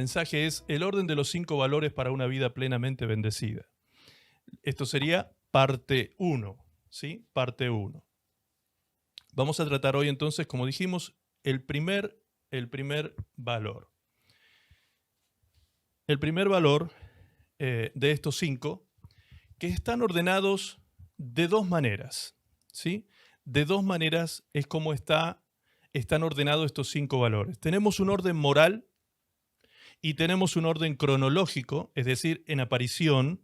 mensaje es el orden de los 5 valores para una vida plenamente bendecida. Esto sería parte 1, ¿sí? Parte 1. Vamos a tratar hoy entonces, como dijimos, el primer valor. El primer valor de estos 5, que están ordenados de 2 maneras, ¿sí? De 2 maneras es como están ordenados estos 5 valores. Tenemos un orden moral y tenemos un orden cronológico, es decir, en aparición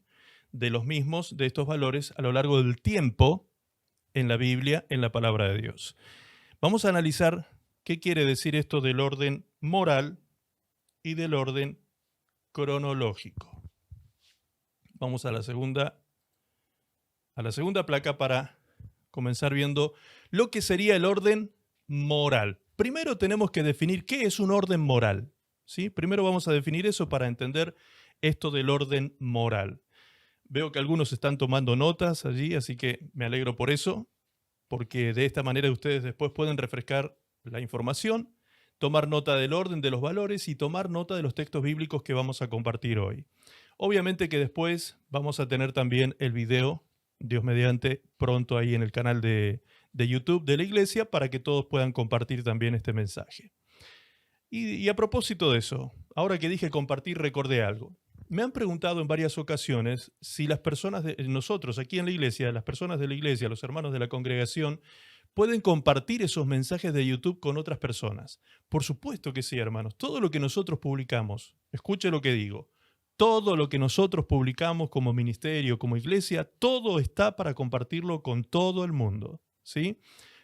de los mismos, de estos valores, a lo largo del tiempo en la Biblia, en la palabra de Dios. Vamos a analizar qué quiere decir esto del orden moral y del orden cronológico. Vamos a la segunda placa para comenzar viendo lo que sería el orden moral. Primero tenemos que definir qué es un orden moral, ¿sí? Primero vamos a definir eso para entender esto del orden moral. Veo que algunos están tomando notas allí, así que me alegro por eso, porque de esta manera ustedes después pueden refrescar la información, tomar nota del orden de los valores y tomar nota de los textos bíblicos que vamos a compartir hoy. Obviamente que después vamos a tener también el video, Dios mediante, pronto ahí en el canal de YouTube de la iglesia para que todos puedan compartir también este mensaje. Y a propósito de eso, ahora que dije compartir, recordé algo. Me han preguntado en varias ocasiones si las personas nosotros aquí en la iglesia, las personas de la iglesia, los hermanos de la congregación, pueden compartir esos mensajes de YouTube con otras personas. Por supuesto que sí, hermanos. Todo lo que nosotros publicamos, escuche lo que digo, todo lo que nosotros publicamos como ministerio, como iglesia, todo está para compartirlo con todo el mundo, ¿sí?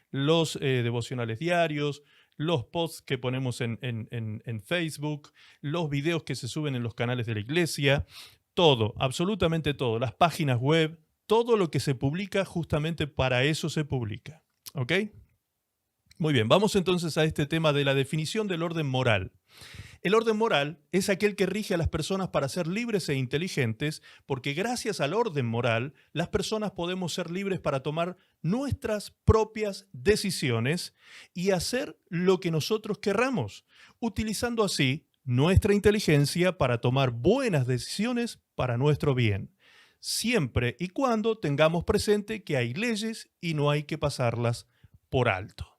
Los devocionales diarios, los posts que ponemos en Facebook, los videos que se suben en los canales de la iglesia, todo, absolutamente todo, las páginas web, todo lo que se publica, justamente para eso se publica. ¿Ok? Muy bien, vamos entonces a este tema de la definición del orden moral. El orden moral es aquel que rige a las personas para ser libres e inteligentes, porque gracias al orden moral, las personas podemos ser libres para tomar nuestras propias decisiones y hacer lo que nosotros querramos, utilizando así nuestra inteligencia para tomar buenas decisiones para nuestro bien, siempre y cuando tengamos presente que hay leyes y no hay que pasarlas por alto.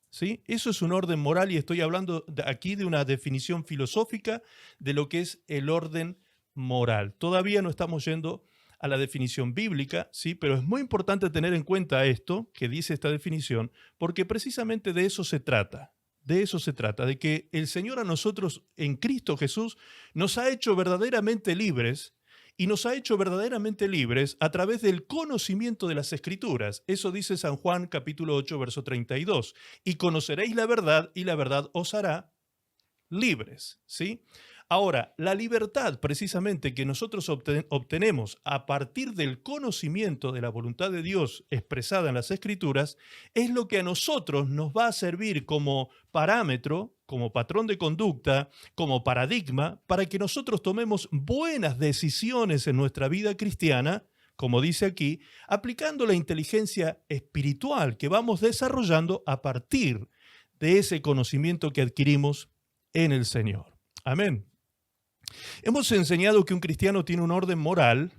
¿Sí? Eso es un orden moral y estoy hablando aquí de una definición filosófica de lo que es el orden moral. Todavía no estamos yendo a la definición bíblica, ¿sí? Pero es muy importante tener en cuenta esto que dice esta definición, porque precisamente de eso se trata. De eso se trata, de que el Señor a nosotros en Cristo Jesús nos ha hecho verdaderamente libres y nos ha hecho verdaderamente libres a través del conocimiento de las Escrituras. Eso dice San Juan capítulo 8, verso 32. Y conoceréis la verdad y la verdad os hará libres, ¿sí? Ahora, la libertad precisamente que nosotros obtenemos a partir del conocimiento de la voluntad de Dios expresada en las Escrituras es lo que a nosotros nos va a servir como parámetro, como patrón de conducta, como paradigma, para que nosotros tomemos buenas decisiones en nuestra vida cristiana, como dice aquí, aplicando la inteligencia espiritual que vamos desarrollando a partir de ese conocimiento que adquirimos en el Señor. Amén. Hemos enseñado que un cristiano tiene un orden moral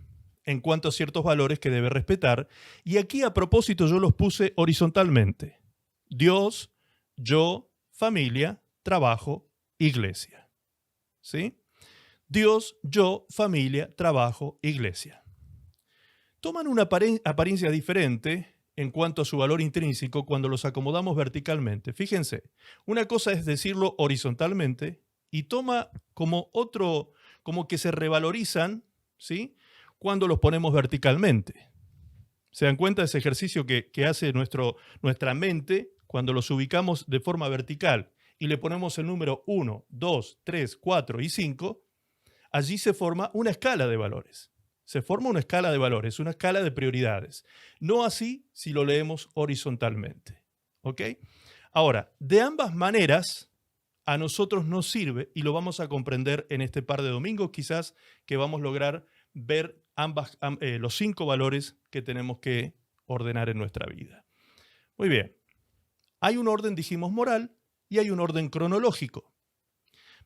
en cuanto a ciertos valores que debe respetar, y aquí a propósito yo los puse horizontalmente. Dios, yo, familia, trabajo, iglesia. ¿Sí? Dios, yo, familia, trabajo, iglesia. Toman una apariencia diferente en cuanto a su valor intrínseco cuando los acomodamos verticalmente. Fíjense, una cosa es decirlo horizontalmente y toma como que se revalorizan, ¿sí? Cuando los ponemos verticalmente. ¿Se dan cuenta de ese ejercicio que hace nuestra mente cuando los ubicamos de forma vertical y le ponemos el número 1, 2, 3, 4 y 5? Allí se forma una escala de valores. Se forma una escala de valores, una escala de prioridades. No así si lo leemos horizontalmente. ¿Ok? Ahora, de ambas maneras a nosotros nos sirve y lo vamos a comprender en este par de domingos, quizás que vamos a lograr ver los 5 valores que tenemos que ordenar en nuestra vida. Muy bien. Hay un orden, dijimos, moral y hay un orden cronológico.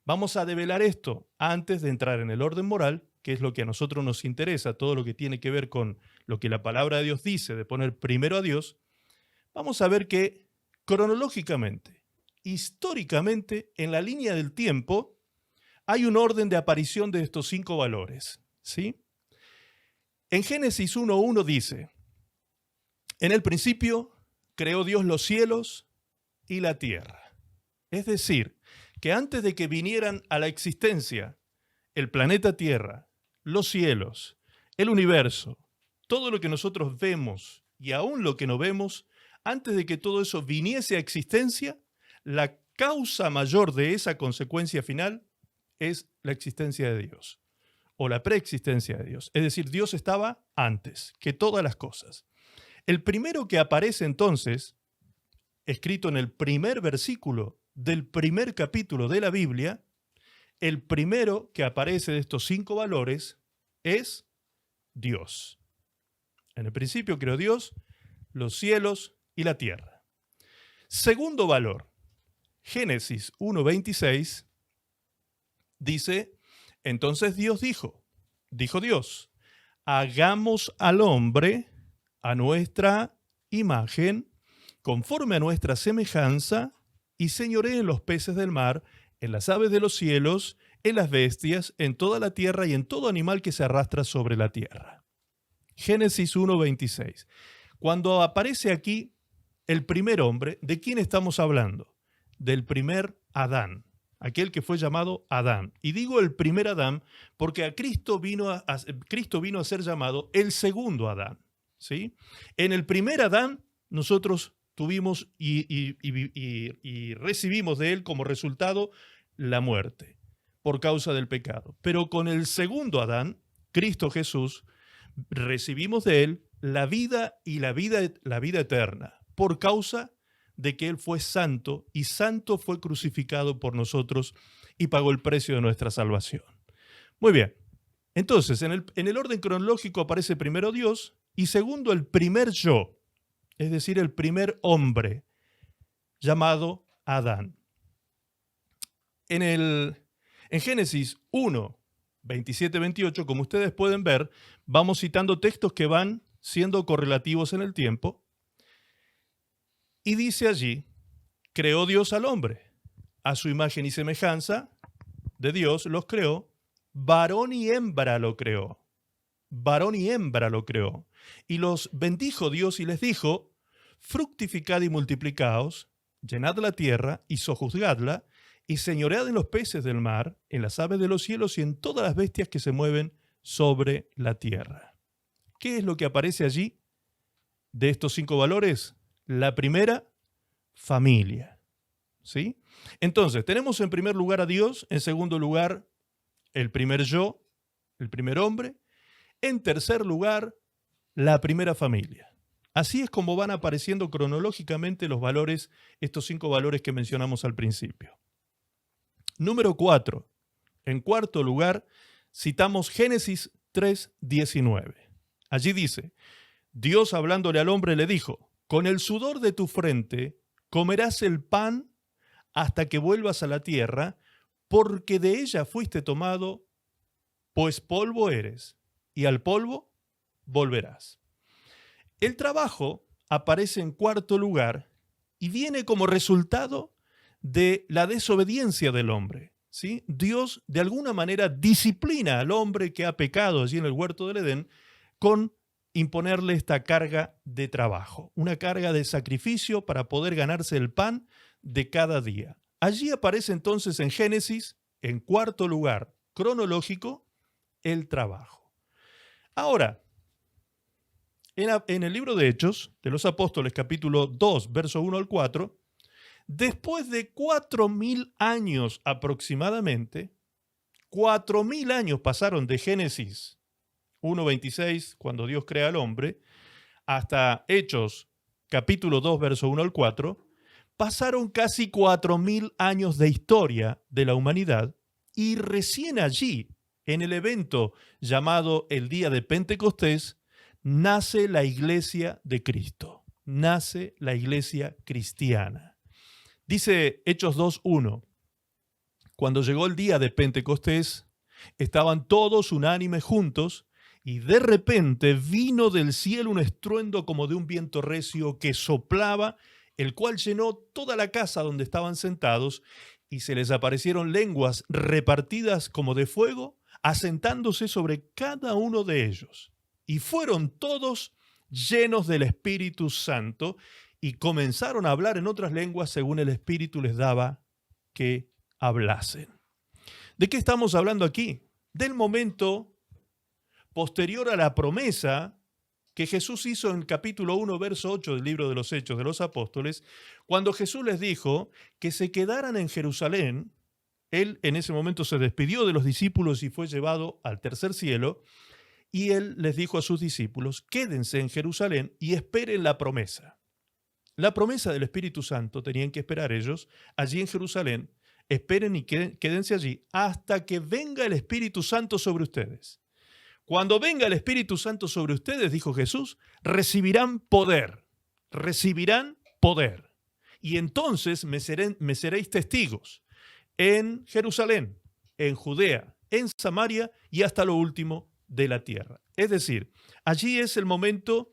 Vamos a develar esto antes de entrar en el orden moral, que es lo que a nosotros nos interesa, todo lo que tiene que ver con lo que la palabra de Dios dice, de poner primero a Dios. Vamos a ver que cronológicamente, históricamente, en la línea del tiempo, hay un orden de aparición de estos 5 valores, ¿sí? En Génesis 1:1 dice, en el principio creó Dios los cielos y la tierra. Es decir, que antes de que vinieran a la existencia el planeta Tierra, los cielos, el universo, todo lo que nosotros vemos y aún lo que no vemos, antes de que todo eso viniese a existencia, la causa mayor de esa consecuencia final es la existencia de Dios o la preexistencia de Dios. Es decir, Dios estaba antes que todas las cosas. El primero que aparece entonces, escrito en el primer versículo del primer capítulo de la Biblia, el primero que aparece de estos 5 valores es Dios. En el principio creó Dios los cielos y la tierra. Segundo valor, Génesis 1:26, dice, entonces Dios dijo Dios, hagamos al hombre a nuestra imagen, conforme a nuestra semejanza, y señoree en los peces del mar, en las aves de los cielos, en las bestias, en toda la tierra y en todo animal que se arrastra sobre la tierra. Génesis 1:26. Cuando aparece aquí el primer hombre, ¿de quién estamos hablando? Del primer Adán, aquel que fue llamado Adán. Y digo el primer Adán porque a Cristo vino a ser llamado el segundo Adán, ¿sí? En el primer Adán nosotros tuvimos y recibimos de él como resultado la muerte por causa del pecado. Pero con el segundo Adán, Cristo Jesús, recibimos de él la vida y la vida eterna por causa de que él fue santo y santo fue crucificado por nosotros y pagó el precio de nuestra salvación. Muy bien. Entonces, en el orden cronológico aparece primero Dios y segundo el primer yo, es decir, el primer hombre, llamado Adán. En Génesis 1, 27, 28, como ustedes pueden ver, vamos citando textos que van siendo correlativos en el tiempo. Y dice allí, creó Dios al hombre, a su imagen y semejanza de Dios los creó, varón y hembra lo creó. Varón y hembra lo creó. Y los bendijo Dios y les dijo, fructificad y multiplicaos, llenad la tierra y sojuzgadla, y señoread en los peces del mar, en las aves de los cielos y en todas las bestias que se mueven sobre la tierra. ¿Qué es lo que aparece allí de estos 5 valores? La primera, familia. ¿Sí? Entonces, tenemos en primer lugar a Dios, en segundo lugar, el primer yo, el primer hombre, en tercer lugar, la primera familia. Así es como van apareciendo cronológicamente los valores, estos 5 valores que mencionamos al principio. Número 4. En cuarto lugar, citamos Génesis 3:19. Allí dice, Dios hablándole al hombre le dijo, con el sudor de tu frente comerás el pan hasta que vuelvas a la tierra, porque de ella fuiste tomado, pues polvo eres, y al polvo volverás. El trabajo aparece en cuarto lugar y viene como resultado de la desobediencia del hombre, ¿sí? Dios de alguna manera disciplina al hombre que ha pecado allí en el huerto del Edén con imponerle esta carga de trabajo, una carga de sacrificio para poder ganarse el pan de cada día. Allí aparece entonces en Génesis, en cuarto lugar cronológico, el trabajo. Ahora, en el libro de Hechos de los Apóstoles, capítulo 2, verso 1 al 4, después de 4.000 años aproximadamente, 4.000 años pasaron de Génesis 1:26, cuando Dios crea al hombre, hasta Hechos, capítulo 2, verso 1 al 4, pasaron casi 4.000 años de historia de la humanidad y recién allí, en el evento llamado el Día de Pentecostés, nace la iglesia de Cristo, nace la iglesia cristiana. Dice Hechos 2:1, Cuando llegó el día de Pentecostés, estaban todos unánimes juntos y de repente vino del cielo un estruendo como de un viento recio que soplaba, el cual llenó toda la casa donde estaban sentados, y se les aparecieron lenguas repartidas como de fuego, asentándose sobre cada uno de ellos. Y fueron todos llenos del Espíritu Santo y comenzaron a hablar en otras lenguas según el Espíritu les daba que hablasen. ¿De qué estamos hablando aquí? Del momento posterior a la promesa que Jesús hizo en el capítulo 1, verso 8 del libro de los Hechos de los Apóstoles, cuando Jesús les dijo que se quedaran en Jerusalén. Él en ese momento se despidió de los discípulos y fue llevado al tercer cielo, y él les dijo a sus discípulos: quédense en Jerusalén y esperen la promesa. La promesa del Espíritu Santo tenían que esperar ellos allí en Jerusalén. Esperen y quédense allí hasta que venga el Espíritu Santo sobre ustedes. Cuando venga el Espíritu Santo sobre ustedes, dijo Jesús, recibirán poder. Recibirán poder. Y entonces me seréis testigos en Jerusalén, en Judea, en Samaria y hasta lo último de la tierra. Es decir, allí es el momento,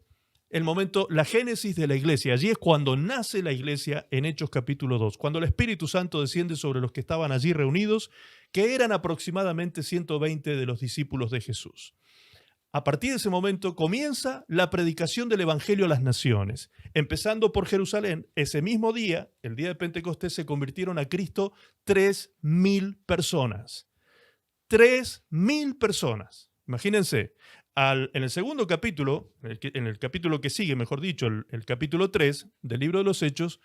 la génesis de la iglesia. Allí es cuando nace la iglesia en Hechos capítulo 2, cuando el Espíritu Santo desciende sobre los que estaban allí reunidos, que eran aproximadamente 120 de los discípulos de Jesús. A partir de ese momento comienza la predicación del Evangelio a las naciones. Empezando por Jerusalén, ese mismo día, el día de Pentecostés, se convirtieron a Cristo 3.000 personas. 3.000 personas. Imagínense, en el segundo capítulo, en el capítulo que sigue, mejor dicho, el capítulo 3 del libro de los Hechos,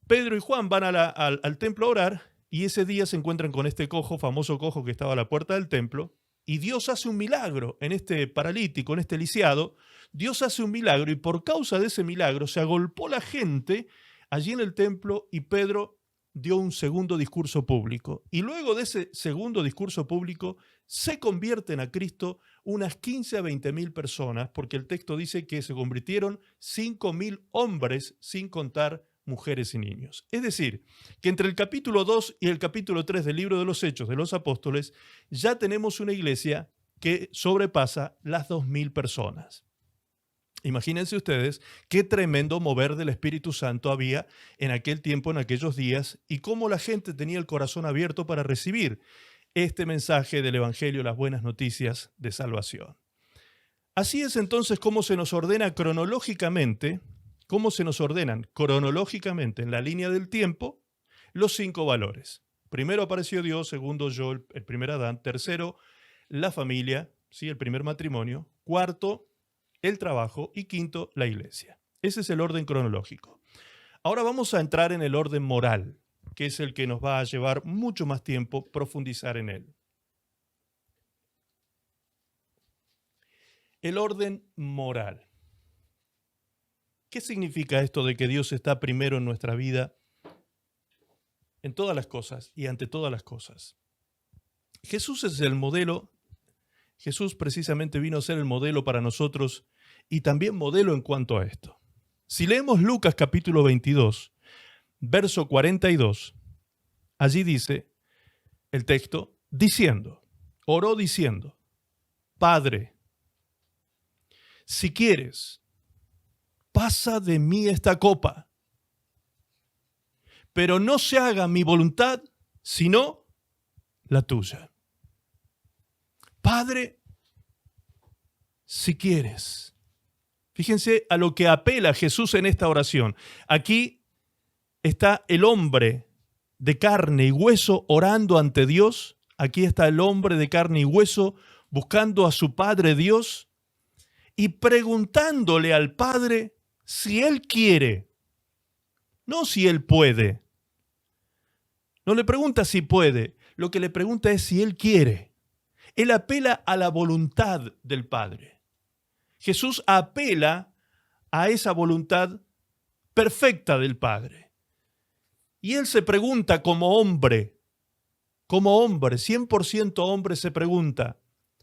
Pedro y Juan van al templo a orar, y ese día se encuentran con este cojo, famoso cojo que estaba a la puerta del templo, y Dios hace un milagro en este paralítico, en este lisiado. Dios hace un milagro, y por causa de ese milagro se agolpó la gente allí en el templo, y Pedro dio un segundo discurso público. Y luego de ese segundo discurso público se convierten a Cristo unas 15 a 20.000 personas, porque el texto dice que se convirtieron 5.000 hombres, sin contar mujeres y niños. Es decir, que entre el capítulo 2 y el capítulo 3 del libro de los Hechos de los Apóstoles ya tenemos una iglesia que sobrepasa las 2.000 personas. Imagínense ustedes qué tremendo mover del Espíritu Santo había en aquel tiempo, en aquellos días, y cómo la gente tenía el corazón abierto para recibir este mensaje del Evangelio, las buenas noticias de salvación. Así es entonces como se nos ordena cronológicamente, cómo se nos ordenan cronológicamente en la línea del tiempo los 5 valores. Primero apareció Dios, segundo yo, el primer Adán, tercero la familia, ¿sí? El primer matrimonio, cuarto el trabajo y quinto la iglesia. Ese es el orden cronológico. Ahora vamos a entrar en el orden moral, que es el que nos va a llevar mucho más tiempo profundizar en él. El orden moral. ¿Qué significa esto de que Dios está primero en nuestra vida, en todas las cosas y ante todas las cosas? Jesús es el modelo. Jesús precisamente vino a ser el modelo para nosotros y también modelo en cuanto a esto. Si leemos Lucas capítulo 22, verso 42, allí dice el texto, oró diciendo, Padre, si quieres, pasa de mí esta copa, pero no se haga mi voluntad, sino la tuya. Padre, si quieres. Fíjense a lo que apela Jesús en esta oración. Aquí está el hombre de carne y hueso orando ante Dios. Aquí está el hombre de carne y hueso buscando a su Padre Dios y preguntándole al Padre si Él quiere, no si Él puede. No le pregunta si puede, lo que le pregunta es si Él quiere. Él apela a la voluntad del Padre. Jesús apela a esa voluntad perfecta del Padre. Y Él se pregunta como hombre, 100% hombre se pregunta,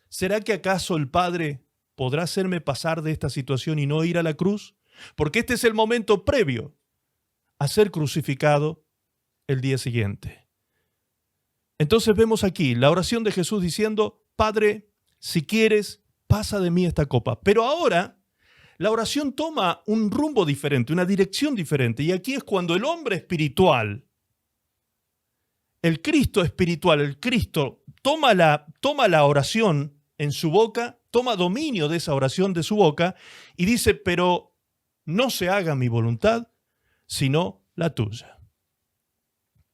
¿será que acaso el Padre podrá hacerme pasar de esta situación y no ir a la cruz? Porque este es el momento previo a ser crucificado el día siguiente. Entonces vemos aquí la oración de Jesús diciendo, Padre, si quieres, pasa de mí esta copa. Pero ahora la oración toma un rumbo diferente, una dirección diferente. Y aquí es cuando el hombre espiritual, el Cristo espiritual, el Cristo toma la oración en su boca, toma dominio de esa oración de su boca y dice, pero no se haga mi voluntad, sino la tuya.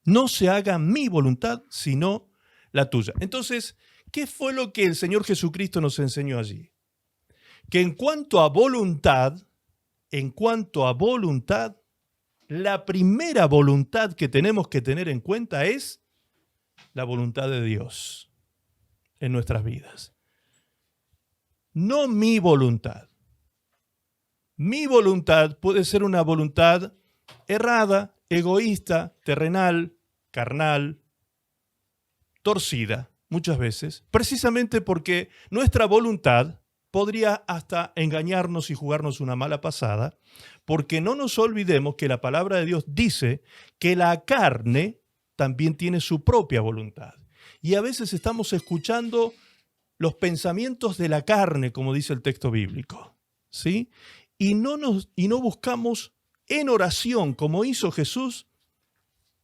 No se haga mi voluntad, sino la tuya. Entonces, ¿qué fue lo que el Señor Jesucristo nos enseñó allí? Que en cuanto a voluntad, la primera voluntad que tenemos que tener en cuenta es la voluntad de Dios en nuestras vidas. No mi voluntad. Mi voluntad puede ser una voluntad errada, egoísta, terrenal, carnal, torcida, muchas veces, precisamente porque nuestra voluntad podría hasta engañarnos y jugarnos una mala pasada, porque no nos olvidemos que la palabra de Dios dice que la carne también tiene su propia voluntad. Y a veces estamos escuchando los pensamientos de la carne, como dice el texto bíblico, ¿sí? Y no buscamos en oración, como hizo Jesús,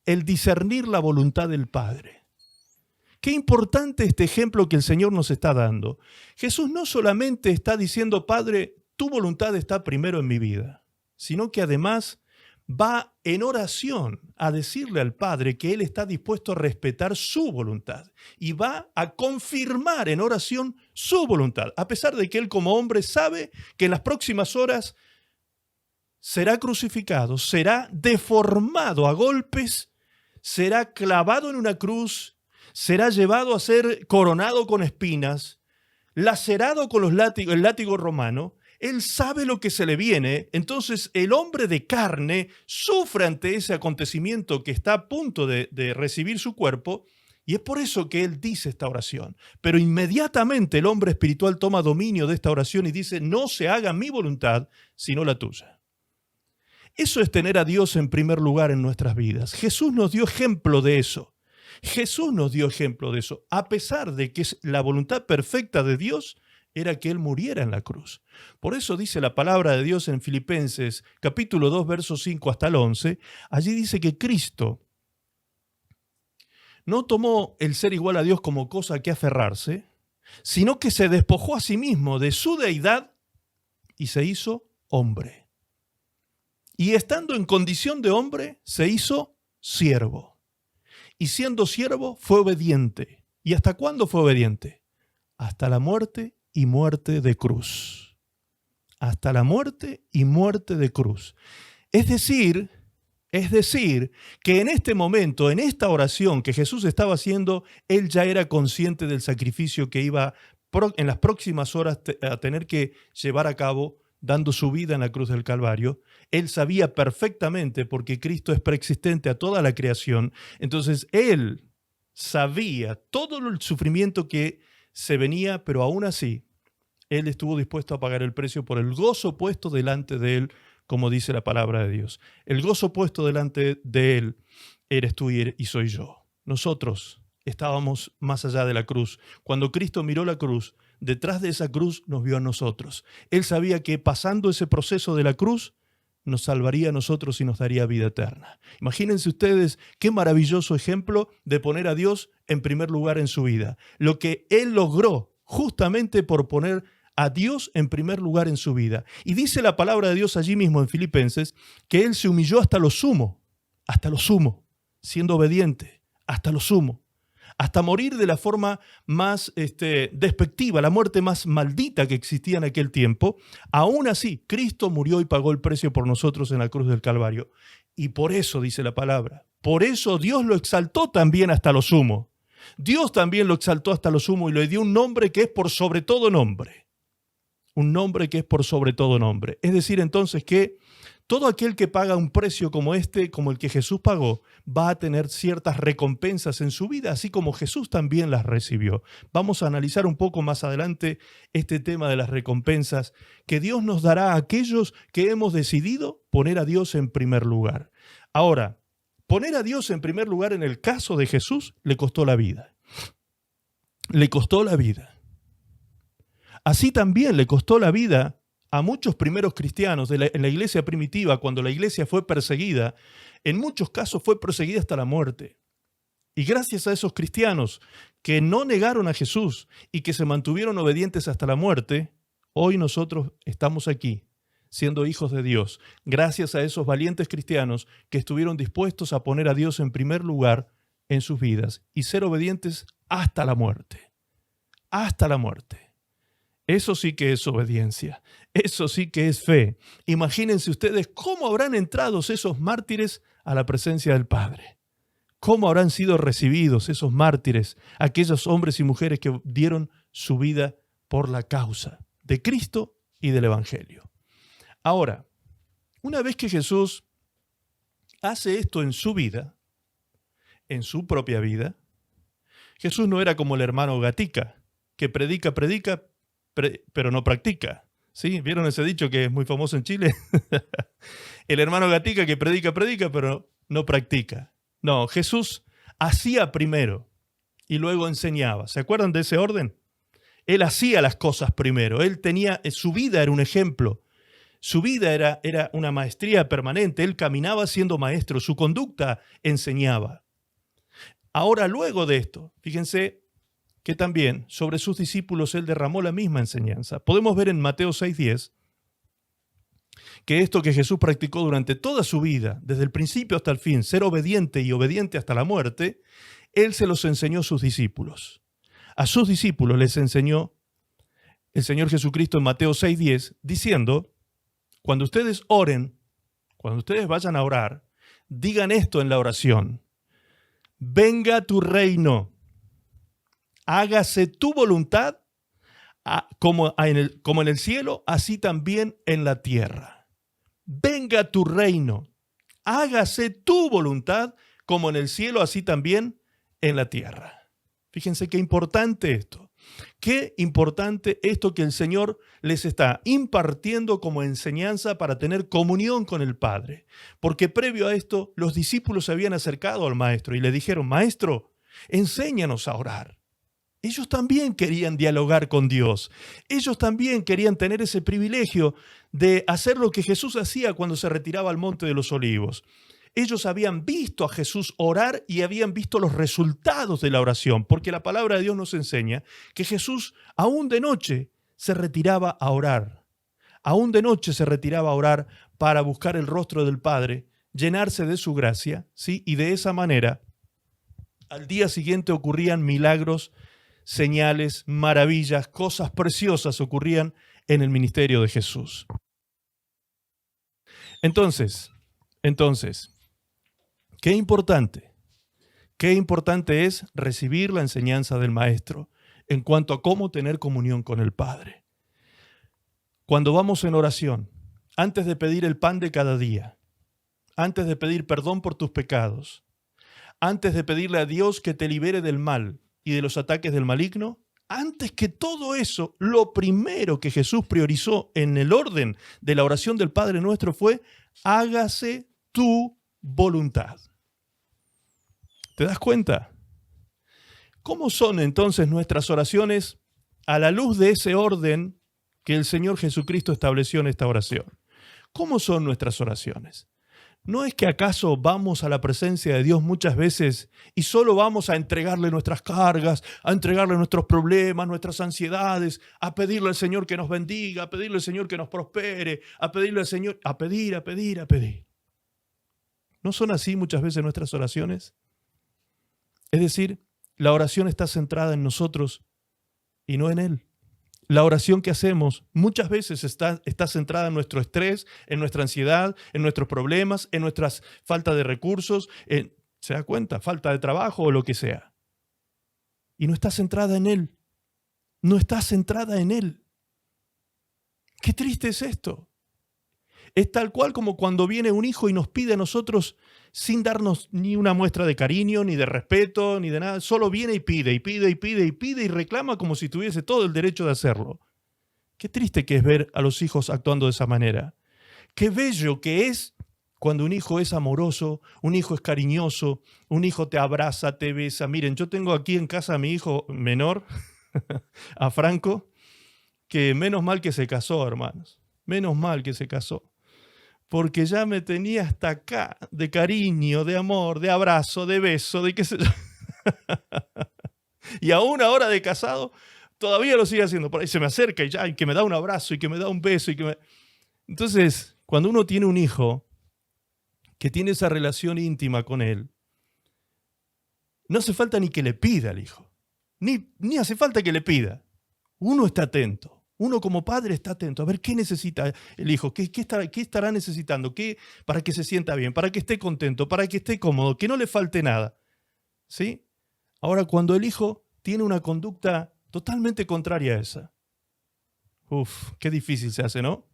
el discernir la voluntad del Padre. Qué importante este ejemplo que el Señor nos está dando. Jesús no solamente está diciendo, Padre, tu voluntad está primero en mi vida, sino que además va en oración a decirle al Padre que Él está dispuesto a respetar su voluntad y va a confirmar en oración su voluntad, a pesar de que Él como hombre sabe que en las próximas horas será crucificado, será deformado a golpes, será clavado en una cruz, será llevado a ser coronado con espinas, lacerado con el látigo romano. Él sabe lo que se le viene, entonces el hombre de carne sufre ante ese acontecimiento que está a punto de recibir su cuerpo, y es por eso que él dice esta oración. Pero inmediatamente el hombre espiritual toma dominio de esta oración y dice, no se haga mi voluntad, sino la tuya. Eso es tener a Dios en primer lugar en nuestras vidas. Jesús nos dio ejemplo de eso. Jesús nos dio ejemplo de eso, a pesar de que la voluntad perfecta de Dios era que Él muriera en la cruz. Por eso dice la palabra de Dios en Filipenses capítulo 2, versos 5 hasta el 11, allí dice que Cristo no tomó el ser igual a Dios como cosa que aferrarse, sino que se despojó a sí mismo de su deidad y se hizo hombre. Y estando en condición de hombre, se hizo siervo. Y siendo siervo, fue obediente. ¿Y hasta cuándo fue obediente? Hasta la muerte y muerte de cruz. Hasta la muerte y muerte de cruz. Es decir, que en este momento, en esta oración que Jesús estaba haciendo, Él ya era consciente del sacrificio que iba en las próximas horas a tener que llevar a cabo, dando su vida en la cruz del Calvario. Él sabía perfectamente, porque Cristo es preexistente a toda la creación, entonces Él sabía todo el sufrimiento que se venía, pero aún así, Él estuvo dispuesto a pagar el precio por el gozo puesto delante de Él, como dice la palabra de Dios. El gozo puesto delante de Él eres tú y soy yo. Nosotros estábamos más allá de la cruz. Cuando Cristo miró la cruz, detrás de esa cruz nos vio a nosotros. Él sabía que pasando ese proceso de la cruz, nos salvaría a nosotros y nos daría vida eterna. Imagínense ustedes qué maravilloso ejemplo de poner a Dios en primer lugar en su vida. Lo que Él logró justamente por poner a Dios en primer lugar en su vida. Y dice la palabra de Dios allí mismo en Filipenses que Él se humilló hasta lo sumo, siendo obediente, hasta lo sumo. Hasta morir de la forma más despectiva, la muerte más maldita que existía en aquel tiempo. Aún así, Cristo murió y pagó el precio por nosotros en la cruz del Calvario. Y por eso, dice la palabra, por eso Dios lo exaltó también hasta lo sumo. Dios también lo exaltó hasta lo sumo y le dio un nombre que es por sobre todo nombre. Un nombre que es por sobre todo nombre. Es decir, entonces, que todo aquel que paga un precio como como el que Jesús pagó, va a tener ciertas recompensas en su vida, así como Jesús también las recibió. Vamos a analizar un poco más adelante este tema de las recompensas que Dios nos dará a aquellos que hemos decidido poner a Dios en primer lugar. Ahora, Poner a Dios en primer lugar en el caso de Jesús le costó la vida. Le costó la vida. Así también le costó la vida a muchos primeros cristianos en la iglesia primitiva, cuando la iglesia fue perseguida. En muchos casos fue perseguida hasta la muerte. Y gracias a esos cristianos que no negaron a Jesús y que se mantuvieron obedientes hasta la muerte, hoy nosotros estamos aquí, siendo hijos de Dios, gracias a esos valientes cristianos que estuvieron dispuestos a poner a Dios en primer lugar en sus vidas y ser obedientes hasta la muerte. Hasta la muerte. Eso sí que es obediencia. Eso sí que es fe. Imagínense ustedes cómo habrán entrado esos mártires a la presencia del Padre. ¿Cómo habrán sido recibidos esos mártires, aquellos hombres y mujeres que dieron su vida por la causa de Cristo y del Evangelio? Ahora, una vez que Jesús hace esto en su vida, en su propia vida, Jesús no era como el hermano Gatica, que predica, pero no practica. ¿Sí? ¿Vieron ese dicho que es muy famoso en Chile? El hermano Gatica que predica, pero no practica. No, Jesús hacía primero y luego enseñaba. ¿Se acuerdan de ese orden? Él hacía las cosas primero. Su vida era un ejemplo. Su vida era una maestría permanente. Él caminaba siendo maestro. Su conducta enseñaba. Ahora, luego de esto, fíjense que también sobre sus discípulos él derramó la misma enseñanza. Podemos ver en Mateo 6:10 que esto que Jesús practicó durante toda su vida, desde el principio hasta el fin, ser obediente y obediente hasta la muerte, él se los enseñó a sus discípulos. A sus discípulos les enseñó el Señor Jesucristo en Mateo 6:10, diciendo, cuando ustedes oren, cuando ustedes vayan a orar, digan esto en la oración: venga tu reino, hágase tu voluntad, como en el cielo, así también en la tierra. Venga tu reino, hágase tu voluntad, como en el cielo, así también en la tierra. Fíjense qué importante esto. Qué importante esto que el Señor les está impartiendo como enseñanza para tener comunión con el Padre. Porque previo a esto, los discípulos se habían acercado al Maestro y le dijeron: Maestro, enséñanos a orar. Ellos también querían dialogar con Dios. Ellos también querían tener ese privilegio de hacer lo que Jesús hacía cuando se retiraba al Monte de los Olivos. Ellos habían visto a Jesús orar y habían visto los resultados de la oración, porque la palabra de Dios nos enseña que Jesús, aún de noche, se retiraba a orar. Aún de noche se retiraba a orar para buscar el rostro del Padre, llenarse de su gracia, ¿sí? Y de esa manera, al día siguiente ocurrían milagros, señales, maravillas, cosas preciosas ocurrían en el ministerio de Jesús. Entonces, qué importante es recibir la enseñanza del Maestro en cuanto a cómo tener comunión con el Padre. Cuando vamos en oración, antes de pedir el pan de cada día, antes de pedir perdón por tus pecados, antes de pedirle a Dios que te libere del mal y de los ataques del maligno, antes que todo eso, lo primero que Jesús priorizó en el orden de la oración del Padre Nuestro fue: hágase tu voluntad. ¿Te das cuenta? ¿Cómo son entonces nuestras oraciones a la luz de ese orden que el Señor Jesucristo estableció en esta oración? ¿Cómo son nuestras oraciones? ¿No es que acaso vamos a la presencia de Dios muchas veces y solo vamos a entregarle nuestras cargas, a entregarle nuestros problemas, nuestras ansiedades, a pedirle al Señor que nos bendiga, a pedirle al Señor que nos prospere, a pedirle al Señor, a pedir? ¿No son así muchas veces nuestras oraciones? Es decir, la oración está centrada en nosotros y no en Él. La oración que hacemos muchas veces está centrada en nuestro estrés, en nuestra ansiedad, en nuestros problemas, en nuestra falta de recursos, ¿se da cuenta? Falta de trabajo o lo que sea. Y no está centrada en Él. No está centrada en Él. Qué triste es esto. Es tal cual como cuando viene un hijo y nos pide a nosotros sin darnos ni una muestra de cariño, ni de respeto, ni de nada. Solo viene y pide y reclama como si tuviese todo el derecho de hacerlo. Qué triste que es ver a los hijos actuando de esa manera. Qué bello que es Cuando un hijo es amoroso, un hijo es cariñoso, un hijo te abraza, te besa. Miren, yo tengo aquí en casa a mi hijo menor, a Franco, que menos mal que se casó, hermanos. Menos mal que se casó. Porque ya me tenía hasta acá de cariño, de amor, de abrazo, de beso, de qué sé yo. Y aún ahora de casado, todavía lo sigue haciendo. Por ahí se me acerca y ya, y que me da un abrazo y que me da un beso. Entonces, cuando uno tiene un hijo que tiene esa relación íntima con él, no hace falta ni que le pida al hijo. Ni hace falta que le pida. Uno está atento. Uno como padre está atento a ver qué necesita el hijo, qué estará necesitando, para que se sienta bien, para que esté contento, para que esté cómodo, que no le falte nada. ¿Sí? Ahora, cuando el hijo tiene una conducta totalmente contraria a esa, qué difícil se hace, ¿no?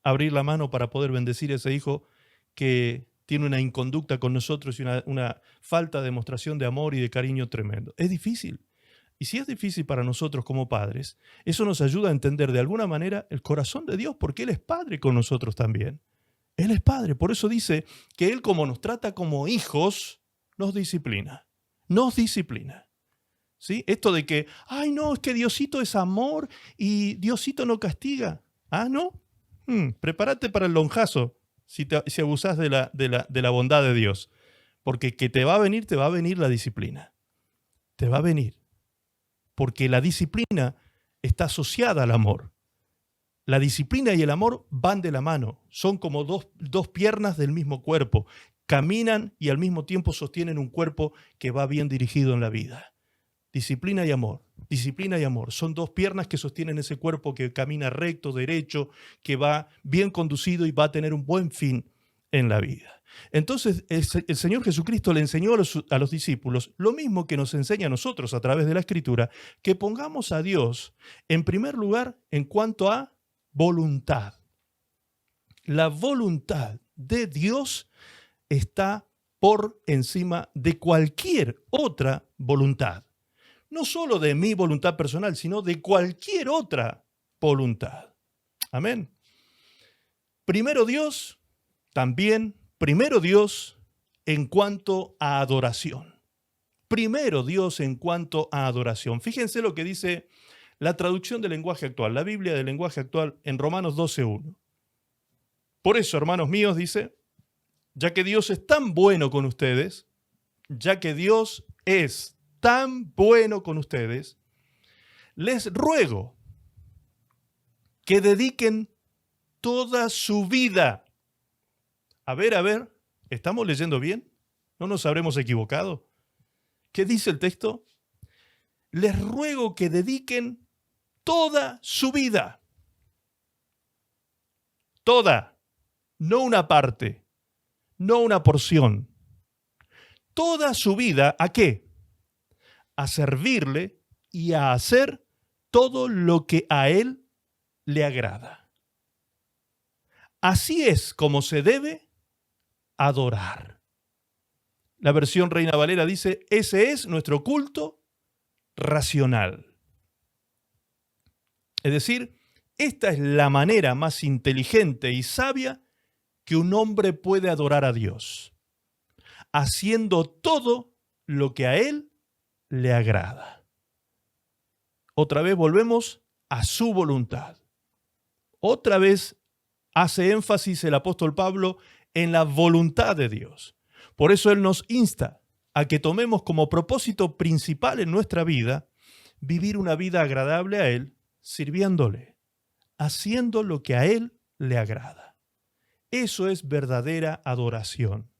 Abrir la mano para poder bendecir a ese hijo que tiene una inconducta con nosotros y una falta de demostración de amor y de cariño tremendo. Es difícil. Y si es difícil para nosotros como padres, eso nos ayuda a entender de alguna manera el corazón de Dios, porque Él es Padre con nosotros también. Él es Padre, por eso dice que Él, como nos trata como hijos, nos disciplina. Nos disciplina. ¿Sí? Esto de que, ay no, es que Diosito es amor y Diosito no castiga. Ah, ¿no? Prepárate para el lonjazo si abusás de la bondad de Dios. Porque que te va a venir la disciplina. Te va a venir. Porque la disciplina está asociada al amor. La disciplina y el amor van de la mano, son como dos piernas del mismo cuerpo, caminan y al mismo tiempo sostienen un cuerpo que va bien dirigido en la vida. Disciplina y amor, son dos piernas que sostienen ese cuerpo que camina recto, derecho, que va bien conducido y va a tener un buen fin en la vida. Entonces el Señor Jesucristo le enseñó a los discípulos lo mismo que nos enseña a nosotros a través de la Escritura, que pongamos a Dios en primer lugar en cuanto a voluntad. La voluntad de Dios está por encima de cualquier otra voluntad. No solo de mi voluntad personal, sino de cualquier otra voluntad. Amén. Primero Dios, también primero Dios en cuanto a adoración. Primero Dios en cuanto a adoración. Fíjense lo que dice la traducción del lenguaje actual, la Biblia del lenguaje actual en Romanos 12:1. Por eso, hermanos míos, dice, ya que Dios es tan bueno con ustedes, ya que Dios es tan bueno con ustedes, les ruego que dediquen toda su vida. A ver, ¿estamos leyendo bien? ¿No nos habremos equivocado? ¿Qué dice el texto? Les ruego que dediquen toda su vida. Toda, no una parte, no una porción. Toda su vida, ¿a qué? A servirle y a hacer todo lo que a Él le agrada. Así es como se debe adorar. La versión Reina Valera dice, ese es nuestro culto racional. Es decir, esta es la manera más inteligente y sabia que un hombre puede adorar a Dios, haciendo todo lo que a Él le agrada. Otra vez volvemos a su voluntad. Otra vez hace énfasis el apóstol Pablo en la voluntad de Dios. Por eso Él nos insta a que tomemos como propósito principal en nuestra vida vivir una vida agradable a Él, sirviéndole, haciendo lo que a Él le agrada. Eso es verdadera adoración.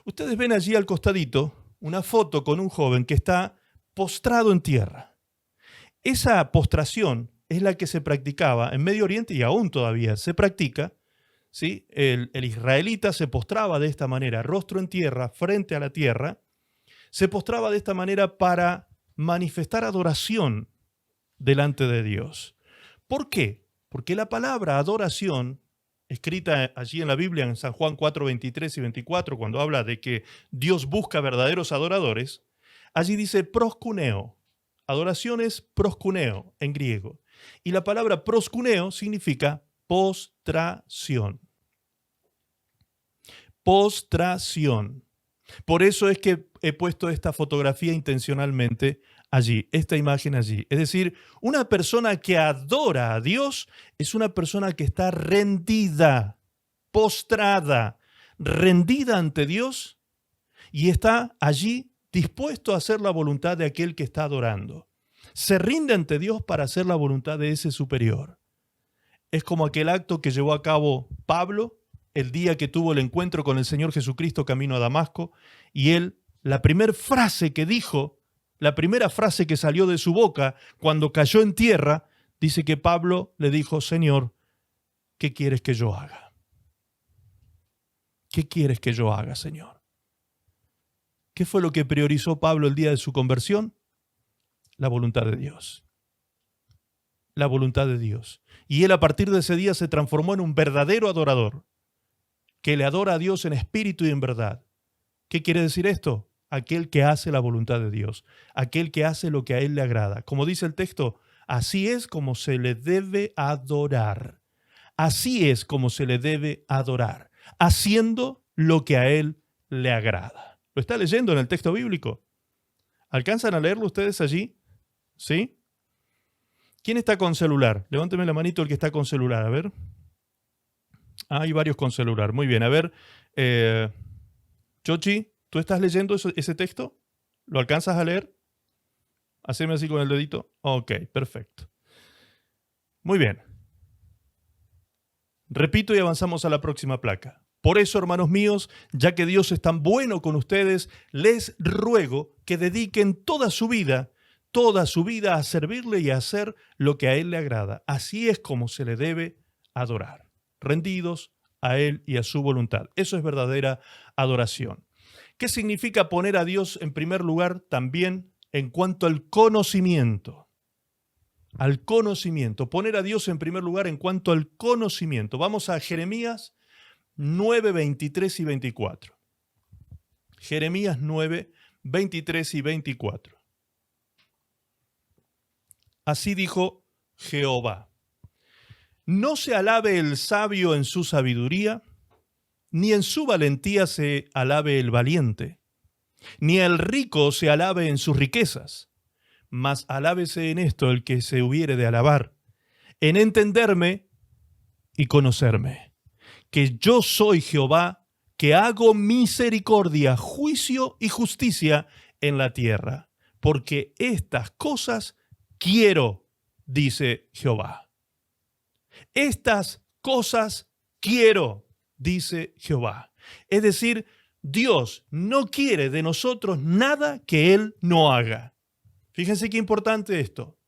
Ustedes ven allí al costadito una foto con un joven que está postrado en tierra. Esa postración es la que se practicaba en Medio Oriente y aún todavía se practica. ¿Sí? El israelita se postraba de esta manera, rostro en tierra, frente a la tierra. Se postraba de esta manera para manifestar adoración delante de Dios. ¿Por qué? Porque la palabra adoración, escrita allí en la Biblia en San Juan 4, 23 y 24, cuando habla de que Dios busca verdaderos adoradores, allí dice proskuneo. Adoración es proskuneo en griego. Y la palabra proskuneo significa postración. postración. Por eso es que he puesto esta fotografía intencionalmente allí, esta imagen allí. Es decir, una persona que adora a Dios es una persona que está rendida, postrada, rendida ante Dios y está allí dispuesto a hacer la voluntad de aquel que está adorando. Se rinde ante Dios para hacer la voluntad de ese superior. Es como aquel acto que llevó a cabo Pablo el día que tuvo el encuentro con el Señor Jesucristo camino a Damasco, y él, la primera frase que dijo, la primera frase que salió de su boca cuando cayó en tierra, dice que Pablo le dijo: Señor, ¿qué quieres que yo haga? ¿Qué quieres que yo haga, Señor? ¿Qué fue lo que priorizó Pablo el día de su conversión? La voluntad de Dios. La voluntad de Dios. Y él a partir de ese día se transformó en un verdadero adorador, que le adora a Dios en espíritu y en verdad. ¿Qué quiere decir esto? Aquel que hace la voluntad de Dios, aquel que hace lo que a él le agrada. Como dice el texto, así es como se le debe adorar. Así es como se le debe adorar, haciendo lo que a él le agrada. ¿Lo está leyendo en el texto bíblico? ¿Alcanzan a leerlo ustedes allí? ¿Sí? ¿Quién está con celular? Levánteme la manito el que está con celular, a ver. Hay varios con celular. Muy bien, a ver. Chochi, ¿tú estás leyendo ese texto? ¿Lo alcanzas a leer? Haceme así con el dedito. Ok, perfecto. Muy bien. Repito y avanzamos a la próxima placa. Por eso, hermanos míos, ya que Dios es tan bueno con ustedes, les ruego que dediquen toda su vida a servirle y a hacer lo que a Él le agrada. Así es como se le debe adorar, rendidos a Él y a su voluntad. Eso es verdadera adoración. ¿Qué significa poner a Dios en primer lugar? También en cuanto al conocimiento. Al conocimiento. Poner a Dios en primer lugar en cuanto al conocimiento. Vamos a Jeremías 9, 23 y 24. Jeremías 9, 23 y 24. Así dijo Jehová: no se alabe el sabio en su sabiduría, ni en su valentía se alabe el valiente, ni el rico se alabe en sus riquezas, mas alábese en esto el que se hubiere de alabar, en entenderme y conocerme, que yo soy Jehová, que hago misericordia, juicio y justicia en la tierra, porque estas cosas quiero, dice Jehová. Estas cosas quiero, dice Jehová. Es decir, Dios no quiere de nosotros nada que Él no haga. Fíjense qué importante esto.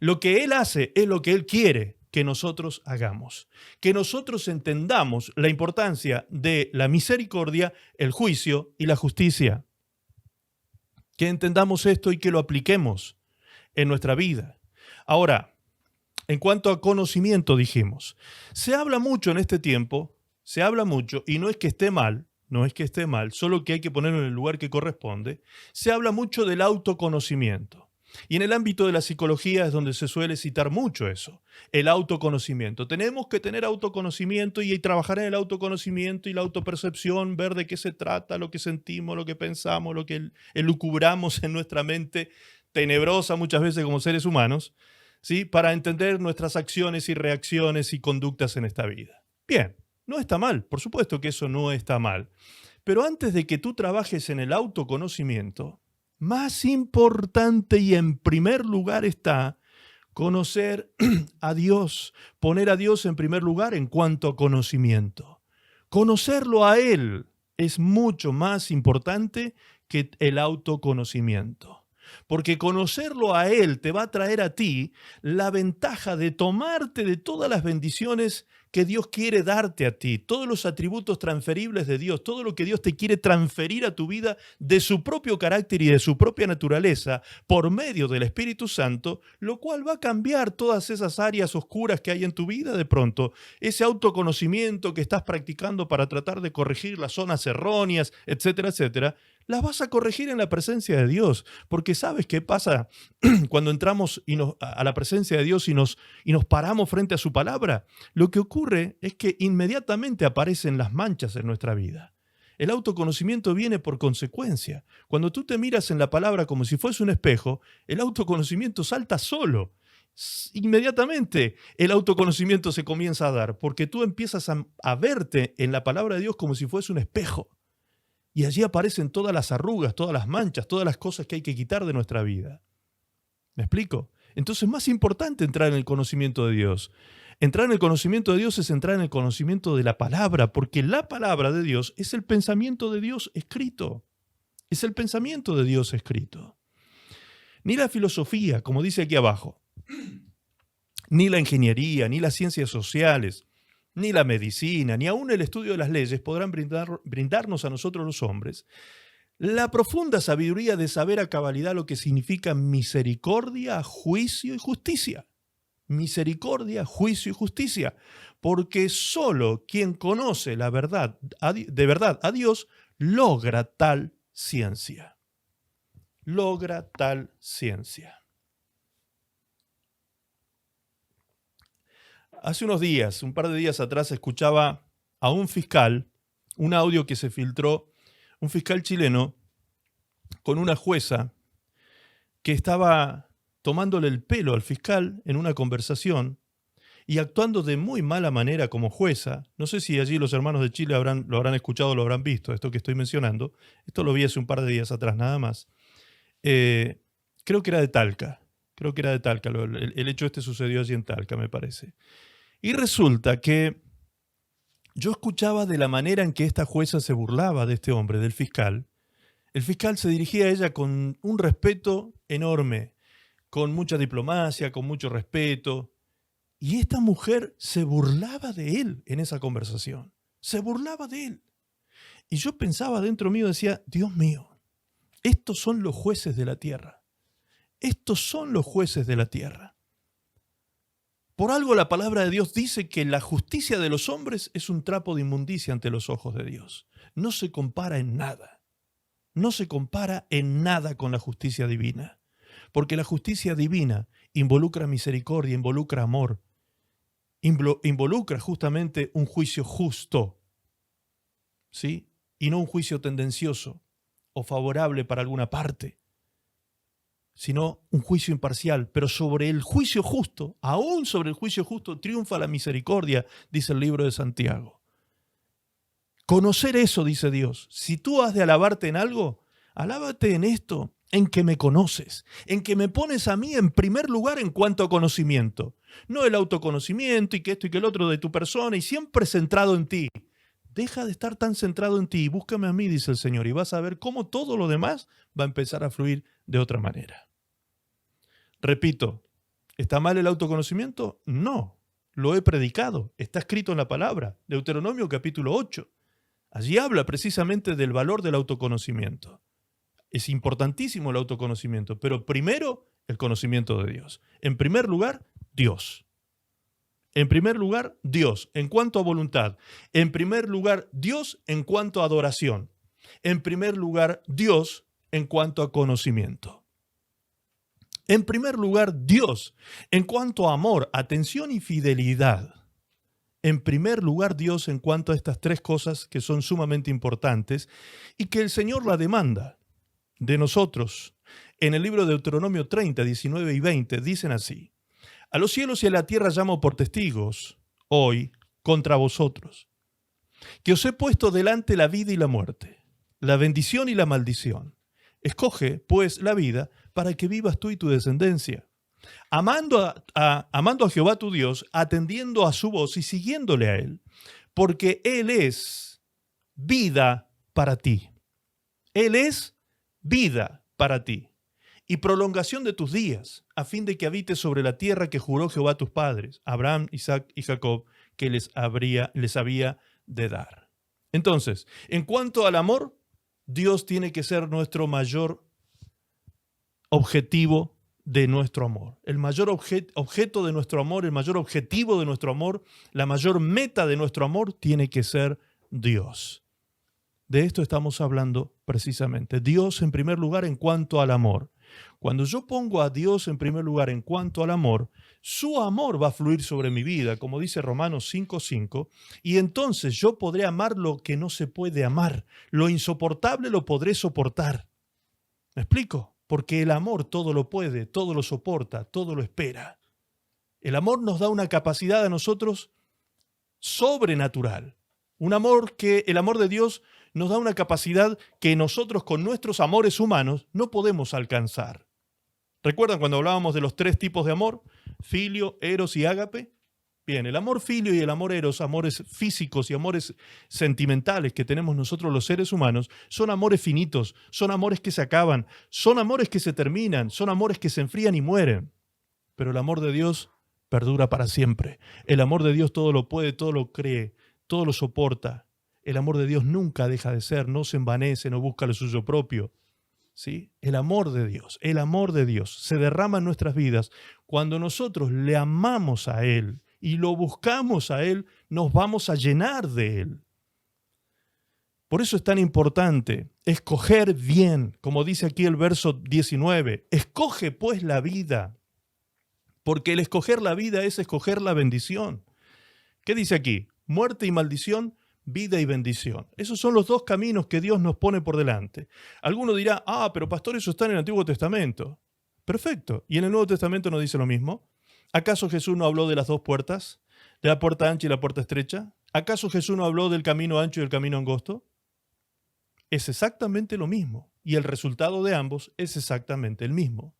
Lo que Él hace es lo que Él quiere que nosotros hagamos. Que nosotros entendamos la importancia de la misericordia, el juicio y la justicia. Que entendamos esto y que lo apliquemos en nuestra vida. Ahora, en cuanto a conocimiento, dijimos, se habla mucho en este tiempo, se habla mucho, y no es que esté mal, solo que hay que ponerlo en el lugar que corresponde, se habla mucho del autoconocimiento. Y en el ámbito de la psicología es donde se suele citar mucho eso, el autoconocimiento. Tenemos que tener autoconocimiento y trabajar en el autoconocimiento y la autopercepción, ver de qué se trata, lo que sentimos, lo que pensamos, lo que elucubramos en nuestra mente tenebrosa muchas veces como seres humanos, ¿sí? Para entender nuestras acciones y reacciones y conductas en esta vida. Bien, no está mal, por supuesto que eso no está mal. Pero antes de que tú trabajes en el autoconocimiento, más importante y en primer lugar está conocer a Dios, poner a Dios en primer lugar en cuanto a conocimiento. Conocerlo a Él es mucho más importante que el autoconocimiento. Porque conocerlo a Él te va a traer a ti la ventaja de tomarte de todas las bendiciones que Dios quiere darte a ti, todos los atributos transferibles de Dios, todo lo que Dios te quiere transferir a tu vida de su propio carácter y de su propia naturaleza por medio del Espíritu Santo, lo cual va a cambiar todas esas áreas oscuras que hay en tu vida de pronto. Ese autoconocimiento que estás practicando para tratar de corregir las zonas erróneas, etcétera, etcétera, las vas a corregir en la presencia de Dios, porque ¿sabes qué pasa cuando entramos a la presencia de Dios y nos paramos frente a su palabra? Lo que ocurre es que inmediatamente aparecen las manchas en nuestra vida. El autoconocimiento viene por consecuencia. Cuando tú te miras en la palabra como si fuese un espejo, el autoconocimiento salta solo. Inmediatamente el autoconocimiento se comienza a dar, porque tú empiezas a verte en la palabra de Dios como si fuese un espejo. Y allí aparecen todas las arrugas, todas las manchas, todas las cosas que hay que quitar de nuestra vida. ¿Me explico? Entonces es más importante entrar en el conocimiento de Dios. Entrar en el conocimiento de Dios es entrar en el conocimiento de la palabra, porque la palabra de Dios es el pensamiento de Dios escrito. Es el pensamiento de Dios escrito. Ni la filosofía, como dice aquí abajo, ni la ingeniería, ni las ciencias sociales, ni la medicina, ni aún el estudio de las leyes podrán brindarnos a nosotros los hombres la profunda sabiduría de saber a cabalidad lo que significa misericordia, juicio y justicia. Misericordia, juicio y justicia. Porque solo quien conoce la verdad, de verdad a Dios, logra tal ciencia. Logra tal ciencia. Hace unos días, un par de días atrás, escuchaba a un fiscal, un audio que se filtró, un fiscal chileno con una jueza que estaba tomándole el pelo al fiscal en una conversación y actuando de muy mala manera como jueza. No sé si allí los hermanos de Chile lo habrán escuchado o lo habrán visto, esto que estoy mencionando. Esto lo vi hace un par de días atrás nada más. Creo que era de Talca. El hecho este sucedió allí en Talca, me parece. Y resulta que yo escuchaba de la manera en que esta jueza se burlaba de este hombre, del fiscal. El fiscal se dirigía a ella con un respeto enorme, con mucha diplomacia, con mucho respeto. Y esta mujer se burlaba de él en esa conversación. Se burlaba de él. Y yo pensaba dentro mío, decía, Dios mío, estos son los jueces de la tierra. Estos son los jueces de la tierra. Por algo la palabra de Dios dice que la justicia de los hombres es un trapo de inmundicia ante los ojos de Dios. No se compara en nada. No se compara en nada con la justicia divina. Porque la justicia divina involucra misericordia, involucra amor, involucra justamente un juicio justo, ¿sí? Y no un juicio tendencioso o favorable para alguna parte, sino un juicio imparcial. Pero sobre el juicio justo, aún sobre el juicio justo, triunfa la misericordia, dice el libro de Santiago. Conocer eso, dice Dios. Si tú has de alabarte en algo, alábate en esto, en que me conoces, en que me pones a mí en primer lugar en cuanto a conocimiento. No el autoconocimiento y que esto y que el otro de tu persona y siempre centrado en ti. Deja de estar tan centrado en ti y búscame a mí, dice el Señor, y vas a ver cómo todo lo demás va a empezar a fluir de otra manera. Repito, ¿está mal el autoconocimiento? No, lo he predicado, está escrito en la palabra, Deuteronomio capítulo 8. Allí habla precisamente del valor del autoconocimiento. Es importantísimo el autoconocimiento, pero primero el conocimiento de Dios. En primer lugar, Dios. En primer lugar, Dios en cuanto a voluntad. En primer lugar, Dios en cuanto a adoración. En primer lugar, Dios en cuanto a conocimiento. En primer lugar, Dios en cuanto a amor, atención y fidelidad. En primer lugar, Dios en cuanto a estas tres cosas que son sumamente importantes y que el Señor la demanda de nosotros. En el libro de Deuteronomio 30, 19 y 20 dicen así: a los cielos y a la tierra llamo por testigos hoy contra vosotros, que os he puesto delante la vida y la muerte, la bendición y la maldición. Escoge, pues, la vida para que vivas tú y tu descendencia, amando a Jehová tu Dios, atendiendo a su voz y siguiéndole a Él, porque Él es vida para ti. Él es vida para ti y prolongación de tus días, a fin de que habites sobre la tierra que juró Jehová a tus padres, Abraham, Isaac y Jacob, que les había de dar. Entonces, en cuanto al amor, Dios tiene que ser nuestro mayor objetivo de nuestro amor. El mayor objeto de nuestro amor, el mayor objetivo de nuestro amor, la mayor meta de nuestro amor tiene que ser Dios. De esto estamos hablando precisamente. Dios en primer lugar en cuanto al amor. Cuando yo pongo a Dios en primer lugar en cuanto al amor, su amor va a fluir sobre mi vida, como dice Romanos 5:5, y entonces yo podré amar lo que no se puede amar. Lo insoportable lo podré soportar. ¿Me explico? Porque el amor todo lo puede, todo lo soporta, todo lo espera. El amor nos da una capacidad a nosotros sobrenatural. El amor de Dios nos da una capacidad que nosotros con nuestros amores humanos no podemos alcanzar. ¿Recuerdan cuando hablábamos de los 3 tipos de amor? Filio, eros y ágape. Bien, el amor filio y el amor eros, amores físicos y amores sentimentales que tenemos nosotros los seres humanos, son amores finitos, son amores que se acaban, son amores que se terminan, son amores que se enfrían y mueren. Pero el amor de Dios perdura para siempre. El amor de Dios todo lo puede, todo lo cree, todo lo soporta. El amor de Dios nunca deja de ser, no se envanece, no busca lo suyo propio. ¿Sí? El amor de Dios se derrama en nuestras vidas. Cuando nosotros le amamos a Él y lo buscamos a Él, nos vamos a llenar de Él. Por eso es tan importante escoger bien, como dice aquí el verso 19. Escoge pues la vida, porque el escoger la vida es escoger la bendición. ¿Qué dice aquí? Muerte y maldición, vida y bendición. Esos son los 2 caminos que Dios nos pone por delante. Alguno dirá, pero pastor, eso está en el Antiguo Testamento. Perfecto. ¿Y en el Nuevo Testamento no dice lo mismo? ¿Acaso Jesús no habló de las 2 puertas? ¿De la puerta ancha y la puerta estrecha? ¿Acaso Jesús no habló del camino ancho y del camino angosto? Es exactamente lo mismo. Y el resultado de ambos es exactamente el mismo.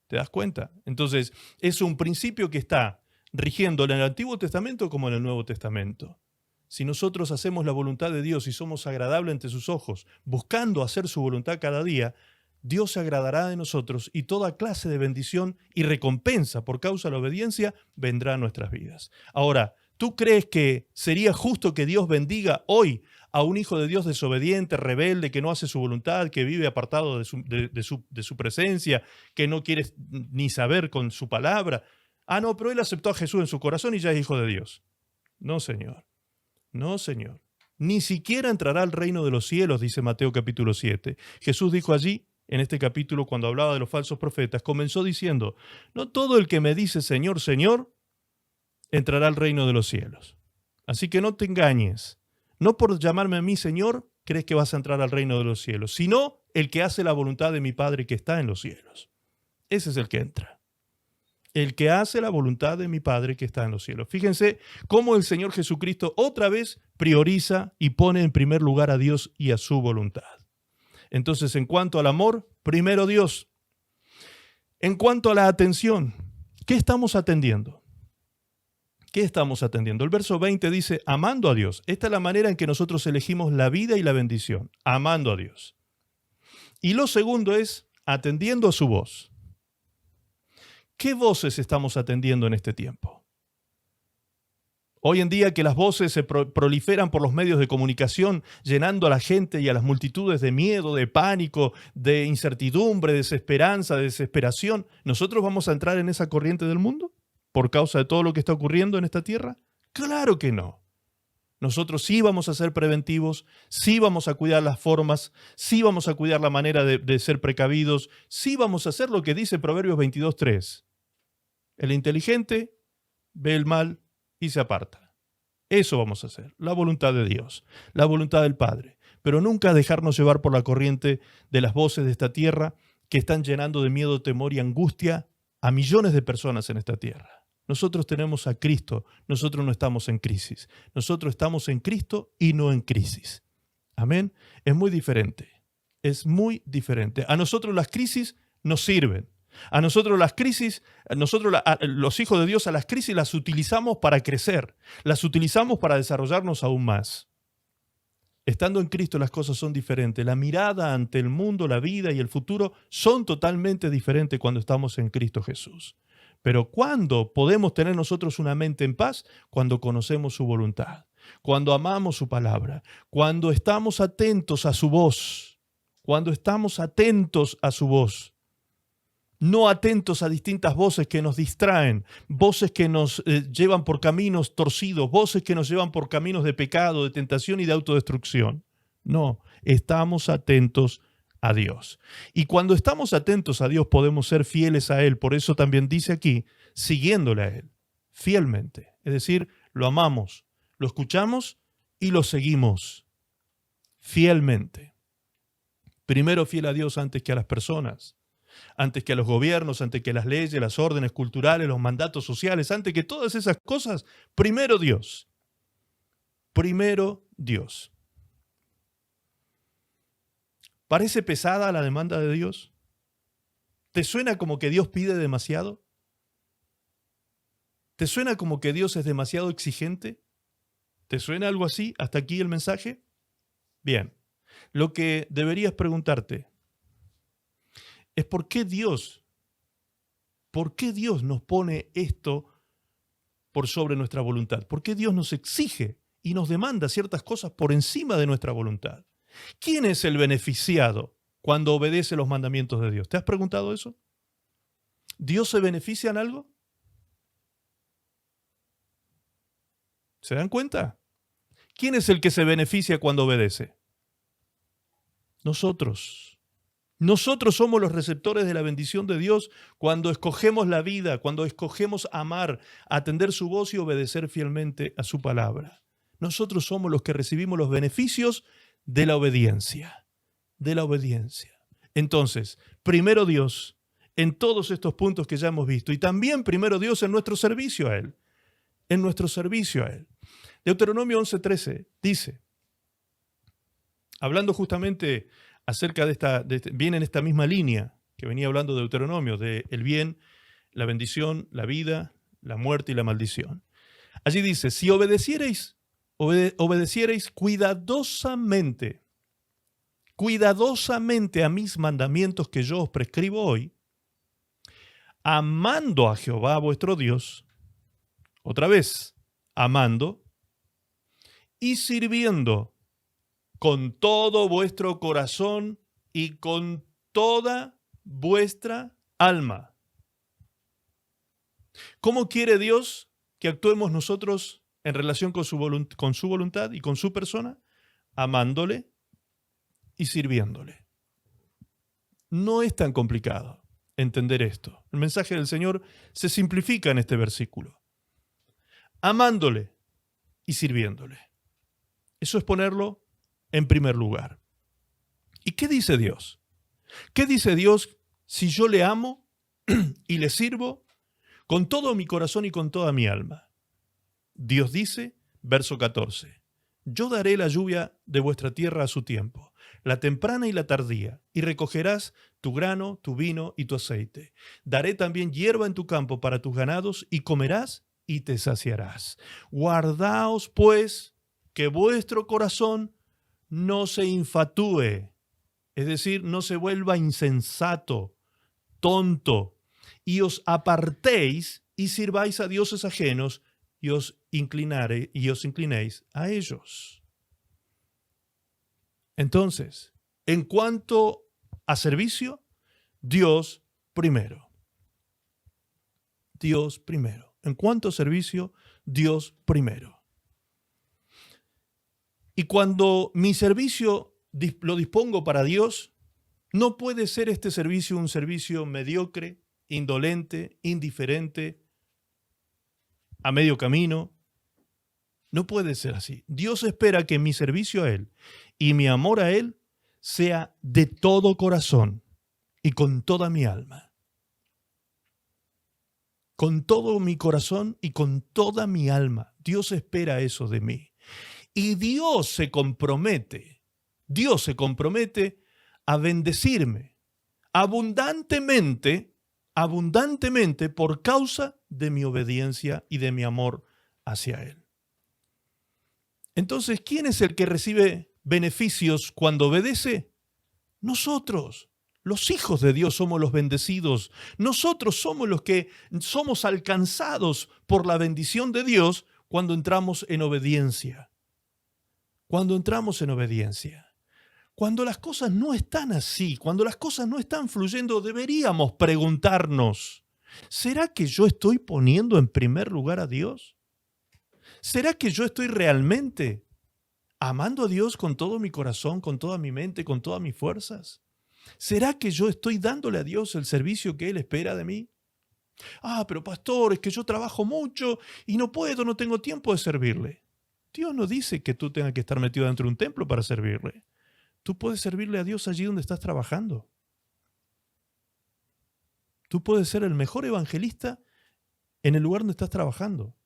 ¿Te das cuenta? Entonces, es un principio que está rigiendo en el Antiguo Testamento como en el Nuevo Testamento. Si nosotros hacemos la voluntad de Dios y somos agradables ante sus ojos, buscando hacer su voluntad cada día, Dios se agradará de nosotros y toda clase de bendición y recompensa por causa de la obediencia vendrá a nuestras vidas. Ahora, ¿tú crees que sería justo que Dios bendiga hoy a un hijo de Dios desobediente, rebelde, que no hace su voluntad, que vive apartado de su presencia, que no quiere ni saber con su palabra? No, pero él aceptó a Jesús en su corazón y ya es hijo de Dios. No, Señor. No, Señor. Ni siquiera entrará al reino de los cielos, dice Mateo capítulo 7. Jesús dijo allí, en este capítulo, cuando hablaba de los falsos profetas, comenzó diciendo, no todo el que me dice Señor, Señor, entrará al reino de los cielos. Así que no te engañes. No por llamarme a mí Señor, crees que vas a entrar al reino de los cielos, sino el que hace la voluntad de mi Padre que está en los cielos. Ese es el que entra. El que hace la voluntad de mi Padre que está en los cielos. Fíjense cómo el Señor Jesucristo otra vez prioriza y pone en primer lugar a Dios y a su voluntad. Entonces, en cuanto al amor, primero Dios. En cuanto a la atención, ¿qué estamos atendiendo? ¿Qué estamos atendiendo? El verso 20 dice, amando a Dios. Esta es la manera en que nosotros elegimos la vida y la bendición, amando a Dios. Y lo segundo es atendiendo a su voz. ¿Qué voces estamos atendiendo en este tiempo? Hoy en día que las voces se proliferan por los medios de comunicación, llenando a la gente y a las multitudes de miedo, de pánico, de incertidumbre, de desesperanza, de desesperación, ¿nosotros vamos a entrar en esa corriente del mundo por causa de todo lo que está ocurriendo en esta tierra? Claro que no. Nosotros sí vamos a ser preventivos, sí vamos a cuidar las formas, sí vamos a cuidar la manera de ser precavidos, sí vamos a hacer lo que dice Proverbios 22:3. El inteligente ve el mal y se aparta. Eso vamos a hacer, la voluntad de Dios, la voluntad del Padre. Pero nunca dejarnos llevar por la corriente de las voces de esta tierra que están llenando de miedo, temor y angustia a millones de personas en esta tierra. Nosotros tenemos a Cristo, nosotros no estamos en crisis. Nosotros estamos en Cristo y no en crisis. Amén. Es muy diferente. Es muy diferente. A nosotros las crisis nos sirven. A nosotros las crisis, los hijos de Dios, a las crisis las utilizamos para crecer. Las utilizamos para desarrollarnos aún más. Estando en Cristo las cosas son diferentes. La mirada ante el mundo, la vida y el futuro son totalmente diferentes cuando estamos en Cristo Jesús. Pero ¿cuándo podemos tener nosotros una mente en paz? Cuando conocemos su voluntad, cuando amamos su palabra, cuando estamos atentos a su voz, cuando estamos atentos a su voz. No atentos a distintas voces que nos distraen, voces que nos llevan por caminos torcidos, voces que nos llevan por caminos de pecado, de tentación y de autodestrucción. No, estamos atentos a Dios. Y cuando estamos atentos a Dios podemos ser fieles a Él. Por eso también dice aquí, siguiéndole a Él, fielmente. Es decir, lo amamos, lo escuchamos y lo seguimos fielmente. Primero fiel a Dios antes que a las personas, antes que a los gobiernos, antes que a las leyes, las órdenes culturales, los mandatos sociales, antes que todas esas cosas, primero Dios. Primero Dios. ¿Parece pesada la demanda de Dios? ¿Te suena como que Dios pide demasiado? ¿Te suena como que Dios es demasiado exigente? ¿Te suena algo así? ¿Hasta aquí el mensaje? Bien, lo que deberías preguntarte es ¿por qué Dios nos pone esto por sobre nuestra voluntad? ¿Por qué Dios nos exige y nos demanda ciertas cosas por encima de nuestra voluntad? ¿Quién es el beneficiado cuando obedece los mandamientos de Dios? ¿Te has preguntado eso? ¿Dios se beneficia en algo? ¿Se dan cuenta? ¿Quién es el que se beneficia cuando obedece? Nosotros. Nosotros somos los receptores de la bendición de Dios cuando escogemos la vida, cuando escogemos amar, atender su voz y obedecer fielmente a su palabra. Nosotros somos los que recibimos los beneficios de la obediencia. De la obediencia. Entonces, primero Dios en todos estos puntos que ya hemos visto y también primero Dios en nuestro servicio a Él. En nuestro servicio a Él. Deuteronomio 11:13 dice, hablando justamente acerca viene en esta misma línea que venía hablando de Deuteronomio, de el bien, la bendición, la vida, la muerte y la maldición. Allí dice, si obedeciereis cuidadosamente a mis mandamientos que yo os prescribo hoy, amando a Jehová vuestro Dios, otra vez, amando y sirviendo con todo vuestro corazón y con toda vuestra alma. ¿Cómo quiere Dios que actuemos nosotros en relación con su voluntad y con su persona? Amándole y sirviéndole. No es tan complicado entender esto. El mensaje del Señor se simplifica en este versículo. Amándole y sirviéndole. Eso es ponerlo en primer lugar. ¿Y qué dice Dios? ¿Qué dice Dios si yo le amo y le sirvo con todo mi corazón y con toda mi alma? Dios dice, verso 14, yo daré la lluvia de vuestra tierra a su tiempo, la temprana y la tardía, y recogerás tu grano, tu vino y tu aceite. Daré también hierba en tu campo para tus ganados, y comerás y te saciarás. Guardaos, pues, que vuestro corazón no se infatúe, es decir, no se vuelva insensato, tonto, y os apartéis y sirváis a dioses ajenos y os inclinéis a ellos. Entonces, en cuanto a servicio, Dios primero. Dios primero. En cuanto a servicio, Dios primero. Y cuando mi servicio lo dispongo para Dios, no puede ser este servicio un servicio mediocre, indolente, indiferente, a medio camino. No puede ser así. Dios espera que mi servicio a Él y mi amor a Él sea de todo corazón y con toda mi alma. Con todo mi corazón y con toda mi alma. Dios espera eso de mí. Y Dios se compromete a bendecirme abundantemente por causa de mi obediencia y de mi amor hacia Él. Entonces, ¿quién es el que recibe beneficios cuando obedece? Nosotros. Los hijos de Dios somos los bendecidos. Nosotros somos los que somos alcanzados por la bendición de Dios cuando entramos en obediencia. Cuando entramos en obediencia. Cuando las cosas no están así, cuando las cosas no están fluyendo, deberíamos preguntarnos, ¿será que yo estoy poniendo en primer lugar a Dios? ¿Será que yo estoy realmente ¿Amando a Dios con todo mi corazón, con toda mi mente, con todas mis fuerzas? ¿Será que yo estoy dándole a Dios el servicio que Él espera de mí? Pero pastor, es que yo trabajo mucho y no puedo, no tengo tiempo de servirle. Dios no dice que tú tengas que estar metido dentro de un templo para servirle. Tú puedes servirle a Dios allí donde estás trabajando. Tú puedes ser el mejor evangelista en el lugar donde estás trabajando.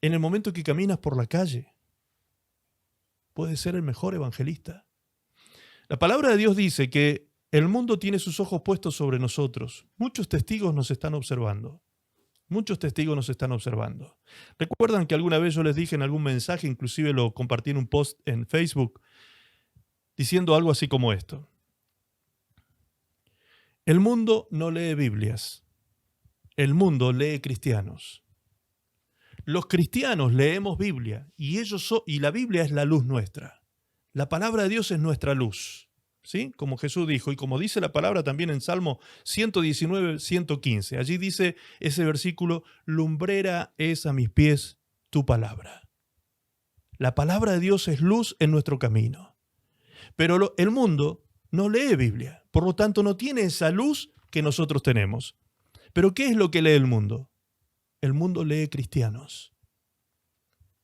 En el momento que caminas por la calle, puedes ser el mejor evangelista. La palabra de Dios dice que el mundo tiene sus ojos puestos sobre nosotros. Muchos testigos nos están observando. Muchos testigos nos están observando. ¿Recuerdan que alguna vez yo les dije en algún mensaje, inclusive lo compartí en un post en Facebook, diciendo algo así como esto? El mundo no lee Biblias. El mundo lee cristianos. Los cristianos leemos Biblia y la Biblia es la luz nuestra. La palabra de Dios es nuestra luz, ¿sí? Como Jesús dijo y como dice la palabra también en Salmo 119, 115. Allí dice ese versículo, lumbrera es a mis pies tu palabra. La palabra de Dios es luz en nuestro camino. Pero el mundo no lee Biblia, por lo tanto no tiene esa luz que nosotros tenemos. ¿Pero qué es lo que lee el mundo? El mundo lee cristianos.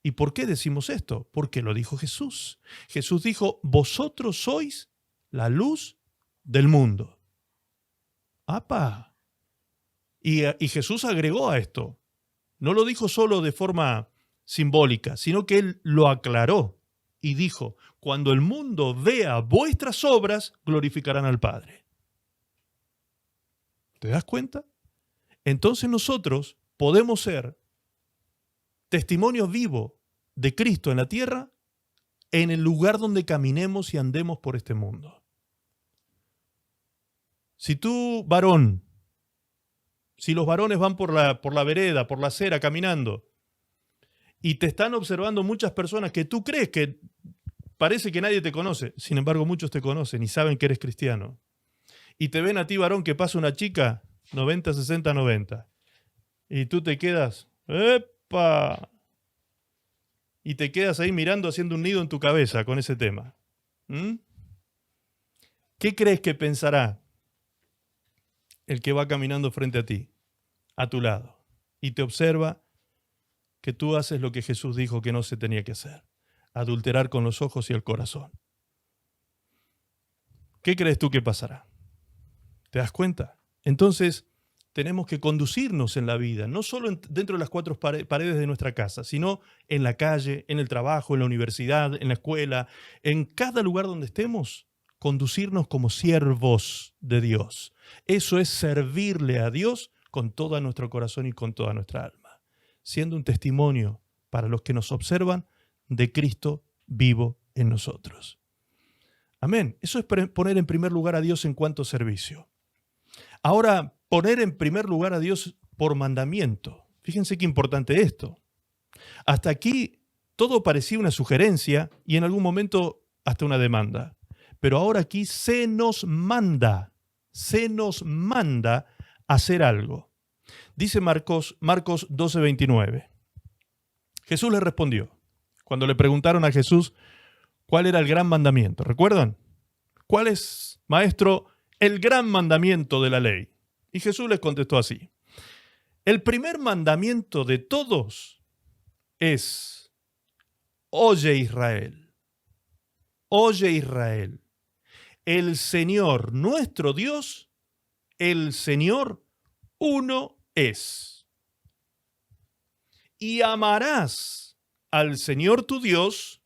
¿Y por qué decimos esto? Porque lo dijo Jesús. Jesús dijo, vosotros sois la luz del mundo. ¡Apa! Y Jesús agregó a esto. No lo dijo solo de forma simbólica, sino que Él lo aclaró y dijo, cuando el mundo vea vuestras obras, glorificarán al Padre. ¿Te das cuenta? Entonces nosotros podemos ser testimonio vivo de Cristo en la tierra en el lugar donde caminemos y andemos por este mundo. Si tú, varón, si los varones van por la vereda, por la acera, caminando, y te están observando muchas personas que tú crees que parece que nadie te conoce, sin embargo muchos te conocen y saben que eres cristiano, y te ven a ti, varón, que pasa una chica 90, 60, 90, y tú te quedas, ¡epa! Y te quedas ahí mirando, haciendo un nido en tu cabeza con ese tema. ¿Qué crees que pensará el que va caminando frente a ti, a tu lado, y te observa que tú haces lo que Jesús dijo que no se tenía que hacer? Adulterar con los ojos y el corazón. ¿Qué crees tú que pasará? ¿Te das cuenta? Entonces, tenemos que conducirnos en la vida, no solo dentro de las cuatro paredes de nuestra casa, sino en la calle, en el trabajo, en la universidad, en la escuela, en cada lugar donde estemos, conducirnos como siervos de Dios. Eso es servirle a Dios con todo nuestro corazón y con toda nuestra alma, siendo un testimonio para los que nos observan de Cristo vivo en nosotros. Amén. Eso es poner en primer lugar a Dios en cuanto servicio. Ahora, poner en primer lugar a Dios por mandamiento. Fíjense qué importante esto. Hasta aquí todo parecía una sugerencia y en algún momento hasta una demanda. Pero ahora aquí se nos manda a hacer algo. Dice Marcos 12:29. Jesús le respondió, cuando le preguntaron a Jesús cuál era el gran mandamiento. ¿Recuerdan? ¿Cuál es, maestro, el gran mandamiento de la ley? Y Jesús les contestó así. El primer mandamiento de todos es, oye Israel, el Señor nuestro Dios, el Señor uno es. Y amarás al Señor tu Dios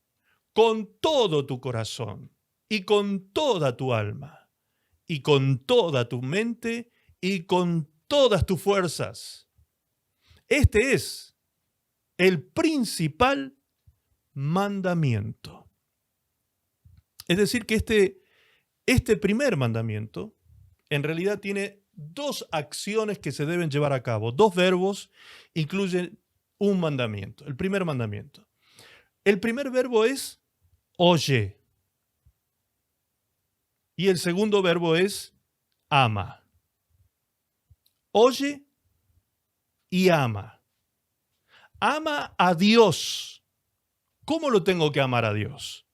con todo tu corazón y con toda tu alma y con toda tu mente y con todas tus fuerzas. Este es el principal mandamiento. Es decir, que este primer mandamiento en realidad tiene dos acciones que se deben llevar a cabo. Dos verbos incluyen un mandamiento. El primer mandamiento. El primer verbo es oye. Y el segundo verbo es ama. Oye y ama. Ama a Dios ¿Cómo lo tengo que amar a Dios?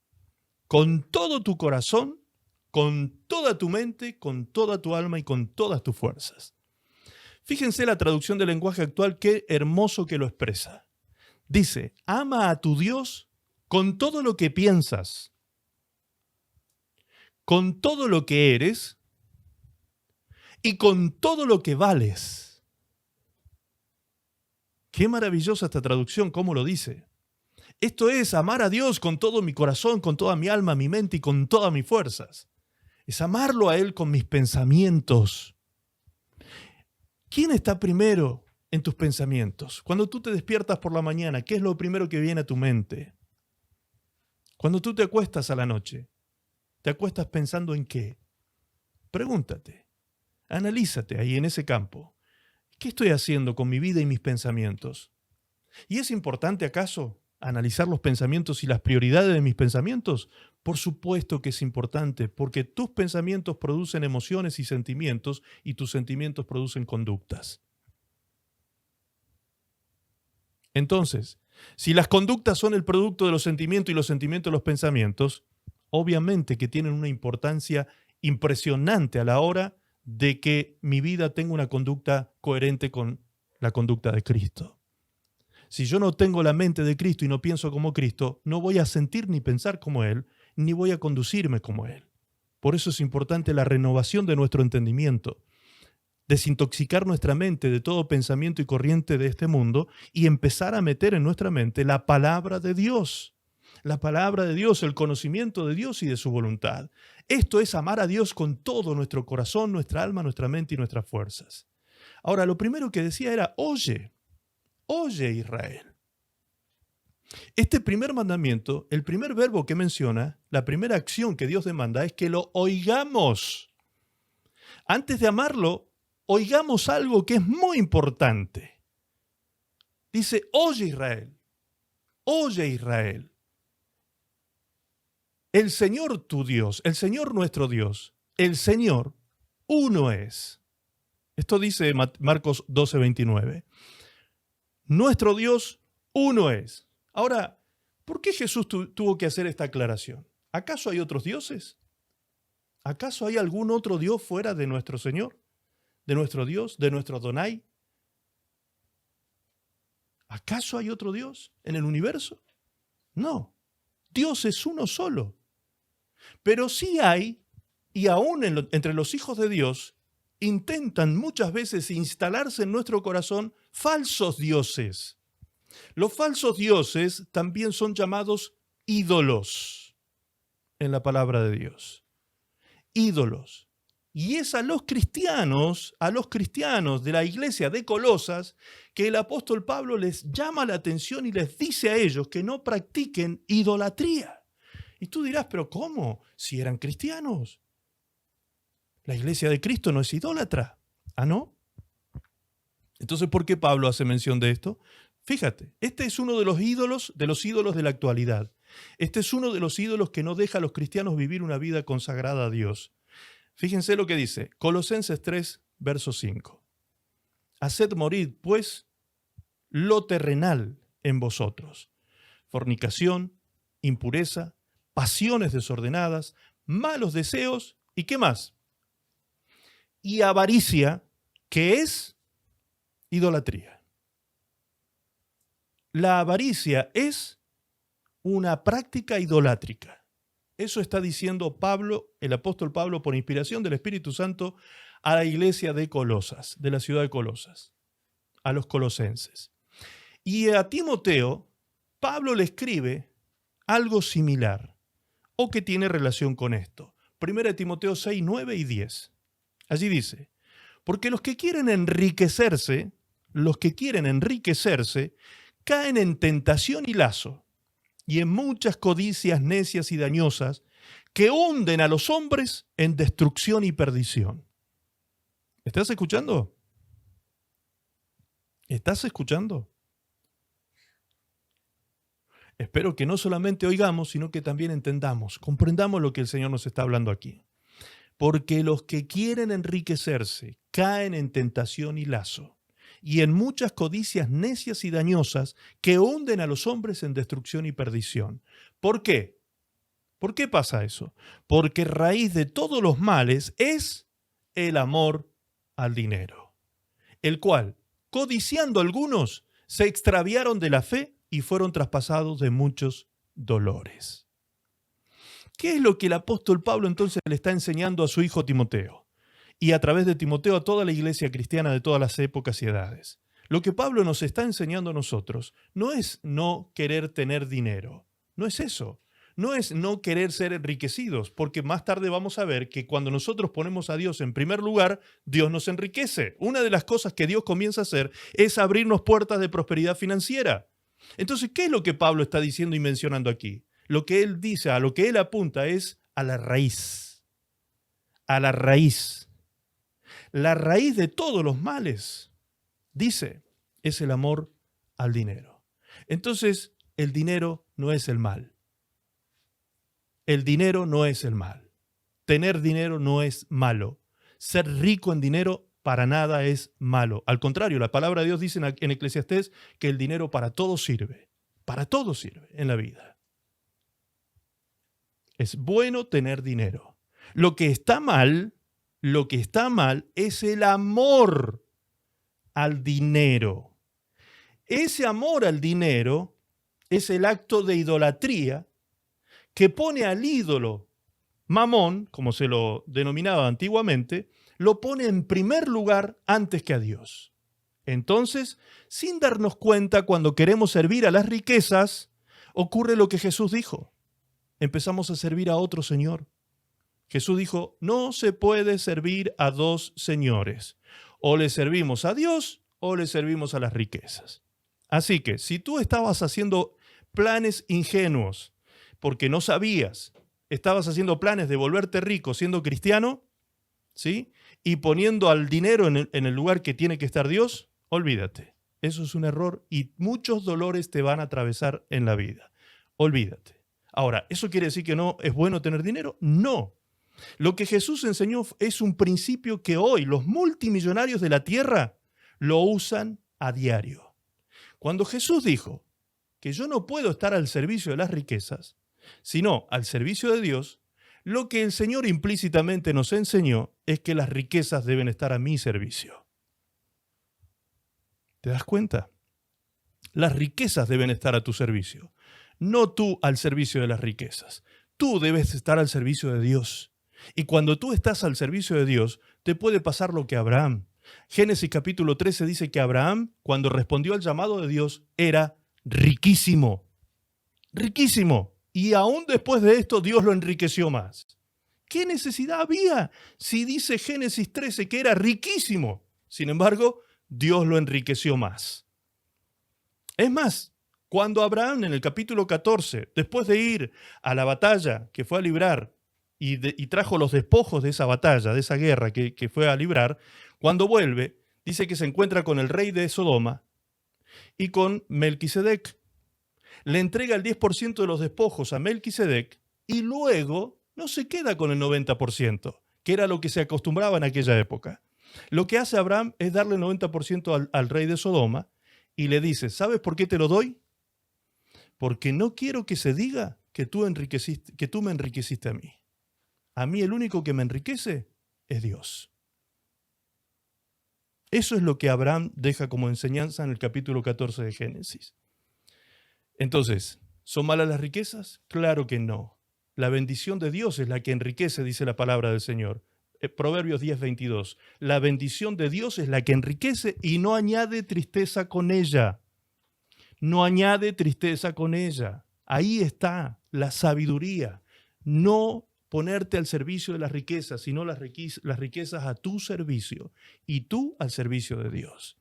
Con todo tu corazón, con toda tu mente, con toda tu alma y con todas tus fuerzas. Fíjense la traducción del lenguaje actual, qué hermoso que lo expresa. Dice, ama a tu Dios con todo lo que piensas, con todo lo que eres y con todo lo que vales. Qué maravillosa esta traducción, cómo lo dice. Esto es amar a Dios con todo mi corazón, con toda mi alma, mi mente y con todas mis fuerzas. Es amarlo a Él con mis pensamientos. ¿Quién está primero en tus pensamientos? Cuando tú te despiertas por la mañana, ¿qué es lo primero que viene a tu mente? Cuando tú te acuestas a la noche, ¿te acuestas pensando en qué? Pregúntate, analízate ahí en ese campo. ¿Qué estoy haciendo con mi vida y mis pensamientos? ¿Y es importante acaso analizar los pensamientos y las prioridades de mis pensamientos? Por supuesto que es importante, porque tus pensamientos producen emociones y sentimientos, y tus sentimientos producen conductas. Entonces, si las conductas son el producto de los sentimientos y los sentimientos de los pensamientos, obviamente que tienen una importancia impresionante a la hora de que mi vida tenga una conducta coherente con la conducta de Cristo. Si yo no tengo la mente de Cristo y no pienso como Cristo, no voy a sentir ni pensar como Él, ni voy a conducirme como Él. Por eso es importante la renovación de nuestro entendimiento, desintoxicar nuestra mente de todo pensamiento y corriente de este mundo y empezar a meter en nuestra mente la palabra de Dios. La palabra de Dios, el conocimiento de Dios y de su voluntad. Esto es amar a Dios con todo nuestro corazón, nuestra alma, nuestra mente y nuestras fuerzas. Ahora, lo primero que decía era, oye Israel. Este primer mandamiento, el primer verbo que menciona, la primera acción que Dios demanda es que lo oigamos. Antes de amarlo, oigamos algo que es muy importante. Dice, oye Israel. El Señor tu Dios, el Señor nuestro Dios, el Señor uno es. Esto dice Marcos 12:29. Nuestro Dios uno es. Ahora, ¿por qué Jesús tuvo que hacer esta aclaración? ¿Acaso hay otros dioses? ¿Acaso hay algún otro Dios fuera de nuestro Señor? ¿De nuestro Dios? ¿De nuestro Adonai? ¿Acaso hay otro Dios en el universo? No. Dios es uno solo. Pero sí hay, y aún entre los hijos de Dios, intentan muchas veces instalarse en nuestro corazón falsos dioses. Los falsos dioses también son llamados ídolos en la palabra de Dios. Ídolos. Y es a los cristianos de la iglesia de Colosas, que el apóstol Pablo les llama la atención y les dice a ellos que no practiquen idolatría. Y tú dirás, ¿pero cómo? Si eran cristianos. La iglesia de Cristo no es idólatra. ¿Ah, no? Entonces, ¿por qué Pablo hace mención de esto? Fíjate, este es uno de los ídolos de la actualidad. Este es uno de los ídolos que no deja a los cristianos vivir una vida consagrada a Dios. Fíjense lo que dice, Colosenses 3, verso 5. Haced morir, pues, lo terrenal en vosotros. Fornicación, impureza, pasiones desordenadas, malos deseos, ¿y qué más? Y avaricia, que es idolatría. La avaricia es una práctica idolátrica. Eso está diciendo Pablo, el apóstol Pablo, por inspiración del Espíritu Santo, a la iglesia de Colosas, de la ciudad de Colosas, a los colosenses. Y a Timoteo, Pablo le escribe algo similar, o que tiene relación con esto. 1 Timoteo 6, 9 y 10. Allí dice, porque los que quieren enriquecerse, caen en tentación y lazo, y en muchas codicias necias y dañosas que hunden a los hombres en destrucción y perdición. ¿Estás escuchando? ¿Estás escuchando? Espero que no solamente oigamos, sino que también entendamos, comprendamos lo que el Señor nos está hablando aquí. Porque los que quieren enriquecerse caen en tentación y lazo, y en muchas codicias necias y dañosas que hunden a los hombres en destrucción y perdición. ¿Por qué? ¿Por qué pasa eso? Porque raíz de todos los males es el amor al dinero, el cual, codiciando algunos, se extraviaron de la fe y fueron traspasados de muchos dolores. ¿Qué es lo que el apóstol Pablo entonces le está enseñando a su hijo Timoteo? Y a través de Timoteo a toda la iglesia cristiana de todas las épocas y edades. Lo que Pablo nos está enseñando a nosotros no es no querer tener dinero, no es eso. No es no querer ser enriquecidos, porque más tarde vamos a ver que cuando nosotros ponemos a Dios en primer lugar, Dios nos enriquece. Una de las cosas que Dios comienza a hacer es abrirnos puertas de prosperidad financiera. Entonces, ¿qué es lo que Pablo está diciendo y mencionando aquí? Lo que él dice, a lo que él apunta es a la raíz. A la raíz. La raíz de todos los males, dice, es el amor al dinero. Entonces, el dinero no es el mal. El dinero no es el mal. Tener dinero no es malo. Ser rico en dinero para nada es malo. Al contrario, la palabra de Dios dice en Eclesiastés que el dinero para todo sirve. Para todo sirve en la vida. Es bueno tener dinero. Lo que está mal es el amor al dinero. Ese amor al dinero es el acto de idolatría que pone al ídolo Mamón, como se lo denominaba antiguamente, lo pone en primer lugar antes que a Dios. Entonces, sin darnos cuenta, cuando queremos servir a las riquezas, ocurre lo que Jesús dijo. Empezamos a servir a otro señor. Jesús dijo, no se puede servir a dos señores. O le servimos a Dios o le servimos a las riquezas. Así que, si tú estabas haciendo planes ingenuos, porque no sabías, estabas haciendo planes de volverte rico siendo cristiano, ¿sí? Y poniendo al dinero en el lugar que tiene que estar Dios, olvídate. Eso es un error y muchos dolores te van a atravesar en la vida. Olvídate. Ahora, ¿eso quiere decir que no es bueno tener dinero? No. Lo que Jesús enseñó es un principio que hoy los multimillonarios de la tierra lo usan a diario. Cuando Jesús dijo que yo no puedo estar al servicio de las riquezas, sino al servicio de Dios, lo que el Señor implícitamente nos enseñó es que las riquezas deben estar a mi servicio. ¿Te das cuenta? Las riquezas deben estar a tu servicio, no tú al servicio de las riquezas. Tú debes estar al servicio de Dios. Y cuando tú estás al servicio de Dios, te puede pasar lo que a Abraham. Génesis capítulo 13 dice que Abraham, cuando respondió al llamado de Dios, era riquísimo. Riquísimo. Y aún después de esto, Dios lo enriqueció más. ¿Qué necesidad había si dice Génesis 13 que era riquísimo? Sin embargo, Dios lo enriqueció más. Es más, cuando Abraham en el capítulo 14, después de ir a la batalla que fue a librar y trajo los despojos de esa batalla, de esa guerra que fue a librar, cuando vuelve, dice que se encuentra con el rey de Sodoma y con Melquisedec. Le entrega el 10% de los despojos a Melquisedec y luego no se queda con el 90%, que era lo que se acostumbraba en aquella época. Lo que hace Abraham es darle el 90% al rey de Sodoma y le dice, ¿sabes por qué te lo doy? Porque no quiero que se diga que tú me enriqueciste a mí. A mí el único que me enriquece es Dios. Eso es lo que Abraham deja como enseñanza en el capítulo 14 de Génesis. Entonces, ¿son malas las riquezas? Claro que no. La bendición de Dios es la que enriquece, dice la palabra del Señor. Proverbios 10:22. La bendición de Dios es la que enriquece y no añade tristeza con ella. No añade tristeza con ella. Ahí está la sabiduría. No ponerte al servicio de las riquezas, sino las riquezas a tu servicio y tú al servicio de Dios.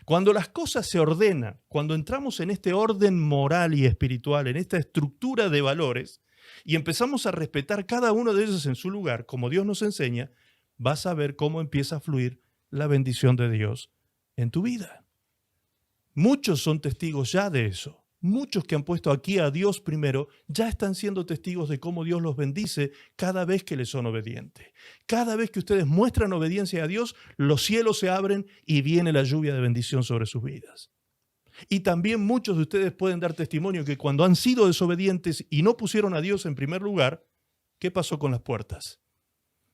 Cuando las cosas se ordenan, cuando entramos en este orden moral y espiritual, en esta estructura de valores, y empezamos a respetar cada uno de ellos en su lugar, como Dios nos enseña, vas a ver cómo empieza a fluir la bendición de Dios en tu vida. Muchos son testigos ya de eso. muchos que han puesto aquí a Dios primero, ya están siendo testigos de cómo Dios los bendice cada vez que les son obedientes. Cada vez que ustedes muestran obediencia a Dios, los cielos se abren y viene la lluvia de bendición sobre sus vidas. Y también muchos de ustedes pueden dar testimonio que cuando han sido desobedientes y no pusieron a Dios en primer lugar, ¿qué pasó con las puertas?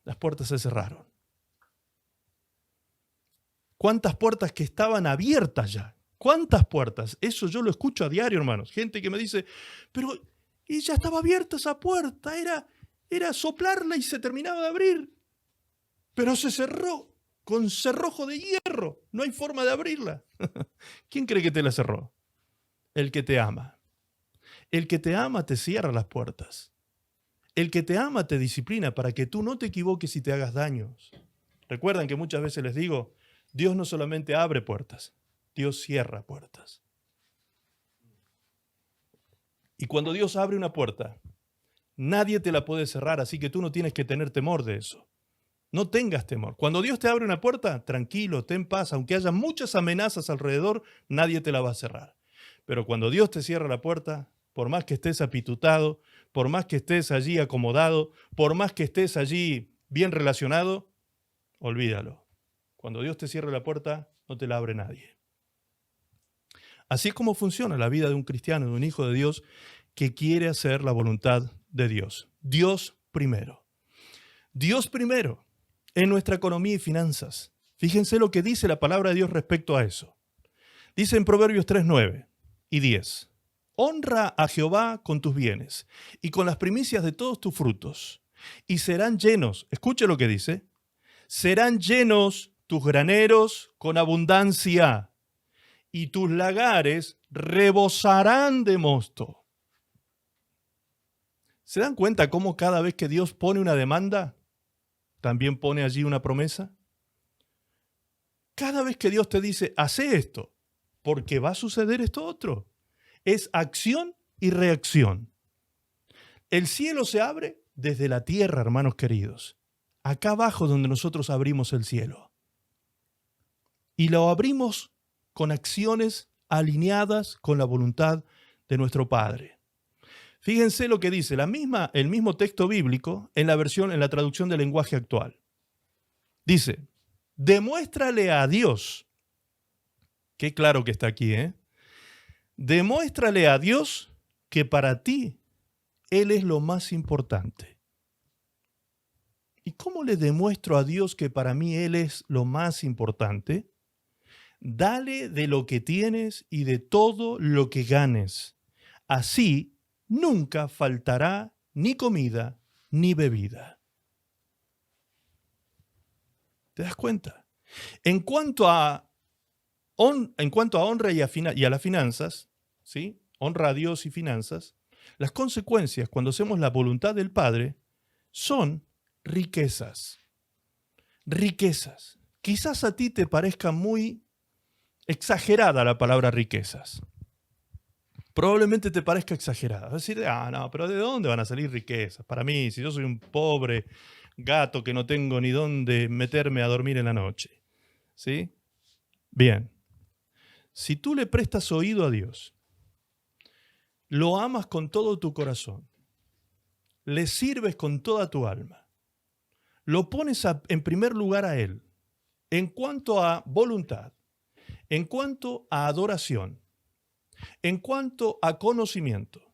Las puertas se cerraron. ¿Cuántas puertas que estaban abiertas ya? ¿Cuántas puertas? Eso yo lo escucho a diario, hermanos. Gente que me dice, pero y ya estaba abierta esa puerta, era soplarla y se terminaba de abrir. Pero se cerró con cerrojo de hierro. No hay forma de abrirla. ¿Quién cree que te la cerró? El que te ama. El que te ama te cierra las puertas. El que te ama te disciplina para que tú no te equivoques y te hagas daños. Recuerdan que muchas veces les digo, Dios no solamente abre puertas, Dios cierra puertas. Y cuando Dios abre una puerta, nadie te la puede cerrar, así que tú no tienes que tener temor de eso. No tengas temor. Cuando Dios te abre una puerta, tranquilo, ten paz, aunque haya muchas amenazas alrededor, nadie te la va a cerrar. Pero cuando Dios te cierra la puerta, por más que estés apitutado, por más que estés allí acomodado, por más que estés allí bien relacionado, olvídalo. Cuando Dios te cierra la puerta, no te la abre nadie. Así es como funciona la vida de un cristiano, de un hijo de Dios que quiere hacer la voluntad de Dios. Dios primero. Dios primero en nuestra economía y finanzas. Fíjense lo que dice la palabra de Dios respecto a eso. Dice en Proverbios 3:9 y 10. Honra a Jehová con tus bienes y con las primicias de todos tus frutos, y serán llenos, escuche lo que dice, serán llenos tus graneros con abundancia, y tus lagares rebosarán de mosto. ¿Se dan cuenta cómo cada vez que Dios pone una demanda, también pone allí una promesa? Cada vez que Dios te dice, hace esto, porque va a suceder esto otro. Es acción y reacción. El cielo se abre desde la tierra, hermanos queridos. Acá abajo donde nosotros abrimos el cielo. Y lo abrimos con acciones alineadas con la voluntad de nuestro Padre. Fíjense lo que dice el mismo texto bíblico en la traducción del lenguaje actual. Dice, demuéstrale a Dios, qué claro que está aquí, demuéstrale a Dios que para ti Él es lo más importante. ¿Y cómo le demuestro a Dios que para mí Él es lo más importante? Dale de lo que tienes y de todo lo que ganes. Así nunca faltará ni comida ni bebida. ¿Te das cuenta? En cuanto a honra y a las finanzas, ¿sí? Honra a Dios y finanzas, las consecuencias cuando hacemos la voluntad del Padre son riquezas. Riquezas. Quizás a ti te parezca muy exagerada la palabra riquezas. Probablemente te parezca exagerada. Vas a decir, no, pero ¿de dónde van a salir riquezas? Para mí, si yo soy un pobre gato que no tengo ni dónde meterme a dormir en la noche. ¿Sí? Bien. Si tú le prestas oído a Dios, lo amas con todo tu corazón, le sirves con toda tu alma, lo pones en primer lugar a Él, en cuanto a voluntad, en cuanto a adoración, en cuanto a conocimiento,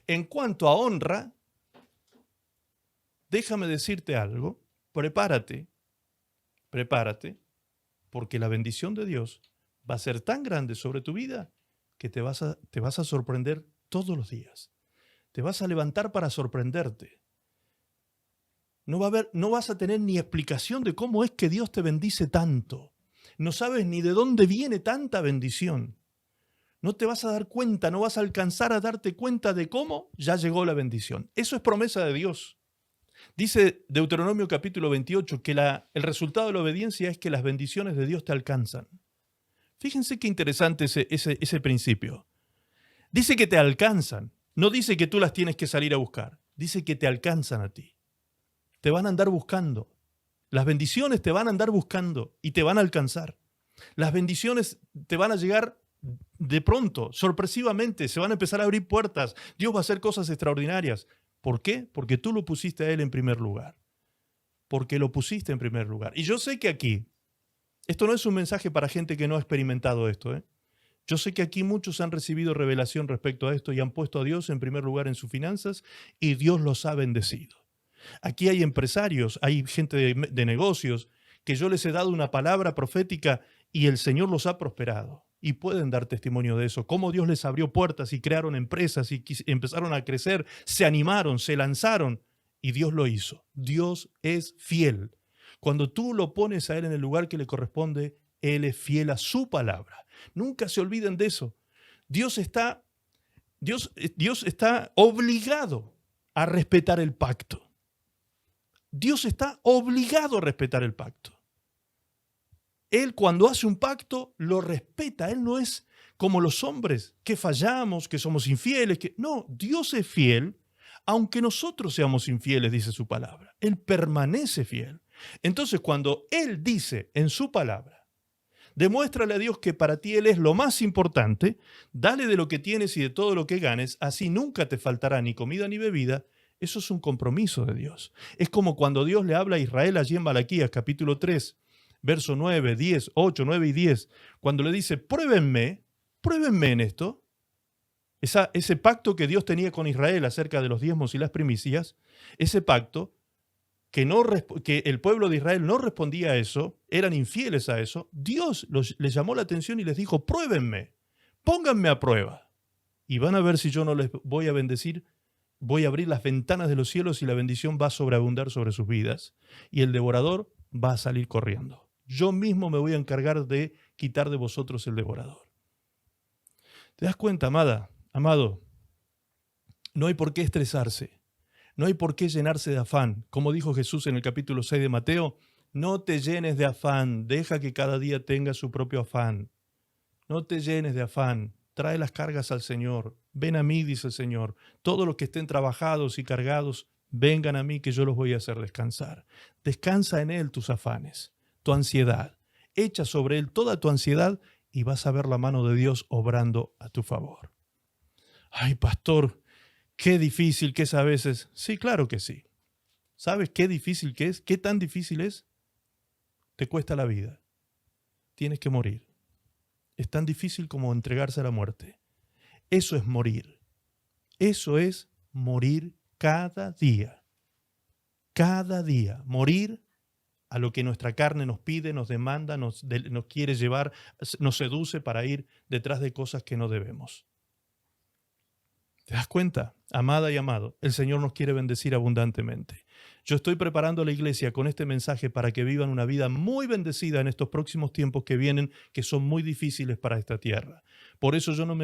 en cuanto a honra, déjame decirte algo, prepárate, porque la bendición de Dios va a ser tan grande sobre tu vida que te vas a sorprender todos los días. Te vas a levantar para sorprenderte. No vas a tener ni explicación de cómo es que Dios te bendice tanto. No sabes ni de dónde viene tanta bendición. No te vas a dar cuenta, no vas a alcanzar a darte cuenta de cómo ya llegó la bendición. Eso es promesa de Dios. Dice Deuteronomio capítulo 28 que el resultado de la obediencia es que las bendiciones de Dios te alcanzan. Fíjense qué interesante ese principio. Dice que te alcanzan, no dice que tú las tienes que salir a buscar, dice que te alcanzan a ti. Te van a andar buscando. Las bendiciones te van a andar buscando y te van a alcanzar. Las bendiciones te van a llegar de pronto, sorpresivamente, se van a empezar a abrir puertas. Dios va a hacer cosas extraordinarias. ¿Por qué? Porque tú lo pusiste a Él en primer lugar. Porque lo pusiste en primer lugar. Y yo sé que aquí, esto no es un mensaje para gente que no ha experimentado esto, ¿eh? Yo sé que aquí muchos han recibido revelación respecto a esto y han puesto a Dios en primer lugar en sus finanzas y Dios los ha bendecido. Aquí hay empresarios, hay gente de negocios que yo les he dado una palabra profética y el Señor los ha prosperado. Y pueden dar testimonio de eso, cómo Dios les abrió puertas y crearon empresas y empezaron a crecer, se animaron, se lanzaron y Dios lo hizo. Dios es fiel. Cuando tú lo pones a Él en el lugar que le corresponde, Él es fiel a su palabra. Nunca se olviden de eso. Dios está obligado a respetar el pacto. Dios está obligado a respetar el pacto. Él cuando hace un pacto lo respeta. Él no es como los hombres que fallamos, que somos infieles. No, Dios es fiel aunque nosotros seamos infieles, dice su palabra. Él permanece fiel. Entonces cuando Él dice en su palabra, demuéstrale a Dios que para ti Él es lo más importante, dale de lo que tienes y de todo lo que ganes, así nunca te faltará ni comida ni bebida. Eso es un compromiso de Dios. Es como cuando Dios le habla a Israel allí en Malaquías, capítulo 3, verso 9, 10, 8, 9 y 10, cuando le dice, pruébenme en esto. Ese pacto que Dios tenía con Israel acerca de los diezmos y las primicias, ese pacto que el pueblo de Israel no respondía a eso, eran infieles a eso, Dios les llamó la atención y les dijo, pruébenme, pónganme a prueba y van a ver si yo no les voy a bendecir. Voy a abrir las ventanas de los cielos y la bendición va a sobreabundar sobre sus vidas. Y el devorador va a salir corriendo. Yo mismo me voy a encargar de quitar de vosotros el devorador. ¿Te das cuenta, amada, amado? No hay por qué estresarse. No hay por qué llenarse de afán. Como dijo Jesús en el capítulo 6 de Mateo, no te llenes de afán. Deja que cada día tenga su propio afán. No te llenes de afán. Trae las cargas al Señor. Ven a mí, dice el Señor. Todos los que estén trabajados y cargados, vengan a mí que yo los voy a hacer descansar. Descansa en Él tus afanes, tu ansiedad. Echa sobre Él toda tu ansiedad y vas a ver la mano de Dios obrando a tu favor. Ay, pastor, qué difícil que es a veces. Sí, claro que sí. ¿Sabes qué difícil que es? ¿Qué tan difícil es? Te cuesta la vida. Tienes que morir. Es tan difícil como entregarse a la muerte. Eso es morir. Eso es morir cada día. Cada día. Morir a lo que nuestra carne nos pide, nos demanda, nos quiere llevar, nos seduce para ir detrás de cosas que no debemos. ¿Te das cuenta? Amada y amado, el Señor nos quiere bendecir abundantemente. Yo estoy preparando a la iglesia con este mensaje para que vivan una vida muy bendecida en estos próximos tiempos que vienen, que son muy difíciles para esta tierra. Por eso yo no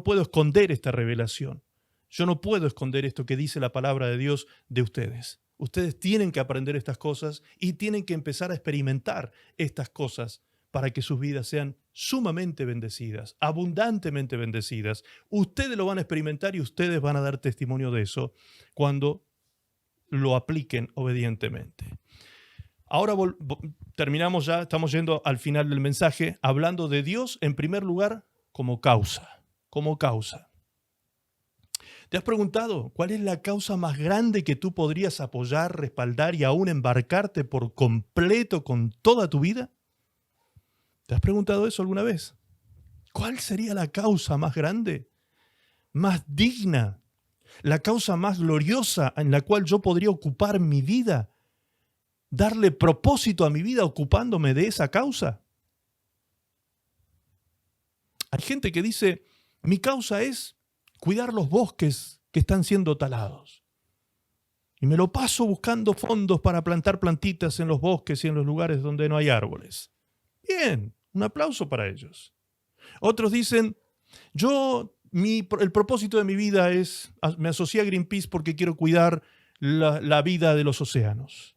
puedo esconder esta revelación. Yo no puedo esconder esto que dice la palabra de Dios de ustedes. Ustedes tienen que aprender estas cosas y tienen que empezar a experimentar estas cosas para que sus vidas sean sumamente bendecidas, abundantemente bendecidas. Ustedes lo van a experimentar y ustedes van a dar testimonio de eso cuando lo apliquen obedientemente. Ahora terminamos ya, estamos yendo al final del mensaje, hablando de Dios en primer lugar como causa, como causa. ¿Te has preguntado cuál es la causa más grande que tú podrías apoyar, respaldar y aún embarcarte por completo con toda tu vida? ¿Te has preguntado eso alguna vez? ¿Cuál sería la causa más grande, más digna, la causa más gloriosa en la cual yo podría ocupar mi vida, darle propósito a mi vida ocupándome de esa causa? Hay gente que dice, mi causa es cuidar los bosques que están siendo talados. Y me lo paso buscando fondos para plantar plantitas en los bosques y en los lugares donde no hay árboles. Bien, un aplauso para ellos. Otros dicen, el propósito de mi vida es, me asocié a Greenpeace porque quiero cuidar la vida de los océanos.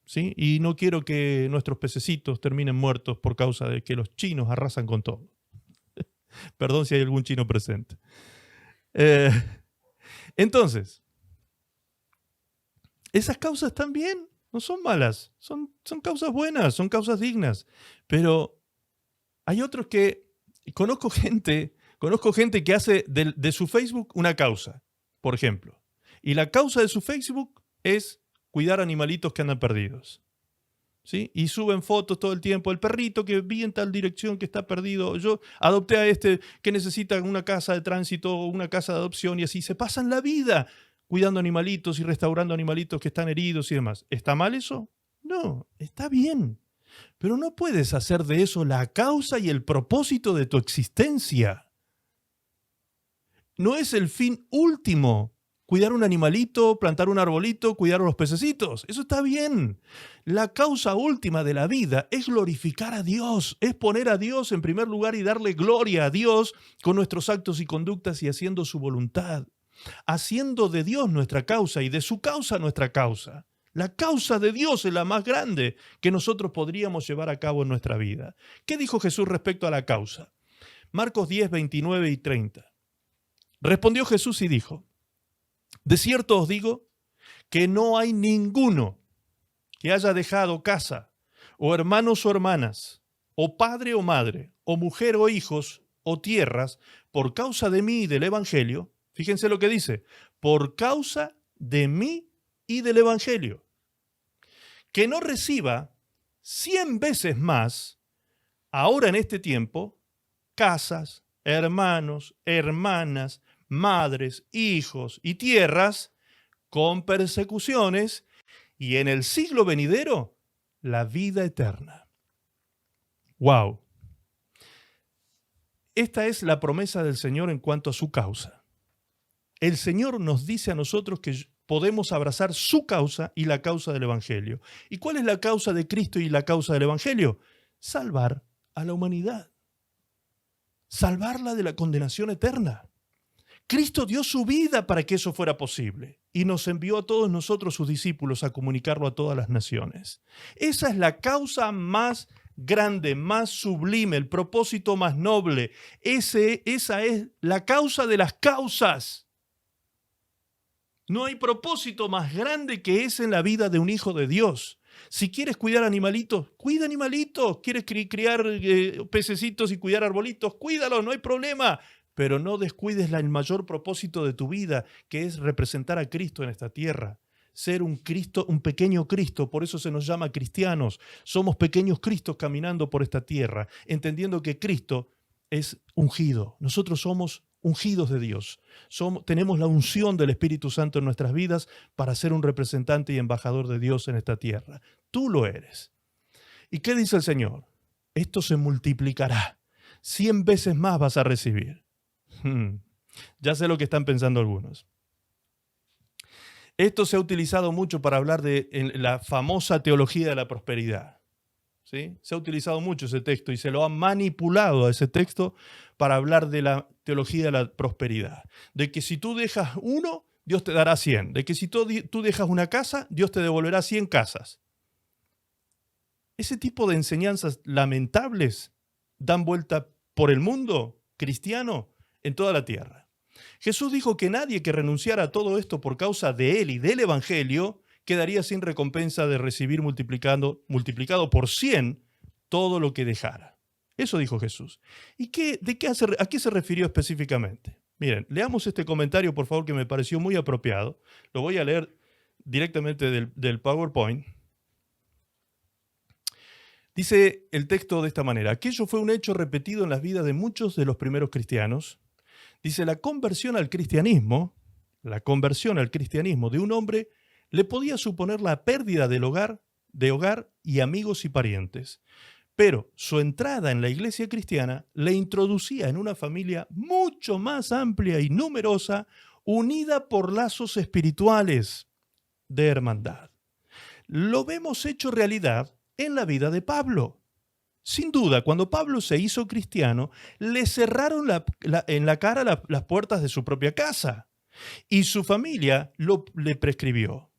¿Sí? Y no quiero que nuestros pececitos terminen muertos por causa de que los chinos arrasan con todo. Perdón si hay algún chino presente. Entonces, esas causas también no son malas, son causas buenas, son causas dignas, pero hay otros que Y conozco gente que hace de su Facebook una causa, por ejemplo. Y la causa de su Facebook es cuidar animalitos que andan perdidos. ¿Sí? Y suben fotos todo el tiempo. El perrito que vi en tal dirección que está perdido. Yo adopté a este que necesita una casa de tránsito o una casa de adopción y así se pasan la vida cuidando animalitos y restaurando animalitos que están heridos y demás. ¿Está mal eso? No, está bien. Pero no puedes hacer de eso la causa y el propósito de tu existencia. No es el fin último. Cuidar un animalito, plantar un arbolito, cuidar a los pececitos. Eso está bien. La causa última de la vida es glorificar a Dios, es poner a Dios en primer lugar y darle gloria a Dios con nuestros actos y conductas y haciendo su voluntad. Haciendo de Dios nuestra causa y de su causa nuestra causa. La causa de Dios es la más grande que nosotros podríamos llevar a cabo en nuestra vida. ¿Qué dijo Jesús respecto a la causa? Marcos 10, 29 y 30. Respondió Jesús y dijo: de cierto os digo que no hay ninguno que haya dejado casa, o hermanos o hermanas, o padre o madre, o mujer o hijos, o tierras, por causa de mí y del Evangelio. Fíjense lo que dice: por causa de mí y del Evangelio, que no reciba 100 veces más, ahora en este tiempo, casas, hermanos, hermanas, madres, hijos y tierras, con persecuciones, y en el siglo venidero, la vida eterna. ¡Wow! Esta es la promesa del Señor en cuanto a su causa. El Señor nos dice a nosotros que podemos abrazar su causa y la causa del Evangelio. ¿Y cuál es la causa de Cristo y la causa del Evangelio? Salvar a la humanidad. Salvarla de la condenación eterna. Cristo dio su vida para que eso fuera posible y nos envió a todos nosotros, sus discípulos, a comunicarlo a todas las naciones. Esa es la causa más grande, más sublime, el propósito más noble. Esa es la causa de las causas. No hay propósito más grande que ese en la vida de un hijo de Dios. Si quieres cuidar animalitos, cuida animalitos. ¿Quieres criar pececitos y cuidar arbolitos? Cuídalos, no hay problema. Pero no descuides el mayor propósito de tu vida, que es representar a Cristo en esta tierra. Ser un Cristo, un pequeño Cristo, por eso se nos llama cristianos. Somos pequeños Cristos caminando por esta tierra, entendiendo que Cristo es ungido. Nosotros somos ungidos de Dios. Tenemos la unción del Espíritu Santo en nuestras vidas para ser un representante y embajador de Dios en esta tierra. Tú lo eres. ¿Y qué dice el Señor? Esto se multiplicará. 100 veces más vas a recibir. Ya sé lo que están pensando algunos. Esto se ha utilizado mucho para hablar de la famosa teología de la prosperidad. ¿Sí? Se ha utilizado mucho ese texto y se lo ha manipulado a ese texto para hablar de la teología de la prosperidad. De que si tú dejas uno, Dios te dará 100. De que si tú dejas una casa, Dios te devolverá 100 casas. Ese tipo de enseñanzas lamentables dan vuelta por el mundo cristiano en toda la tierra. Jesús dijo que nadie que renunciara a todo esto por causa de él y del Evangelio quedaría sin recompensa de recibir multiplicado por 100 todo lo que dejara. Eso dijo Jesús. ¿Y a qué se refirió específicamente? Miren, leamos este comentario, por favor, que me pareció muy apropiado. Lo voy a leer directamente del PowerPoint. Dice el texto de esta manera: aquello fue un hecho repetido en las vidas de muchos de los primeros cristianos. Dice: la conversión al cristianismo de un hombre le podía suponer la pérdida de hogar y amigos y parientes. Pero su entrada en la iglesia cristiana le introducía en una familia mucho más amplia y numerosa, unida por lazos espirituales de hermandad. Lo vemos hecho realidad en la vida de Pablo. Sin duda, cuando Pablo se hizo cristiano, le cerraron en la cara las puertas de su propia casa y su familia lo proscribió.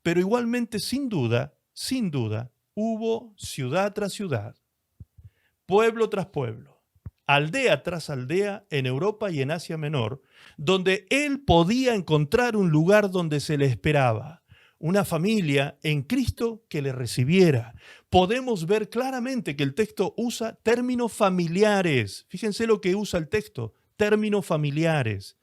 Pero igualmente, sin duda, hubo ciudad tras ciudad, pueblo tras pueblo, aldea tras aldea en Europa y en Asia Menor, donde él podía encontrar un lugar donde se le esperaba, una familia en Cristo que le recibiera. Podemos ver claramente que el texto usa términos familiares. Fíjense lo que usa el texto, términos familiares.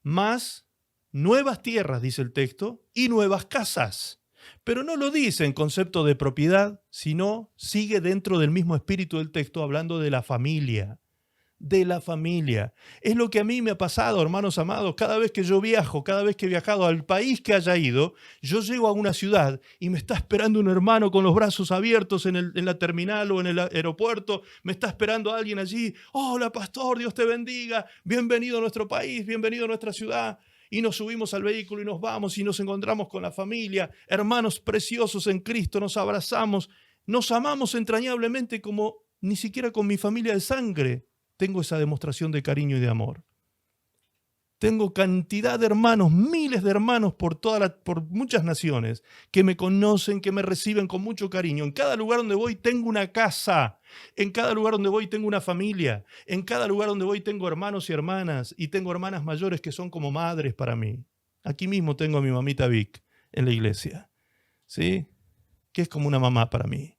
Más nuevas tierras, dice el texto, y nuevas casas. Pero no lo dice en concepto de propiedad, sino sigue dentro del mismo espíritu del texto hablando de la familia. De la familia. Es lo que a mí me ha pasado, hermanos amados. Cada vez que yo viajo, cada vez que he viajado al país que haya ido, yo llego a una ciudad y me está esperando un hermano con los brazos abiertos en la terminal o en el aeropuerto. Me está esperando alguien allí. Hola, pastor, Dios te bendiga. Bienvenido a nuestro país, bienvenido a nuestra ciudad. Y nos subimos al vehículo y nos vamos y nos encontramos con la familia. Hermanos preciosos en Cristo, nos abrazamos. Nos amamos entrañablemente como ni siquiera con mi familia de sangre tengo esa demostración de cariño y de amor. Tengo cantidad de hermanos, miles de hermanos por muchas naciones que me conocen, que me reciben con mucho cariño. En cada lugar donde voy tengo una casa. En cada lugar donde voy tengo una familia. En cada lugar donde voy tengo hermanos y hermanas. Y tengo hermanas mayores que son como madres para mí. Aquí mismo tengo a mi mamita Vic en la iglesia. ¿Sí? Que es como una mamá para mí.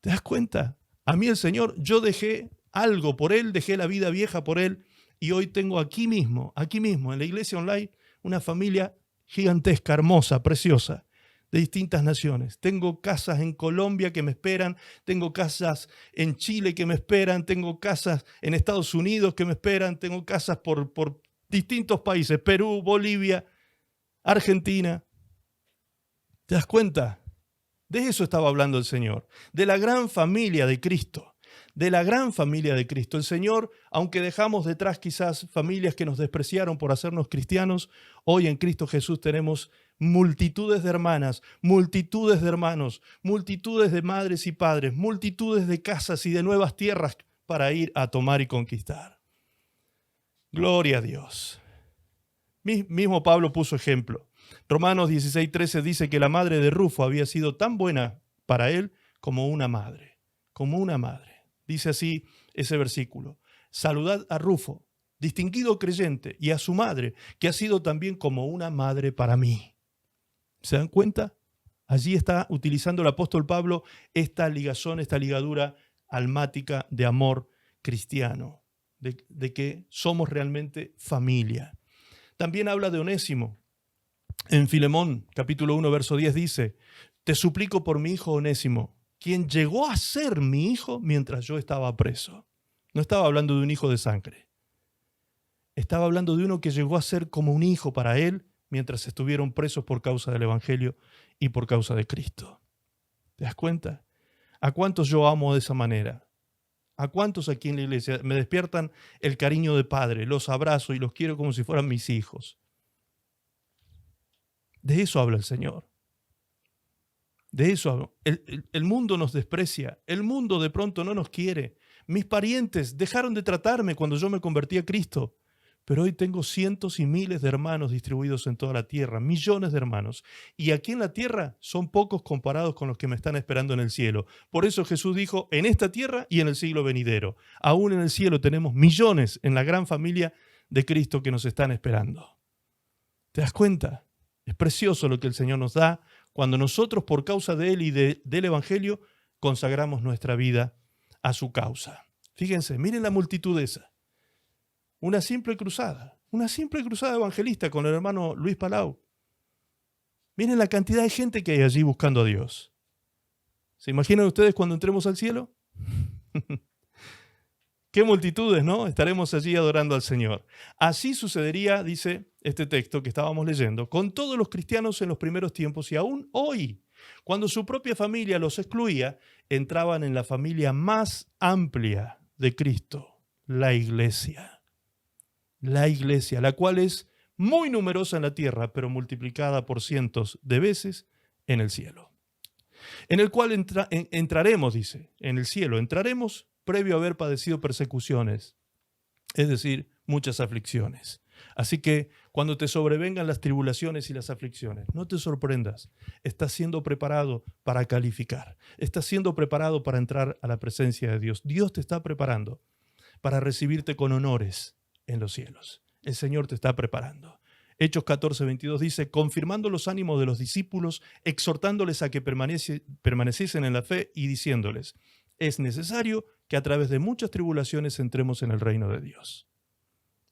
¿Te das cuenta? A mí el Señor, yo dejé algo por Él, dejé la vida vieja por Él y hoy tengo aquí mismo, en la iglesia online, una familia gigantesca, hermosa, preciosa, de distintas naciones. Tengo casas en Colombia que me esperan, tengo casas en Chile que me esperan, tengo casas en Estados Unidos que me esperan, tengo casas por distintos países, Perú, Bolivia, Argentina. ¿Te das cuenta? De eso estaba hablando el Señor, de la gran familia de Cristo. De la gran familia de Cristo. El Señor, aunque dejamos detrás quizás familias que nos despreciaron por hacernos cristianos, hoy en Cristo Jesús tenemos multitudes de hermanas, multitudes de hermanos, multitudes de madres y padres, multitudes de casas y de nuevas tierras para ir a tomar y conquistar. Gloria a Dios. Mismo Pablo puso ejemplo. Romanos 16:13 dice que la madre de Rufo había sido tan buena para él como una madre. Como una madre. Dice así ese versículo. Saludad a Rufo, distinguido creyente, y a su madre, que ha sido también como una madre para mí. ¿Se dan cuenta? Allí está utilizando el apóstol Pablo esta ligazón, esta ligadura almática de amor cristiano, de que somos realmente familia. También habla de Onésimo. En Filemón, capítulo 1, verso 10 dice, te suplico por mi hijo Onésimo, quien llegó a ser mi hijo mientras yo estaba preso. No estaba hablando de un hijo de sangre. Estaba hablando de uno que llegó a ser como un hijo para él mientras estuvieron presos por causa del Evangelio y por causa de Cristo. ¿Te das cuenta? ¿A cuántos yo amo de esa manera? ¿A cuántos aquí en la iglesia me despiertan el cariño de padre? Los abrazo y los quiero como si fueran mis hijos. De eso habla el Señor. De eso, el mundo nos desprecia, el mundo de pronto no nos quiere. Mis parientes dejaron de tratarme cuando yo me convertí a Cristo, pero hoy tengo cientos y miles de hermanos distribuidos en toda la tierra, millones de hermanos. Y aquí en la tierra son pocos comparados con los que me están esperando en el cielo. Por eso Jesús dijo, en esta tierra y en el siglo venidero. Aún en el cielo tenemos millones en la gran familia de Cristo que nos están esperando. ¿Te das cuenta? Es precioso lo que el Señor nos da cuando nosotros, por causa de Él y del Evangelio, consagramos nuestra vida a su causa. Fíjense, miren la multitud esa. Una simple cruzada evangelista con el hermano Luis Palau. Miren la cantidad de gente que hay allí buscando a Dios. ¿Se imaginan ustedes cuando entremos al cielo? Qué multitudes, ¿no? Estaremos allí adorando al Señor. Así sucedería, dice este texto que estábamos leyendo, con todos los cristianos en los primeros tiempos y aún hoy. Cuando su propia familia los excluía, entraban en la familia más amplia de Cristo, la iglesia. La iglesia, la cual es muy numerosa en la tierra, pero multiplicada por cientos de veces en el cielo. En el cual entraremos, dice, en el cielo, entraremos previo a haber padecido persecuciones, es decir, muchas aflicciones. Así que cuando te sobrevengan las tribulaciones y las aflicciones, no te sorprendas, estás siendo preparado para calificar, estás siendo preparado para entrar a la presencia de Dios. Dios te está preparando para recibirte con honores en los cielos. El Señor te está preparando. Hechos 14:22 dice, confirmando los ánimos de los discípulos, exhortándoles a que permaneciesen en la fe y diciéndoles, es necesario que a través de muchas tribulaciones entremos en el reino de Dios.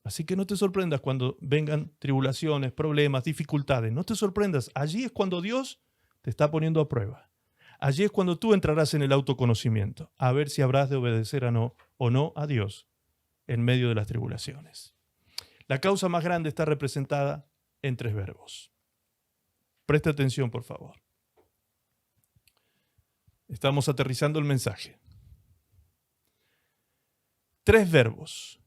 Así que no te sorprendas cuando vengan tribulaciones, problemas, dificultades. No te sorprendas. Allí es cuando Dios te está poniendo a prueba. Allí es cuando tú entrarás en el autoconocimiento, a ver si habrás de obedecer o no a Dios en medio de las tribulaciones. La causa más grande está representada en 3 verbos. Presta atención, por favor. Estamos aterrizando el mensaje. 3 verbos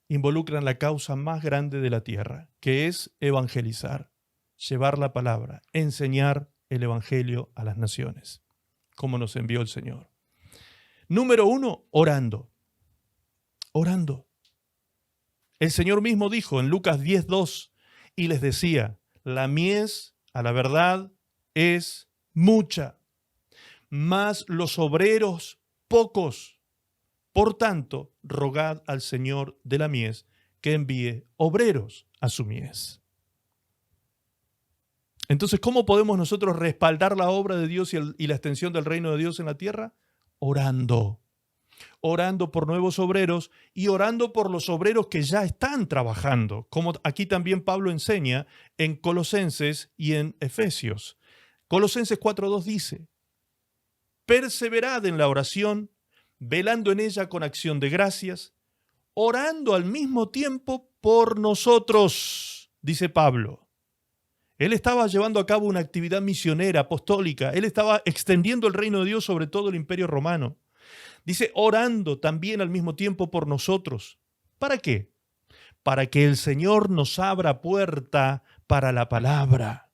involucran la causa más grande de la tierra, que es evangelizar, llevar la palabra, enseñar el evangelio a las naciones, como nos envió el Señor. Número 1, orando. Orando. El Señor mismo dijo en Lucas 10:2 y les decía, la mies, a la verdad, es mucha, mas los obreros pocos. Por tanto, rogad al Señor de la mies que envíe obreros a su mies. Entonces, ¿cómo podemos nosotros respaldar la obra de Dios y la extensión del reino de Dios en la tierra? Orando. Orando por nuevos obreros y orando por los obreros que ya están trabajando, como aquí también Pablo enseña en Colosenses y en Efesios. Colosenses 4:2 dice, perseverad en la oración, velando en ella con acción de gracias, orando al mismo tiempo por nosotros, dice Pablo. Él estaba llevando a cabo una actividad misionera, apostólica. Él estaba extendiendo el reino de Dios sobre todo el imperio romano. Dice, orando también al mismo tiempo por nosotros. ¿Para qué? Para que el Señor nos abra puerta para la palabra,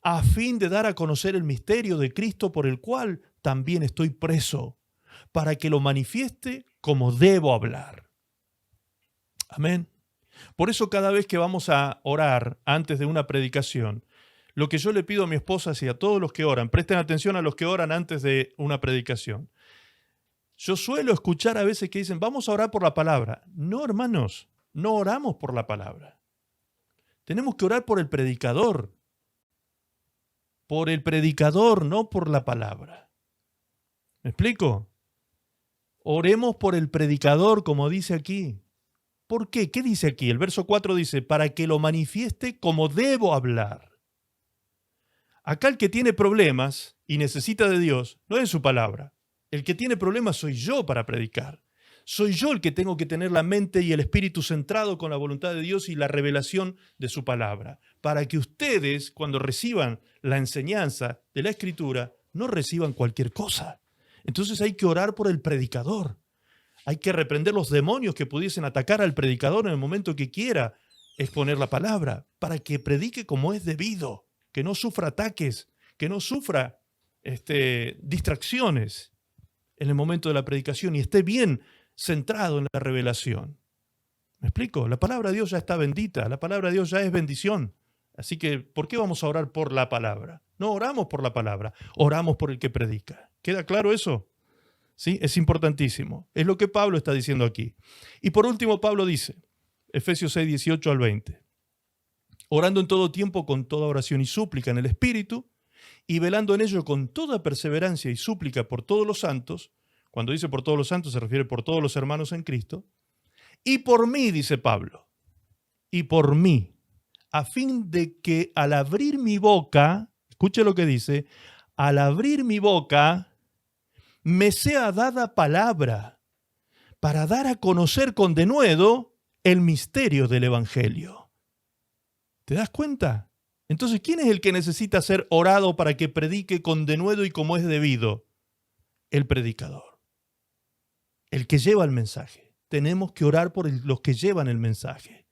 a fin de dar a conocer el misterio de Cristo por el cual también estoy preso, para que lo manifieste como debo hablar. Amén. Por eso cada vez que vamos a orar antes de una predicación, lo que yo le pido a mi esposa y a todos los que oran, presten atención a los que oran antes de una predicación. Yo suelo escuchar a veces que dicen, vamos a orar por la palabra. No, hermanos, no oramos por la palabra. Tenemos que orar por el predicador. Por el predicador, no por la palabra. ¿Me explico? Oremos por el predicador, como dice aquí. ¿Por qué? ¿Qué dice aquí? El verso 4 dice, para que lo manifieste como debo hablar. Acá el que tiene problemas y necesita de Dios no es su palabra. El que tiene problemas soy yo para predicar. Soy yo el que tengo que tener la mente y el espíritu centrado con la voluntad de Dios y la revelación de su palabra. Para que ustedes, cuando reciban la enseñanza de la Escritura, no reciban cualquier cosa. Entonces hay que orar por el predicador. Hay que reprender los demonios que pudiesen atacar al predicador en el momento que quiera exponer la palabra, para que predique como es debido, que no sufra ataques, que no sufra distracciones en el momento de la predicación y esté bien centrado en la revelación. ¿Me explico? La palabra de Dios ya está bendita, la palabra de Dios ya es bendición. Así que, ¿por qué vamos a orar por la palabra? No oramos por la palabra, oramos por el que predica. ¿Queda claro eso? ¿Sí? Es importantísimo. Es lo que Pablo está diciendo aquí. Y por último, Pablo dice, Efesios 6, 18 al 20, orando en todo tiempo con toda oración y súplica en el Espíritu, y velando en ello con toda perseverancia y súplica por todos los santos. Cuando dice por todos los santos se refiere por todos los hermanos en Cristo. Y por mí, dice Pablo, y por mí, a fin de que al abrir mi boca, escuche lo que dice, al abrir mi boca, me sea dada palabra para dar a conocer con denuedo el misterio del Evangelio. ¿Te das cuenta? Entonces, ¿quién es el que necesita ser orado para que predique con denuedo y como es debido? El predicador. El que lleva el mensaje. Tenemos que orar por los que llevan el mensaje.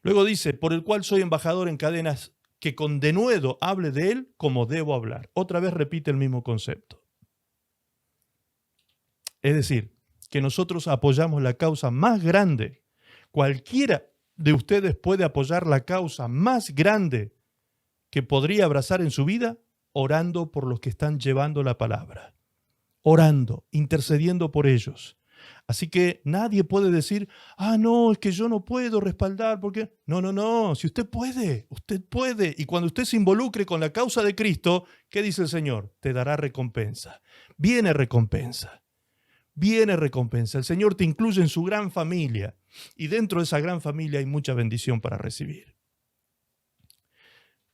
Luego dice, por el cual soy embajador en cadenas, que con denuedo hable de él como debo hablar. Otra vez repite el mismo concepto. Es decir, que nosotros apoyamos la causa más grande. Cualquiera de ustedes puede apoyar la causa más grande que podría abrazar en su vida, orando por los que están llevando la palabra. Orando, intercediendo por ellos. Así que nadie puede decir, no, es que yo no puedo respaldar, porque... No, si usted puede, usted puede. Y cuando usted se involucre con la causa de Cristo, ¿qué dice el Señor? Te dará recompensa. Viene recompensa. Viene recompensa. El Señor te incluye en su gran familia. Y dentro de esa gran familia hay mucha bendición para recibir.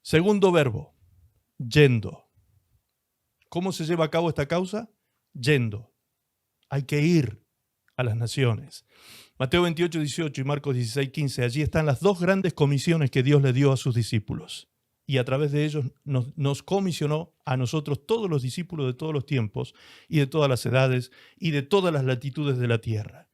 Segundo verbo, yendo. ¿Cómo se lleva a cabo esta causa? Yendo. Hay que ir a las naciones. Mateo 28, 18 y Marcos 16, 15. Allí están las dos grandes comisiones que Dios le dio a sus discípulos. Y a través de ellos nos comisionó a nosotros, todos los discípulos de todos los tiempos y de todas las edades y de todas las latitudes de la tierra.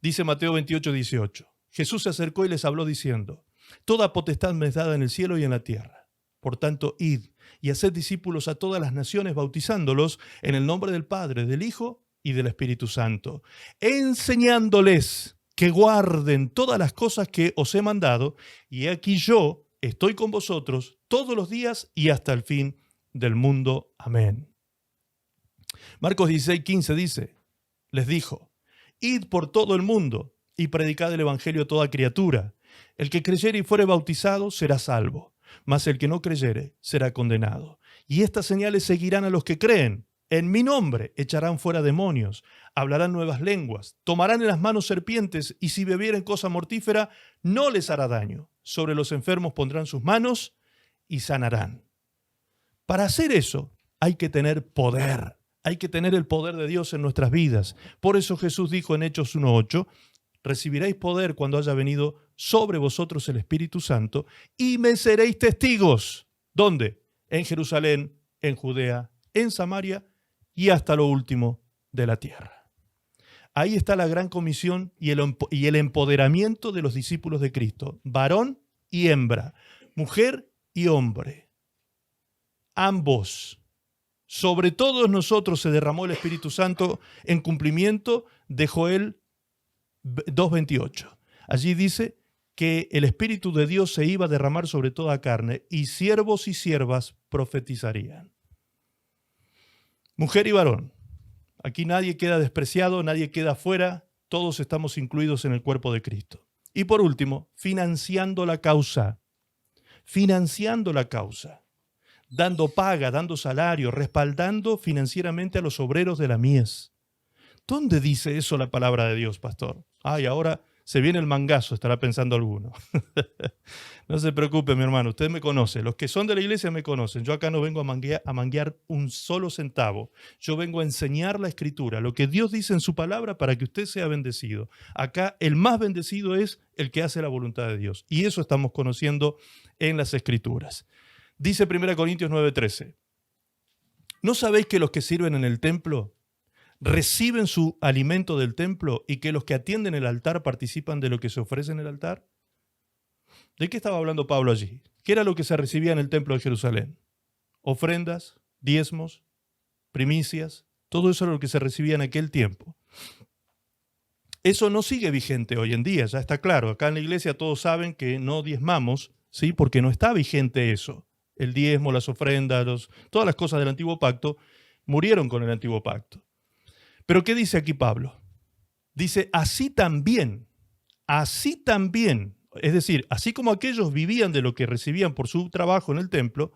Dice Mateo 28, 18. Jesús se acercó y les habló diciendo, toda potestad me es dada en el cielo y en la tierra. Por tanto, id y haced discípulos a todas las naciones, bautizándolos en el nombre del Padre, del Hijo y del Espíritu Santo, enseñándoles que guarden todas las cosas que os he mandado, y aquí yo estoy con vosotros todos los días y hasta el fin del mundo. Amén. Marcos 16, 15 dice, les dijo, id por todo el mundo y predicad el evangelio a toda criatura. El que creyere y fuere bautizado será salvo, mas el que no creyere será condenado. Y estas señales seguirán a los que creen. En mi nombre echarán fuera demonios, hablarán nuevas lenguas, tomarán en las manos serpientes, y si bebieren cosa mortífera, no les hará daño. Sobre los enfermos pondrán sus manos y sanarán. Para hacer eso hay que tener poder. Hay que tener el poder de Dios en nuestras vidas. Por eso Jesús dijo en Hechos 1:8, recibiréis poder cuando haya venido sobre vosotros el Espíritu Santo y me seréis testigos. ¿Dónde? En Jerusalén, en Judea, en Samaria y hasta lo último de la tierra. Ahí está la gran comisión y el empoderamiento de los discípulos de Cristo. Varón y hembra, mujer y hombre. Ambos. Sobre todos nosotros se derramó el Espíritu Santo en cumplimiento de Joel 2:28. Allí dice que el Espíritu de Dios se iba a derramar sobre toda carne y siervos y siervas profetizarían. Mujer y varón. Aquí nadie queda despreciado, nadie queda fuera, todos estamos incluidos en el cuerpo de Cristo. Y por último, financiando la causa. Financiando la causa. Dando paga, dando salario, respaldando financieramente a los obreros de la mies. ¿Dónde dice eso la palabra de Dios, pastor? Ay, ahora se viene el mangazo, estará pensando alguno. No se preocupe, mi hermano, usted me conoce. Los que son de la iglesia me conocen. Yo acá no vengo a manguear un solo centavo. Yo vengo a enseñar la Escritura, lo que Dios dice en su palabra para que usted sea bendecido. Acá el más bendecido es el que hace la voluntad de Dios. Y eso estamos conociendo en las Escrituras. Dice 1 Corintios 9:13. ¿No sabéis que los que sirven en el templo reciben su alimento del templo y que los que atienden el altar participan de lo que se ofrece en el altar? ¿De qué estaba hablando Pablo allí? ¿Qué era lo que se recibía en el templo de Jerusalén? Ofrendas, diezmos, primicias, todo eso era lo que se recibía en aquel tiempo. Eso no sigue vigente hoy en día, ya está claro. Acá en la iglesia todos saben que no diezmamos, ¿sí? Porque no está vigente eso. El diezmo, las ofrendas, todas las cosas del antiguo pacto murieron con el antiguo pacto. Pero ¿qué dice aquí Pablo? Dice, así también, es decir, así como aquellos vivían de lo que recibían por su trabajo en el templo,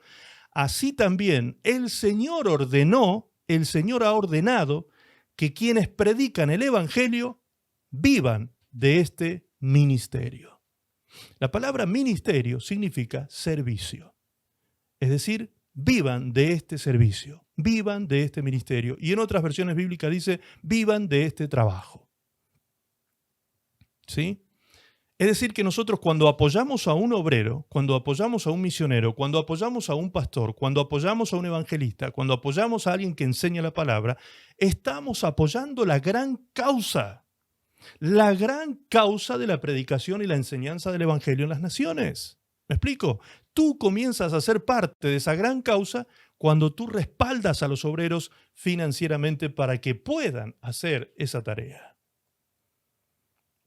así también el Señor ha ordenado que quienes predican el Evangelio vivan de este ministerio. La palabra ministerio significa servicio, es decir, vivan de este servicio, vivan de este ministerio. Y en otras versiones bíblicas dice, vivan de este trabajo. ¿Sí? Es decir, que nosotros cuando apoyamos a un obrero, cuando apoyamos a un misionero, cuando apoyamos a un pastor, cuando apoyamos a un evangelista, cuando apoyamos a alguien que enseña la palabra, estamos apoyando la gran causa de la predicación y la enseñanza del evangelio en las naciones. ¿Me explico? Tú comienzas a ser parte de esa gran causa cuando tú respaldas a los obreros financieramente para que puedan hacer esa tarea.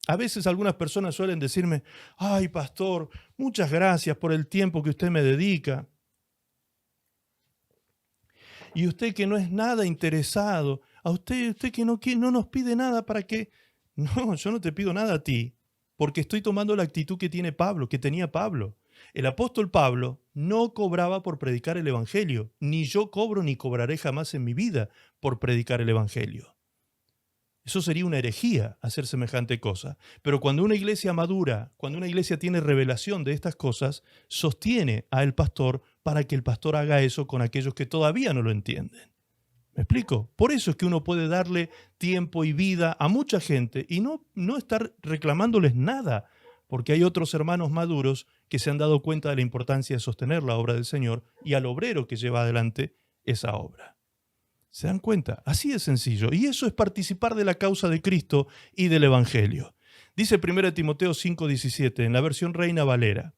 A veces algunas personas suelen decirme, ay, pastor, muchas gracias por el tiempo que usted me dedica. Y usted que no es nada interesado, a usted que no nos pide nada para que... No, yo no te pido nada a ti, porque estoy tomando la actitud que tiene Pablo, que tenía Pablo. El apóstol Pablo no cobraba por predicar el evangelio, ni yo cobro ni cobraré jamás en mi vida por predicar el evangelio. Eso sería una herejía, hacer semejante cosa. Pero cuando una iglesia madura, cuando una iglesia tiene revelación de estas cosas, sostiene al pastor para que el pastor haga eso con aquellos que todavía no lo entienden. ¿Me explico? Por eso es que uno puede darle tiempo y vida a mucha gente y no estar reclamándoles nada, porque hay otros hermanos maduros que se han dado cuenta de la importancia de sostener la obra del Señor y al obrero que lleva adelante esa obra. ¿Se dan cuenta? Así de sencillo. Y eso es participar de la causa de Cristo y del Evangelio. Dice 1 Timoteo 5:17 en la versión Reina Valera: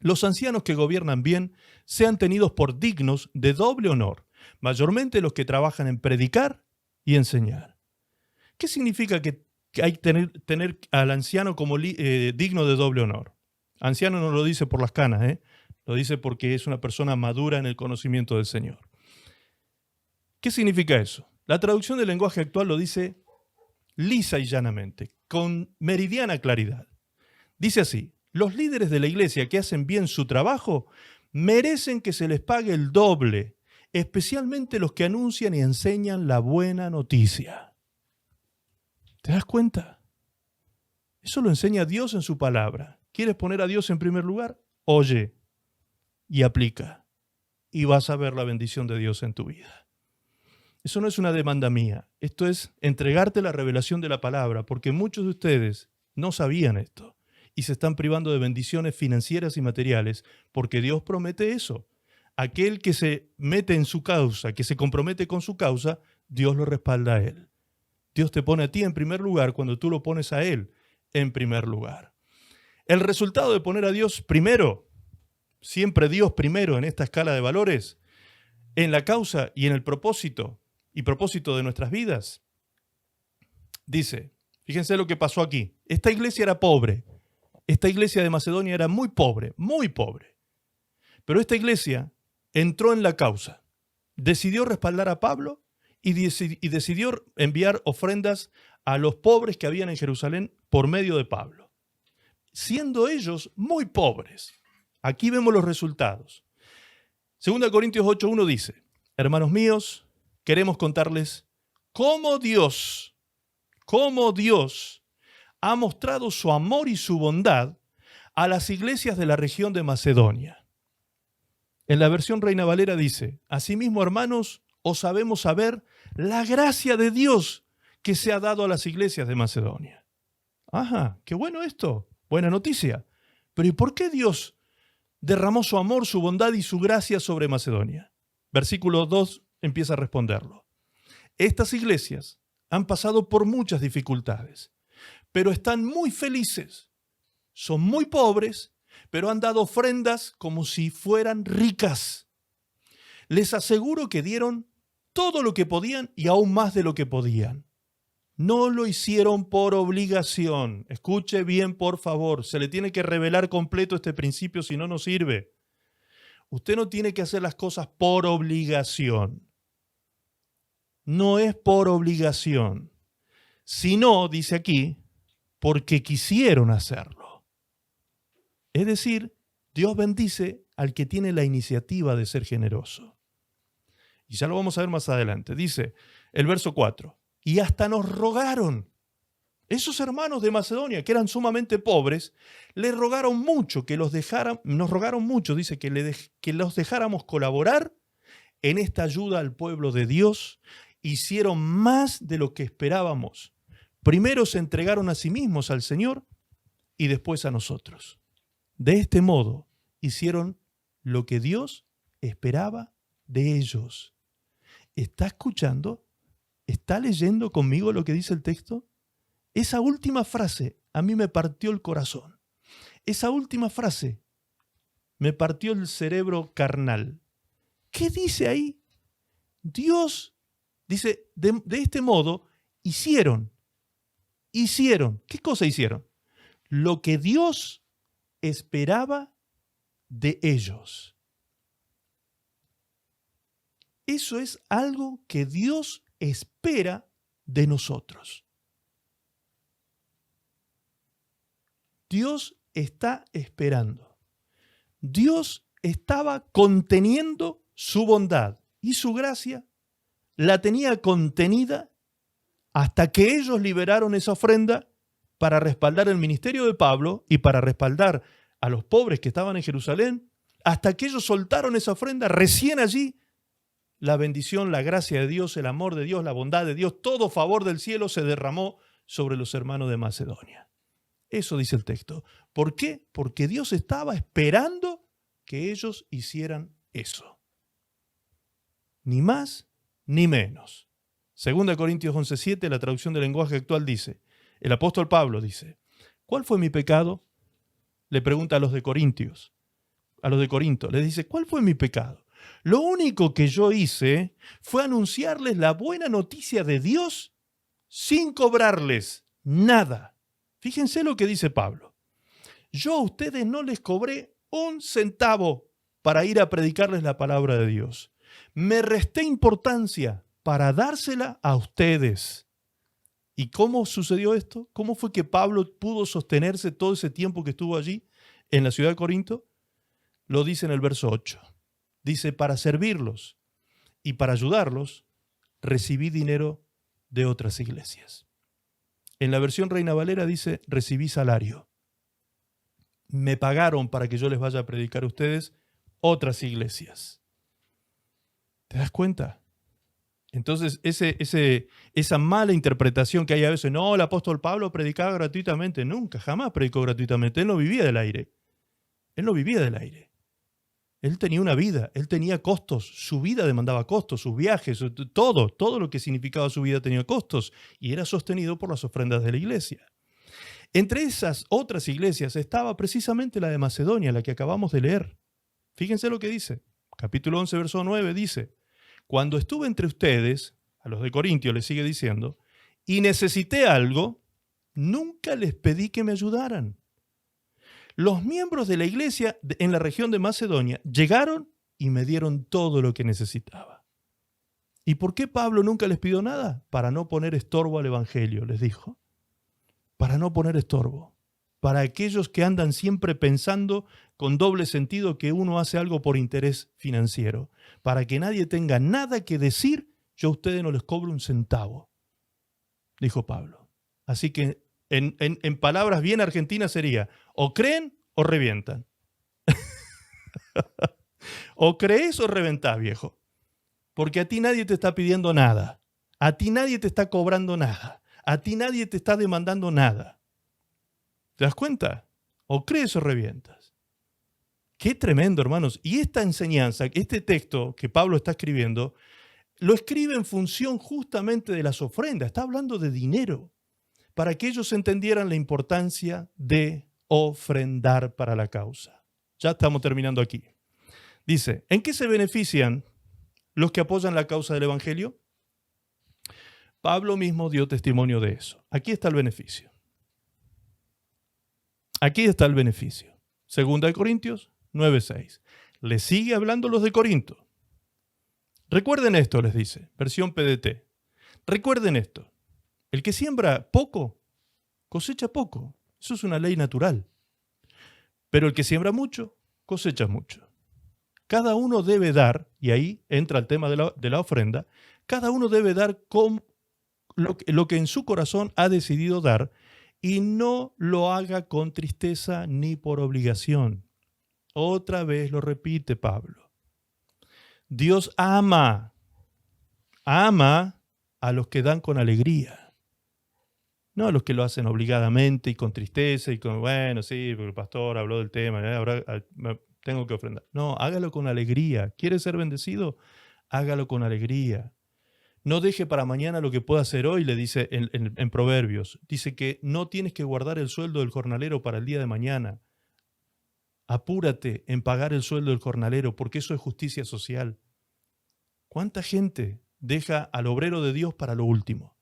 los ancianos que gobiernan bien sean tenidos por dignos de doble honor, mayormente los que trabajan en predicar y enseñar. ¿Qué significa que hay que tener al anciano como digno de doble honor? Anciano no lo dice por las canas, lo dice porque es una persona madura en el conocimiento del Señor. ¿Qué significa eso? La traducción del lenguaje actual lo dice lisa y llanamente, con meridiana claridad. Dice así: los líderes de la iglesia que hacen bien su trabajo merecen que se les pague el doble, especialmente los que anuncian y enseñan la buena noticia. ¿Te das cuenta? Eso lo enseña Dios en su palabra. ¿Quieres poner a Dios en primer lugar? Oye y aplica, y vas a ver la bendición de Dios en tu vida. Eso no es una demanda mía, esto es entregarte la revelación de la palabra, porque muchos de ustedes no sabían esto y se están privando de bendiciones financieras y materiales porque Dios promete eso. Aquel que se mete en su causa, que se compromete con su causa, Dios lo respalda a él. Dios te pone a ti en primer lugar cuando tú lo pones a Él en primer lugar. El resultado de poner a Dios primero, siempre Dios primero en esta escala de valores, en la causa y en el propósito de nuestras vidas. Dice, fíjense lo que pasó aquí. Esta iglesia era pobre. Esta iglesia de Macedonia era muy pobre, muy pobre. Pero esta iglesia entró en la causa. Decidió respaldar a Pablo y decidió enviar ofrendas a los pobres que habían en Jerusalén por medio de Pablo, siendo ellos muy pobres. Aquí vemos los resultados. 2 Corintios 8:1 dice: hermanos míos, queremos contarles cómo Dios ha mostrado su amor y su bondad a las iglesias de la región de Macedonia. En la versión Reina Valera dice: asimismo, hermanos, os sabemos saber la gracia de Dios que se ha dado a las iglesias de Macedonia. Ajá, qué bueno esto, buena noticia. Pero ¿y por qué Dios derramó su amor, su bondad y su gracia sobre Macedonia? Versículo 2 empieza a responderlo. Estas iglesias han pasado por muchas dificultades, pero están muy felices. Son muy pobres, pero han dado ofrendas como si fueran ricas. Les aseguro que dieron todo lo que podían y aún más de lo que podían. No lo hicieron por obligación. Escuche bien, por favor. Se le tiene que revelar completo este principio, si no, no sirve. Usted no tiene que hacer las cosas por obligación. No es por obligación. Sino, dice aquí, porque quisieron hacerlo. Es decir, Dios bendice al que tiene la iniciativa de ser generoso. Y ya lo vamos a ver más adelante. Dice el verso 4. Y hasta nos rogaron. Esos hermanos de Macedonia, que eran sumamente pobres, le rogaron mucho que nos rogaron mucho, dice, que los dejáramos colaborar en esta ayuda al pueblo de Dios. Hicieron más de lo que esperábamos. Primero se entregaron a sí mismos al Señor y después a nosotros. De este modo hicieron lo que Dios esperaba de ellos. ¿Está escuchando? ¿Está leyendo conmigo lo que dice el texto? Esa última frase a mí me partió el corazón. Esa última frase me partió el cerebro carnal. ¿Qué dice ahí? Dios dice, de este modo hicieron. ¿Qué cosa hicieron? Lo que Dios esperaba de ellos. Eso es algo que Dios espera de nosotros. Dios está esperando. Dios estaba conteniendo su bondad y su gracia, la tenía contenida hasta que ellos liberaron esa ofrenda para respaldar el ministerio de Pablo y para respaldar a los pobres que estaban en Jerusalén. Hasta que ellos soltaron esa ofrenda, recién allí la bendición, la gracia de Dios, el amor de Dios, la bondad de Dios, todo favor del cielo se derramó sobre los hermanos de Macedonia. Eso dice el texto. ¿Por qué? Porque Dios estaba esperando que ellos hicieran eso. Ni más ni menos. 2 Corintios 11:7, la traducción del lenguaje actual dice, el apóstol Pablo dice, ¿cuál fue mi pecado? Le pregunta a los de Corintios. A los de Corinto, les dice, ¿cuál fue mi pecado? Lo único que yo hice fue anunciarles la buena noticia de Dios sin cobrarles nada. Fíjense lo que dice Pablo. Yo a ustedes no les cobré un centavo para ir a predicarles la palabra de Dios. Me resté importancia para dársela a ustedes. ¿Y cómo sucedió esto? ¿Cómo fue que Pablo pudo sostenerse todo ese tiempo que estuvo allí en la ciudad de Corinto? Lo dice en el verso 8. Dice, para servirlos y para ayudarlos, recibí dinero de otras iglesias. En la versión Reina Valera dice, recibí salario. Me pagaron para que yo les vaya a predicar a ustedes otras iglesias. ¿Te das cuenta? Entonces, esa mala interpretación que hay a veces, no, el apóstol Pablo predicaba gratuitamente. Nunca, jamás predicó gratuitamente. Él no vivía del aire. Él no vivía del aire. Él tenía una vida, él tenía costos, su vida demandaba costos, sus viajes, todo lo que significaba su vida tenía costos y era sostenido por las ofrendas de la iglesia. Entre esas otras iglesias estaba precisamente la de Macedonia, la que acabamos de leer. Fíjense lo que dice, capítulo 11, verso 9 dice, cuando estuve entre ustedes, a los de Corintio les sigue diciendo, y necesité algo, nunca les pedí que me ayudaran. Los miembros de la iglesia en la región de Macedonia llegaron y me dieron todo lo que necesitaba. ¿Y por qué Pablo nunca les pidió nada? Para no poner estorbo al evangelio, les dijo. Para no poner estorbo. Para aquellos que andan siempre pensando con doble sentido que uno hace algo por interés financiero. Para que nadie tenga nada que decir, yo a ustedes no les cobro un centavo, dijo Pablo. Así que en palabras bien argentinas sería, o creen o revientan. O crees o reventás, viejo. Porque a ti nadie te está pidiendo nada. A ti nadie te está cobrando nada. A ti nadie te está demandando nada. ¿Te das cuenta? O crees o revientas. Qué tremendo, hermanos. Y esta enseñanza, este texto que Pablo está escribiendo, lo escribe en función justamente de las ofrendas. Está hablando de dinero. Para que ellos entendieran la importancia de ofrendar para la causa. Ya estamos terminando aquí. Dice, ¿en qué se benefician los que apoyan la causa del Evangelio? Pablo mismo dio testimonio de eso. Aquí está el beneficio. Aquí está el beneficio. 2 Corintios 9:6. Les sigue hablando los de Corinto. Recuerden esto, les dice, versión PDT. Recuerden esto. El que siembra poco, cosecha poco. Eso es una ley natural. Pero el que siembra mucho, cosecha mucho. Cada uno debe dar, y ahí entra el tema de la ofrenda, cada uno debe dar con lo que en su corazón ha decidido dar y no lo haga con tristeza ni por obligación. Otra vez lo repite Pablo. Dios ama a los que dan con alegría. No a los que lo hacen obligadamente y con tristeza y con, bueno, sí, porque el pastor habló del tema, ahora tengo que ofrendar. No, hágalo con alegría. ¿Quiere ser bendecido? Hágalo con alegría. No deje para mañana lo que pueda hacer hoy, le dice en Proverbios. Dice que no tienes que guardar el sueldo del jornalero para el día de mañana. Apúrate en pagar el sueldo del jornalero, porque eso es justicia social. ¿Cuánta gente deja al obrero de Dios para lo último?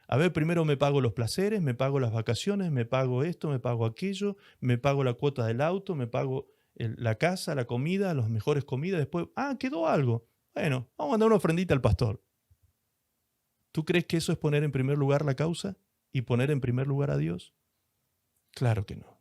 A ver, primero me pago los placeres, me pago las vacaciones, me pago esto, me pago aquello, me pago la cuota del auto, me pago la casa, la comida, las mejores comidas. Después, quedó algo. Bueno, vamos a mandar una ofrendita al pastor. ¿Tú crees que eso es poner en primer lugar la causa y poner en primer lugar a Dios? Claro que no.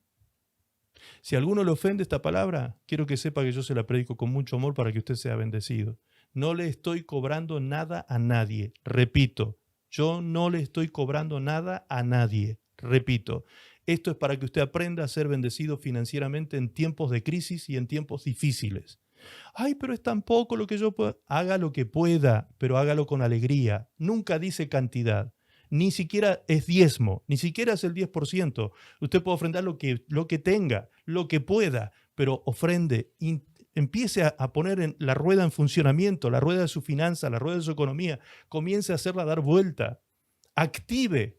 Si a alguno le ofende esta palabra, quiero que sepa que yo se la predico con mucho amor para que usted sea bendecido. No le estoy cobrando nada a nadie. Repito, yo no le estoy cobrando nada a nadie. Repito, esto es para que usted aprenda a ser bendecido financieramente en tiempos de crisis y en tiempos difíciles. Ay, pero es tan poco lo que yo puedo. Haga lo que pueda, pero hágalo con alegría. Nunca dice cantidad. Ni siquiera es diezmo, ni siquiera es el 10%. Usted puede ofrendar lo que tenga, lo que pueda, pero ofrende, empiece a poner la rueda en funcionamiento, la rueda de su finanza, la rueda de su economía, comience a hacerla dar vuelta. Active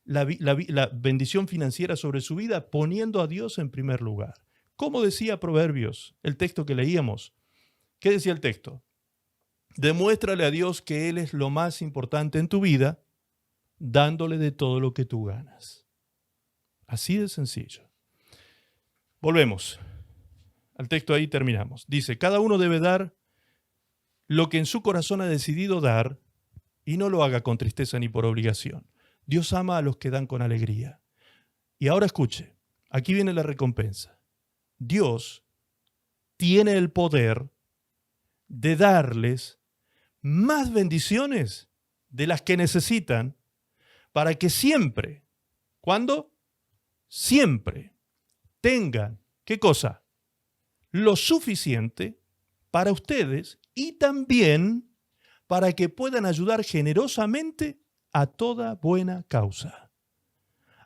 la bendición financiera sobre su vida poniendo a Dios en primer lugar. Como decía Proverbios, el texto que leíamos. ¿Qué decía el texto? Demuéstrale a Dios que Él es lo más importante en tu vida, dándole de todo lo que tú ganas. Así de sencillo. Volvemos al texto, ahí terminamos. Dice, cada uno debe dar lo que en su corazón ha decidido dar y no lo haga con tristeza ni por obligación. Dios ama a los que dan con alegría. Y ahora escuche, aquí viene la recompensa. Dios tiene el poder de darles más bendiciones de las que necesitan para que siempre, ¿cuándo? Siempre tengan, ¿qué cosa? Lo suficiente para ustedes y también para que puedan ayudar generosamente a toda buena causa.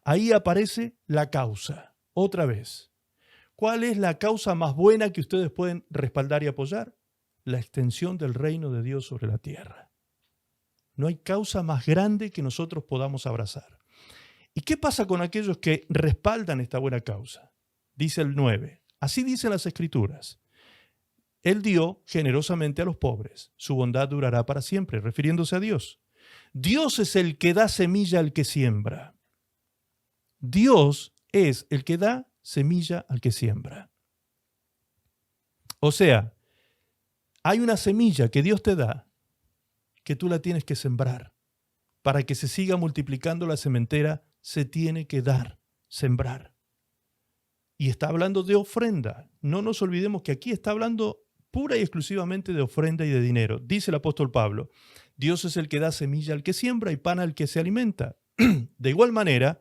Ahí aparece la causa, otra vez. ¿Cuál es la causa más buena que ustedes pueden respaldar y apoyar? La extensión del reino de Dios sobre la tierra. No hay causa más grande que nosotros podamos abrazar. ¿Y qué pasa con aquellos que respaldan esta buena causa? Dice el 9. Así dicen las Escrituras. Él dio generosamente a los pobres. Su bondad durará para siempre, refiriéndose a Dios. Dios es el que da semilla al que siembra. Dios es el que da semilla al que siembra. O sea, hay una semilla que Dios te da que tú la tienes que sembrar. Para que se siga multiplicando la sementera, se tiene que dar, sembrar. Y está hablando de ofrenda. No nos olvidemos que aquí está hablando pura y exclusivamente de ofrenda y de dinero. Dice el apóstol Pablo, Dios es el que da semilla al que siembra y pan al que se alimenta. De igual manera,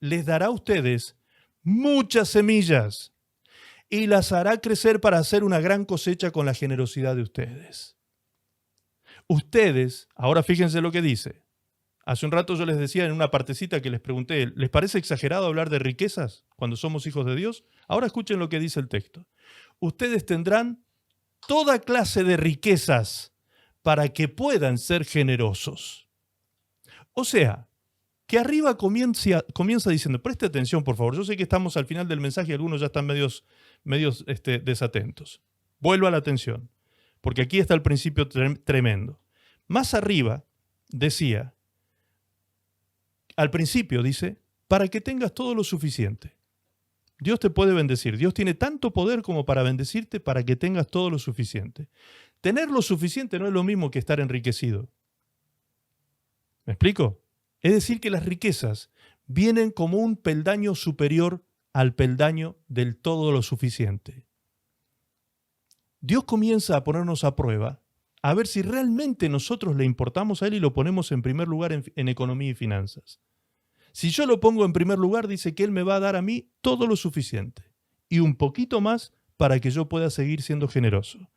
les dará a ustedes muchas semillas y las hará crecer para hacer una gran cosecha con la generosidad de ustedes. Ustedes, ahora fíjense lo que dice. Hace un rato yo les decía en una partecita que les pregunté, ¿les parece exagerado hablar de riquezas cuando somos hijos de Dios? Ahora escuchen lo que dice el texto. Ustedes tendrán toda clase de riquezas para que puedan ser generosos. O sea, que arriba comienza diciendo, preste atención por favor, yo sé que estamos al final del mensaje y algunos ya están medios desatentos. Vuelvo a la atención, porque aquí está el principio tremendo. Más arriba decía, al principio dice, para que tengas todo lo suficiente. Dios te puede bendecir. Dios tiene tanto poder como para bendecirte para que tengas todo lo suficiente. Tener lo suficiente no es lo mismo que estar enriquecido. ¿Me explico? Es decir, que las riquezas vienen como un peldaño superior al peldaño del todo lo suficiente. Dios comienza a ponernos a prueba, a ver si realmente nosotros le importamos a Él y lo ponemos en primer lugar en economía y finanzas. Si yo lo pongo en primer lugar, dice que Él me va a dar a mí todo lo suficiente y un poquito más para que yo pueda seguir siendo generoso.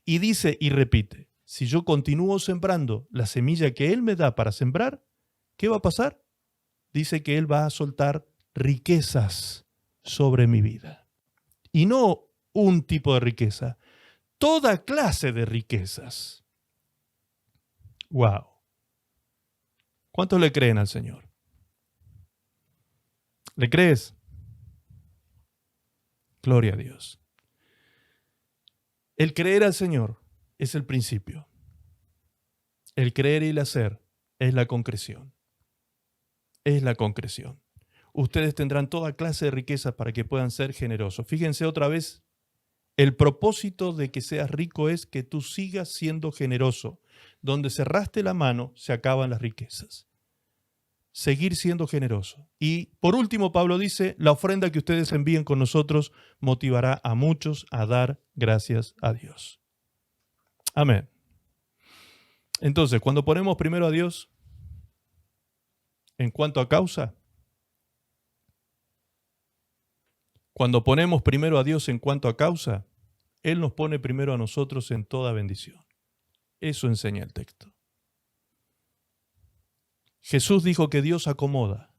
Y dice y repite, si yo continúo sembrando la semilla que Él me da para sembrar, ¿qué va a pasar? Dice que Él va a soltar riquezas sobre mi vida. Y no un tipo de riqueza, toda clase de riquezas. ¡Wow! ¿Cuántos le creen al Señor? ¿Le crees? Gloria a Dios. El creer al Señor es el principio. El creer y el hacer es la concreción. Es la concreción. Ustedes tendrán toda clase de riquezas para que puedan ser generosos. Fíjense otra vez El propósito de que seas rico es que tú sigas siendo generoso. Donde cerraste la mano, se acaban las riquezas. Seguir siendo generoso. Y por último, Pablo dice, la ofrenda que ustedes envíen con nosotros motivará a muchos a dar gracias a Dios. Amén. Entonces, cuando ponemos primero a Dios, en cuanto a causa, cuando ponemos primero a Dios en cuanto a causa, Él nos pone primero a nosotros en toda bendición. Eso enseña el texto. Jesús dijo que Dios acomoda.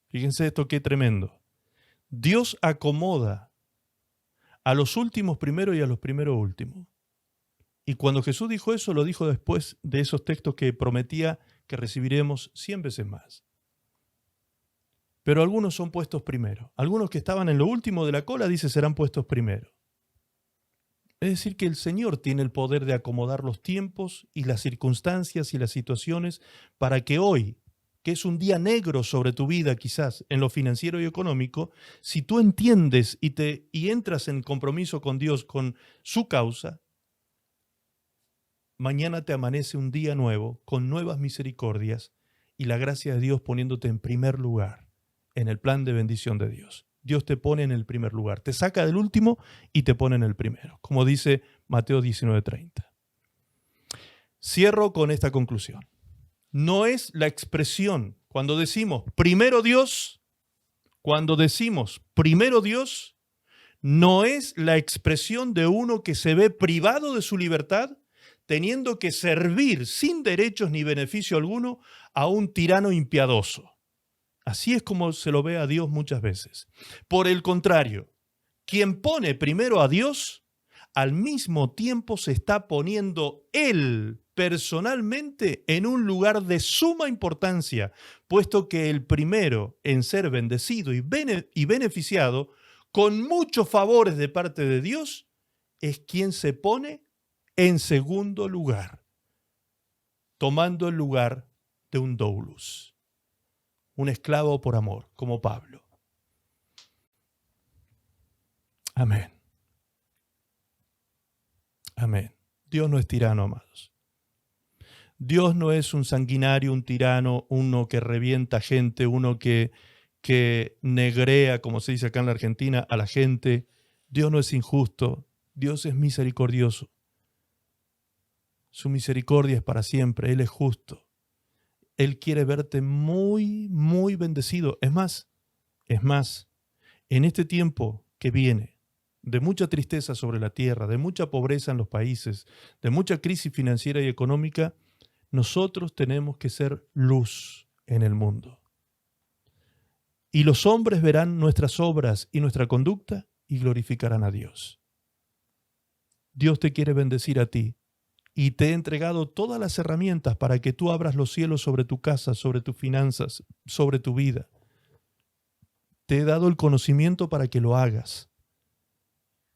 Fíjense esto qué tremendo. Dios acomoda a los últimos primero y a los primeros últimos. Y cuando Jesús dijo eso, lo dijo después de esos textos que prometía que recibiremos 100 veces más. Pero algunos son puestos primero. Algunos que estaban en lo último de la cola, dice, serán puestos primero. Es decir, que el Señor tiene el poder de acomodar los tiempos y las circunstancias y las situaciones para que hoy, que es un día negro sobre tu vida quizás en lo financiero y económico, si tú entiendes y entras en compromiso con Dios, con su causa, mañana te amanece un día nuevo, con nuevas misericordias y la gracia de Dios poniéndote en primer lugar en el plan de bendición de Dios. Dios te pone en el primer lugar, te saca del último y te pone en el primero, como dice Mateo 19:30. Cierro con esta conclusión. No es la expresión, cuando decimos primero Dios, no es la expresión de uno que se ve privado de su libertad, teniendo que servir sin derechos ni beneficio alguno a un tirano impiadoso. Así es como se lo ve a Dios muchas veces. Por el contrario, quien pone primero a Dios, al mismo tiempo se está poniendo él personalmente en un lugar de suma importancia, puesto que el primero en ser bendecido y beneficiado con muchos favores de parte de Dios es quien se pone en segundo lugar, tomando el lugar de un doulos, un esclavo por amor, como Pablo. Amén. Amén. Dios no es tirano, amados. Dios no es un sanguinario, un tirano, uno que revienta gente, uno que negrea, como se dice acá en la Argentina, a la gente. Dios no es injusto. Dios es misericordioso. Su misericordia es para siempre. Él es justo. Él quiere verte muy, muy bendecido. Es más, en este tiempo que viene, de mucha tristeza sobre la tierra, de mucha pobreza en los países, de mucha crisis financiera y económica, nosotros tenemos que ser luz en el mundo. Y los hombres verán nuestras obras y nuestra conducta y glorificarán a Dios. Dios te quiere bendecir a ti y te he entregado todas las herramientas para que tú abras los cielos sobre tu casa, sobre tus finanzas, sobre tu vida. Te he dado el conocimiento para que lo hagas.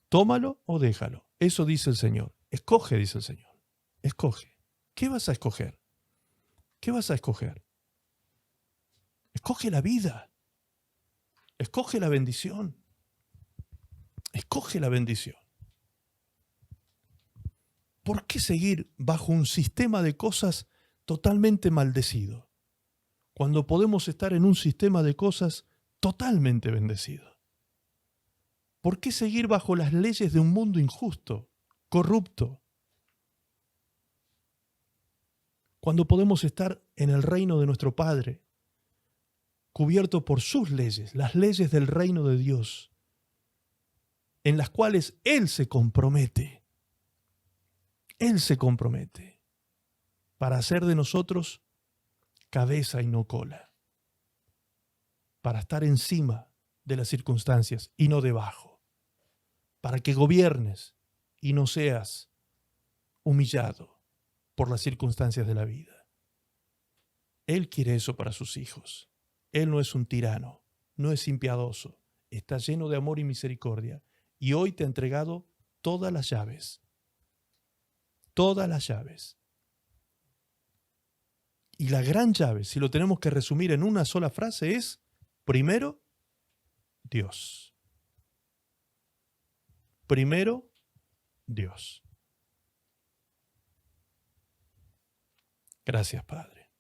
Tómalo o déjalo. Eso dice el Señor. Escoge, dice el Señor. Escoge. ¿Qué vas a escoger? ¿Qué vas a escoger? Escoge la vida. Escoge la bendición. Escoge la bendición. ¿Por qué seguir bajo un sistema de cosas totalmente maldecido, cuando podemos estar en un sistema de cosas totalmente bendecido? ¿Por qué seguir bajo las leyes de un mundo injusto, corrupto, cuando podemos estar en el reino de nuestro Padre, cubierto por sus leyes, las leyes del reino de Dios, en las cuales Él se compromete para hacer de nosotros cabeza y no cola, para estar encima de las circunstancias y no debajo, para que gobiernes y no seas humillado por las circunstancias de la vida? Él quiere eso para sus hijos. Él no es un tirano, no es impiadoso, está lleno de amor y misericordia. Y hoy te ha entregado todas las llaves. Todas las llaves. Y la gran llave, si lo tenemos que resumir en una sola frase, es, primero, Dios. Primero, Dios. Gracias, Padre.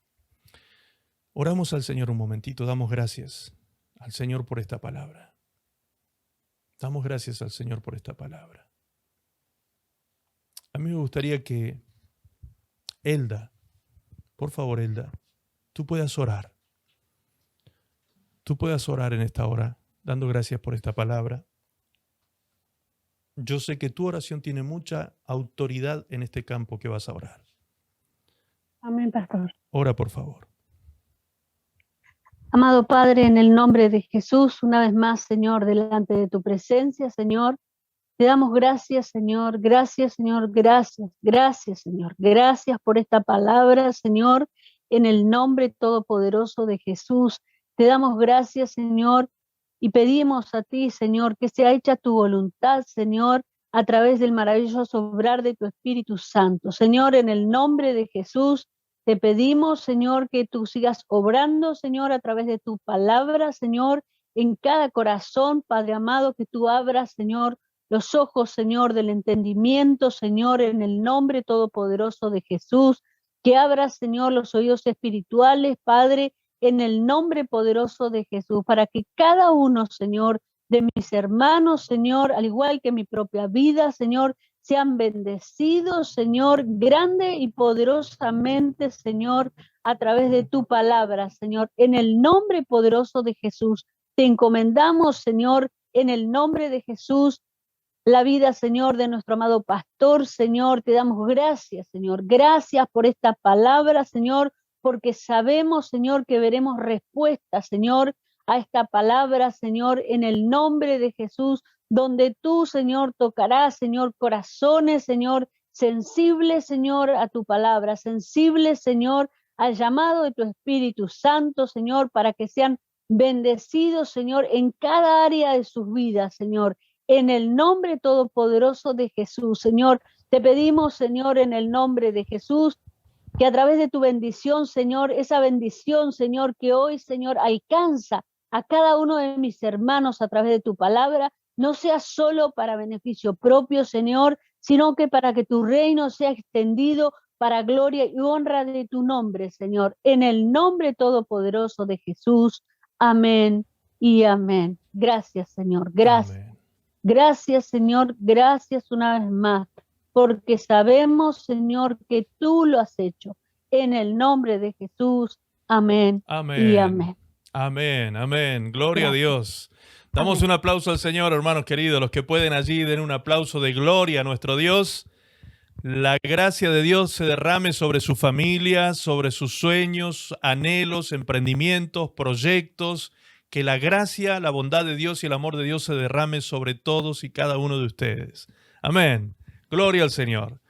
Oramos al Señor un momentito, damos gracias al Señor por esta palabra. Damos gracias al Señor por esta palabra. A mí me gustaría que Elda, por favor, Elda, tú puedas orar. Tú puedas orar en esta hora, dando gracias por esta palabra. Yo sé que tu oración tiene mucha autoridad en este campo que vas a orar. Amén, pastor. Ora, por favor. Amado Padre, en el nombre de Jesús, una vez más, Señor, delante de tu presencia, Señor, te damos gracias, Señor, gracias, Señor, gracias, Señor, gracias por esta palabra, Señor, en el nombre todopoderoso de Jesús. Te damos gracias, Señor, y pedimos a ti, Señor, que sea hecha tu voluntad, Señor, a través del maravilloso obrar de tu Espíritu Santo. Señor, en el nombre de Jesús, te pedimos, Señor, que tú sigas obrando, Señor, a través de tu palabra, Señor, en cada corazón, Padre amado, que tú abras, Señor, los ojos, Señor, del entendimiento, Señor, en el nombre todopoderoso de Jesús, que abras, Señor, los oídos espirituales, Padre, en el nombre poderoso de Jesús, para que cada uno, Señor, de mis hermanos, Señor, al igual que mi propia vida, Señor, sean bendecidos, Señor, grande y poderosamente, Señor, a través de tu palabra, Señor. En el nombre poderoso de Jesús, te encomendamos, Señor, en el nombre de Jesús, la vida, Señor, de nuestro amado pastor, Señor. Te damos gracias, Señor. Gracias por esta palabra, Señor, porque sabemos, Señor, que veremos respuesta, Señor, a esta palabra, Señor, en el nombre de Jesús, donde tú, Señor, tocarás, Señor, corazones, Señor, sensibles, Señor, a tu palabra, sensibles, Señor, al llamado de tu Espíritu Santo, Señor, para que sean bendecidos, Señor, en cada área de sus vidas, Señor, en el nombre todopoderoso de Jesús, Señor. Te pedimos, Señor, en el nombre de Jesús, que a través de tu bendición, Señor, esa bendición, Señor, que hoy, Señor, alcanza a cada uno de mis hermanos a través de tu palabra, no sea solo para beneficio propio, Señor, sino que para que tu reino sea extendido para gloria y honra de tu nombre, Señor, en el nombre todopoderoso de Jesús. Amén y amén. Gracias, Señor. Gracias. Amén. Gracias, Señor. Gracias una vez más, porque sabemos, Señor, que tú lo has hecho. En el nombre de Jesús. Amén. Amén. Y amén. Amén, amén. Gloria Gracias. a Dios. Damos Amén. un aplauso al Señor, hermanos queridos. Los que pueden allí, den un aplauso de gloria a nuestro Dios. La gracia de Dios se derrame sobre su familia, sobre sus sueños, anhelos, emprendimientos, proyectos. Que la gracia, la bondad de Dios y el amor de Dios se derrame sobre todos y cada uno de ustedes. Amén. Gloria al Señor.